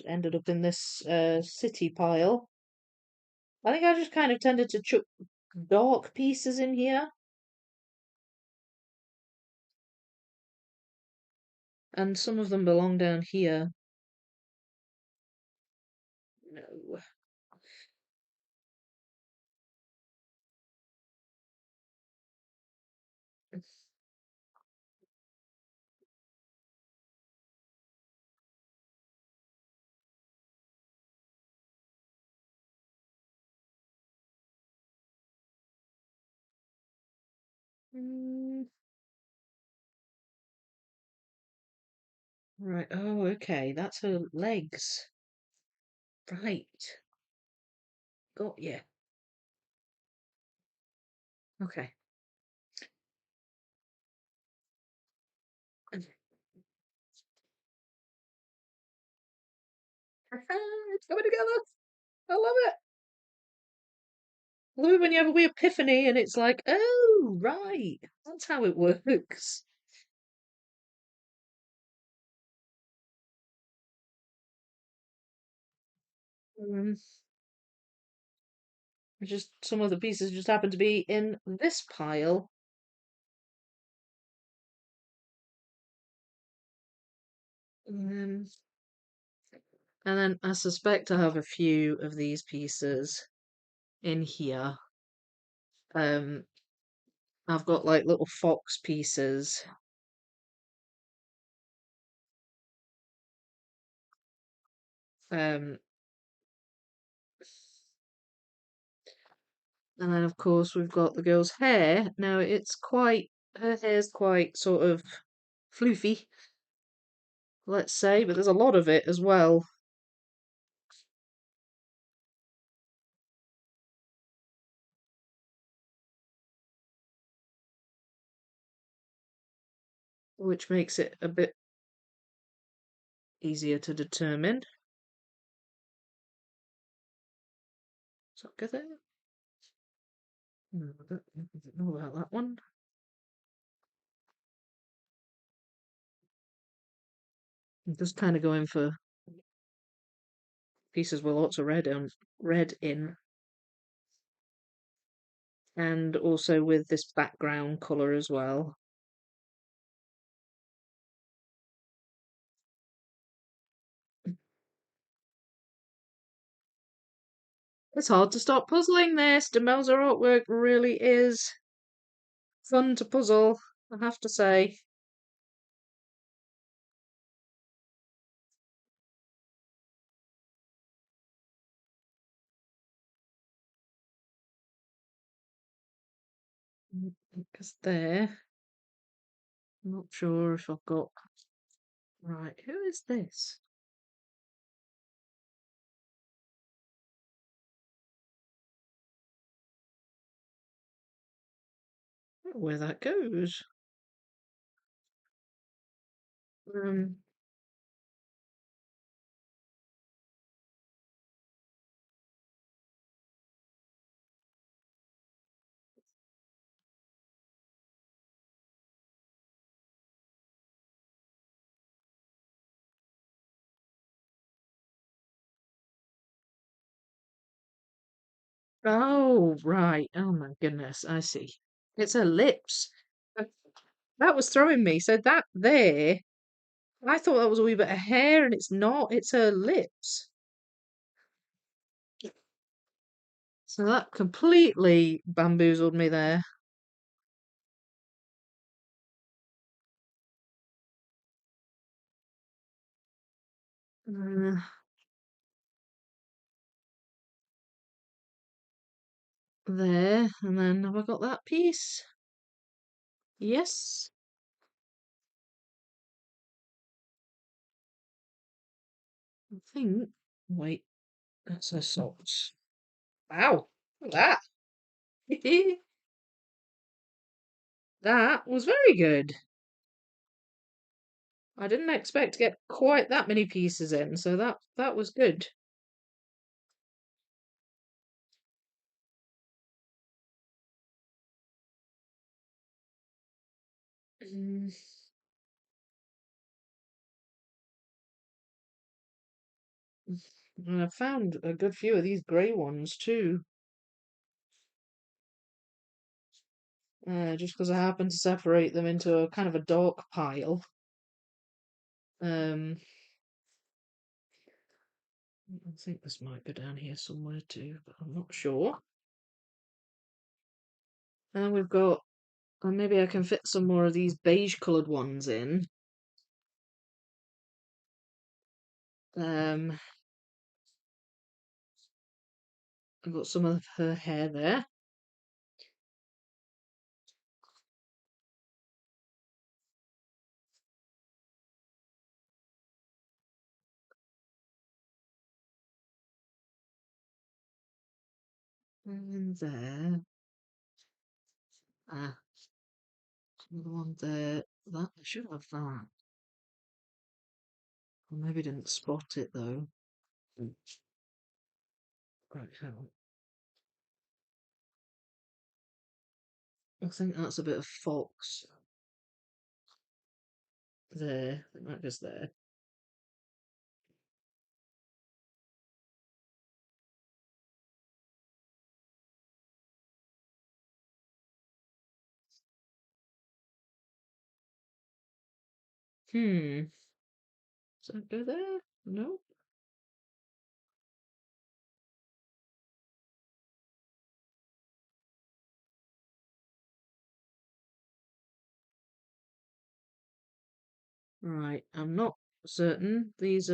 Ended up in this city pile. I think I just kind of tended to chuck dark pieces in here, and some of them belong down here. No. Mm, right. Oh, okay. That's her legs. Right. Got you. Okay. It's coming together. I love it. I love it when you have a wee epiphany and it's like, oh, right. That's how it works. Um, just some of the pieces just happen to be in this pile. Um, and then I suspect I have a few of these pieces in here. Um, I've got like little fox pieces. Um, and then of course we've got the girl's hair. Now her hair's quite sort of floofy, let's say, but there's a lot of it as well, which makes it a bit easier to determine. Is that good there? No, I don't know about that one. I'm just kind of going for pieces with lots of red in, and also with this background colour as well. It's hard to stop puzzling this. Demelsa artwork really is fun to puzzle, I have to say. Because there, I'm not sure if I've got. Right, who is this? I don't know where that goes. Um, oh, right. Oh my goodness, I see. It's her lips. That was throwing me. So that there, I thought that was a wee bit of hair, and it's not. It's her lips. So that completely bamboozled me there. Uh, there, and then have I got that piece? Yes. I think. Wait, that's her socks. Wow, look at that. That was very good. I didn't expect to get quite that many pieces in, so that was good. Mm, and I found a good few of these grey ones too. Just because I happened to separate them into a kind of a dark pile. Um, I think this might go down here somewhere too, but I'm not sure. And then we've got, maybe I can fit some more of these beige coloured ones in. Um, I've got some of her hair there. And there. Ah, another one there. That I should have that. I maybe didn't spot it though. Mm. Right, hang on. I think that's a bit of fox there. I think that goes there. Hmm. Does that go there? No. Right. I'm not certain. These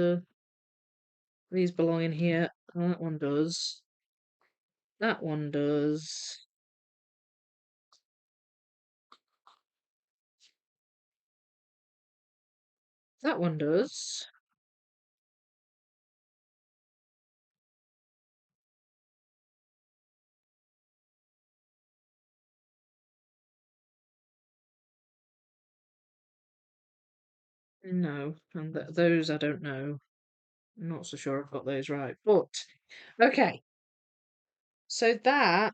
belong in here. That one does. That one does. That one does. No, and those I don't know. I'm not so sure I've got those right. But okay, so that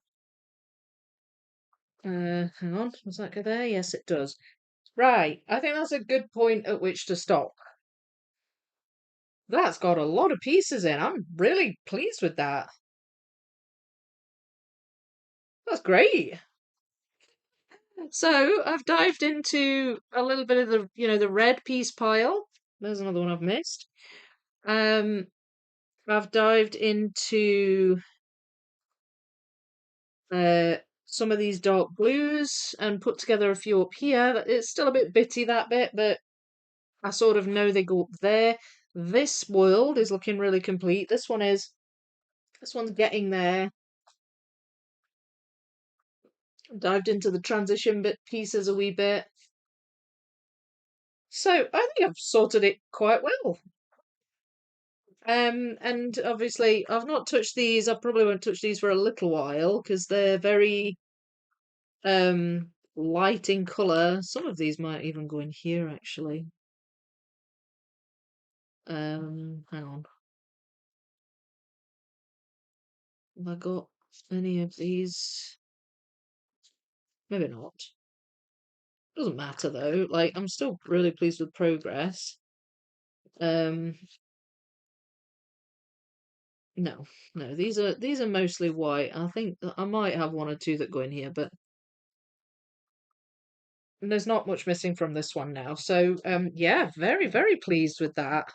hang on, does that go there? Yes, it does. Right, I think that's a good point at which to stop. That's got a lot of pieces in. I'm really pleased with that. That's great. So I've dived into a little bit of the red piece pile. There's another one I've missed. Um, I've dived into uh, some of these dark blues and put together a few up here. It's still a bit bitty, that bit, but I sort of know they go up there. This world is looking really complete. This one's getting there. Dived into the transition bit pieces a wee bit. So I think I've sorted it quite well. And obviously I've not touched these. I probably won't touch these for a little while because they're very light in colour. Some of these might even go in here actually. Hang on. Have I got any of these? Maybe not. Doesn't matter though. Like I'm still really pleased with progress. Um, no, no, these are mostly white. I think that I might have one or two that go in here, but there's not much missing from this one now. So yeah, very, very pleased with that.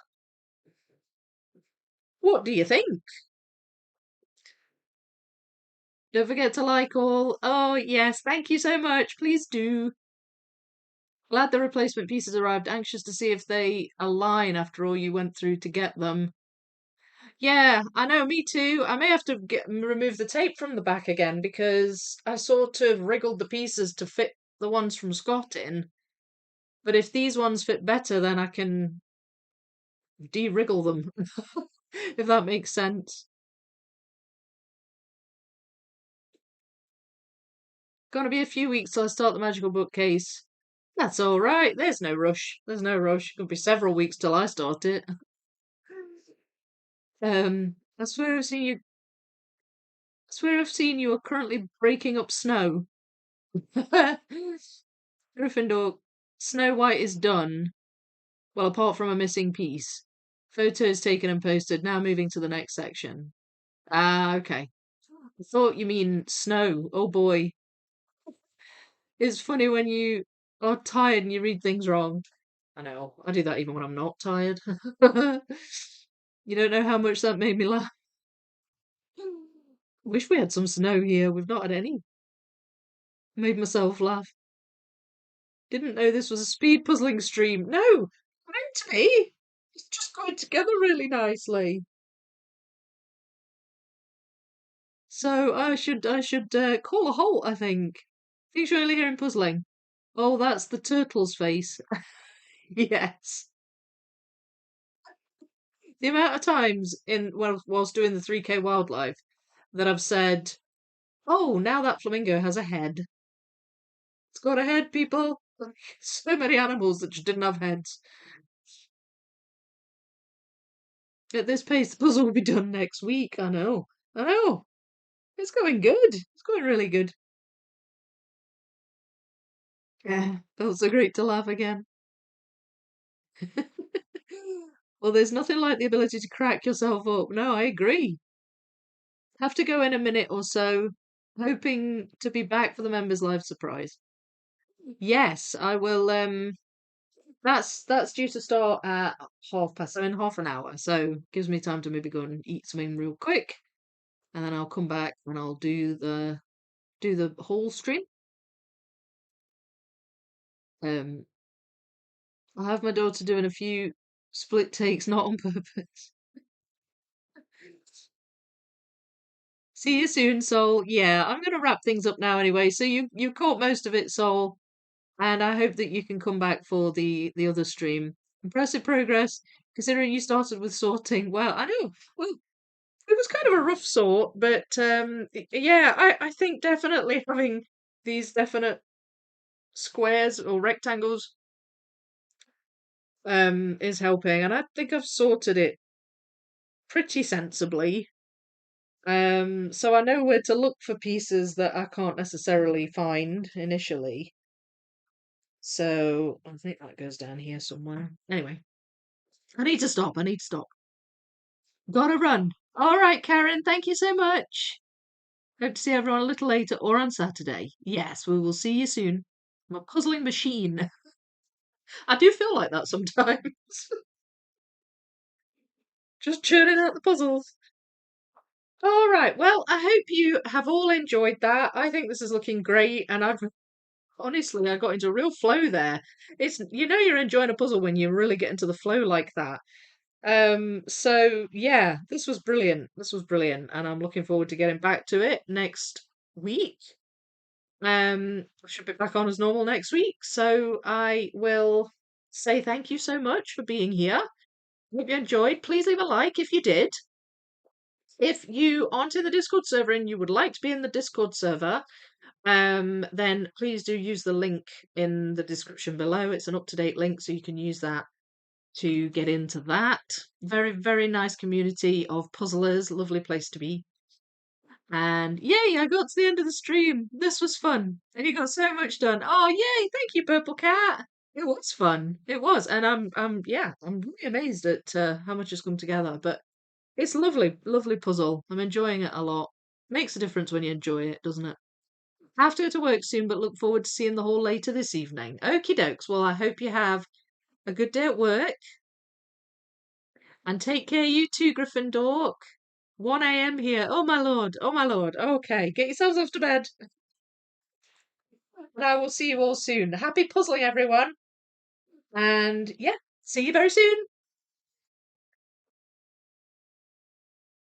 What do you think? Don't forget to like all. Oh, yes, thank you so much. Please do. Glad the replacement pieces arrived. Anxious to see if they align after all you went through to get them. Yeah, I know, me too. I may have to remove the tape from the back again because I sort of wriggled the pieces to fit the ones from Scott in. But if these ones fit better, then I can de-wriggle them, if that makes sense. Gonna be a few weeks till I start the magical bookcase. That's all right. There's no rush. There's no rush. Could be several weeks till I start it. I swear I've seen you. I swear I've seen you are currently breaking up snow. Gryffindor, Snow White is done. Well, apart from a missing piece. Photos taken and posted. Now moving to the next section. Ah, okay. I thought you mean snow. Oh boy. It's funny when you are tired and you read things wrong. I know. I do that even when I'm not tired. You don't know how much that made me laugh. Wish we had some snow here. We've not had any. Made myself laugh. Didn't know this was a speed puzzling stream. No, meant to be. It's just going together really nicely. So I should call a halt, I think. Think you're only hearing puzzling. Oh, that's the turtle's face. Yes. The amount of times whilst doing the 3K wildlife that I've said, "Oh, now that flamingo has a head. It's got a head, people." Like, so many animals that just didn't have heads. At this pace, the puzzle will be done next week. I know. I know. It's going good. It's going really good. Yeah, felt so great to laugh again. Well, there's nothing like the ability to crack yourself up. No, I agree. Have to go in a minute or so, hoping to be back for the members' live surprise. Yes, I will. That's due to start at 1:30, so in half an hour. So gives me time to maybe go and eat something real quick, and then I'll come back and I'll do the whole stream. Um, I'll have my daughter doing a few split takes, not on purpose. See you soon, Soul. Yeah, I'm gonna wrap things up now anyway. So you caught most of it, Soul, and I hope that you can come back for the other stream. Impressive progress, considering you started with sorting. Well, I know. Well, it was kind of a rough sort, but yeah, I think definitely having these definite squares or rectangles is helping, and I think I've sorted it pretty sensibly. So I know where to look for pieces that I can't necessarily find initially. So I think that goes down here somewhere. Anyway, I need to stop. I need to stop. Gotta run. All right, Karen, thank you so much. Hope to see everyone a little later or on Saturday. Yes, we will see you soon. I'm a puzzling machine. I do feel like that sometimes. Just churning out the puzzles. All right. Well, I hope you have all enjoyed that. I think this is looking great, and I've honestly I got into a real flow there. It's you're enjoying a puzzle when you really get into the flow like that. So yeah, this was brilliant. This was brilliant, and I'm looking forward to getting back to it next week. I should be back on as normal next week. So I will say thank you so much for being here. Hope you enjoyed. Please leave a like if you did. If you aren't in the Discord server and you would like to be in the Discord server, then please do use the link in the description below. It's an up-to-date link, so you can use that to get into that. Very, very nice community of puzzlers. Lovely place to be. And yay, I got to the end of the stream. This was fun. And you got so much done. Oh, yay, thank you, Purple Cat. It was fun. It was. And I'm really amazed at how much has come together. But it's lovely, lovely puzzle. I'm enjoying it a lot. Makes a difference when you enjoy it, doesn't it? Have to go to work soon, but look forward to seeing the hall later this evening. Okie dokes. Well, I hope you have a good day at work. And take care, you too, Gryffindor. 1 a.m. here. Oh my lord. Oh my lord. Okay, get yourselves off to bed. And I will see you all soon. Happy puzzling, everyone. And yeah, see you very soon.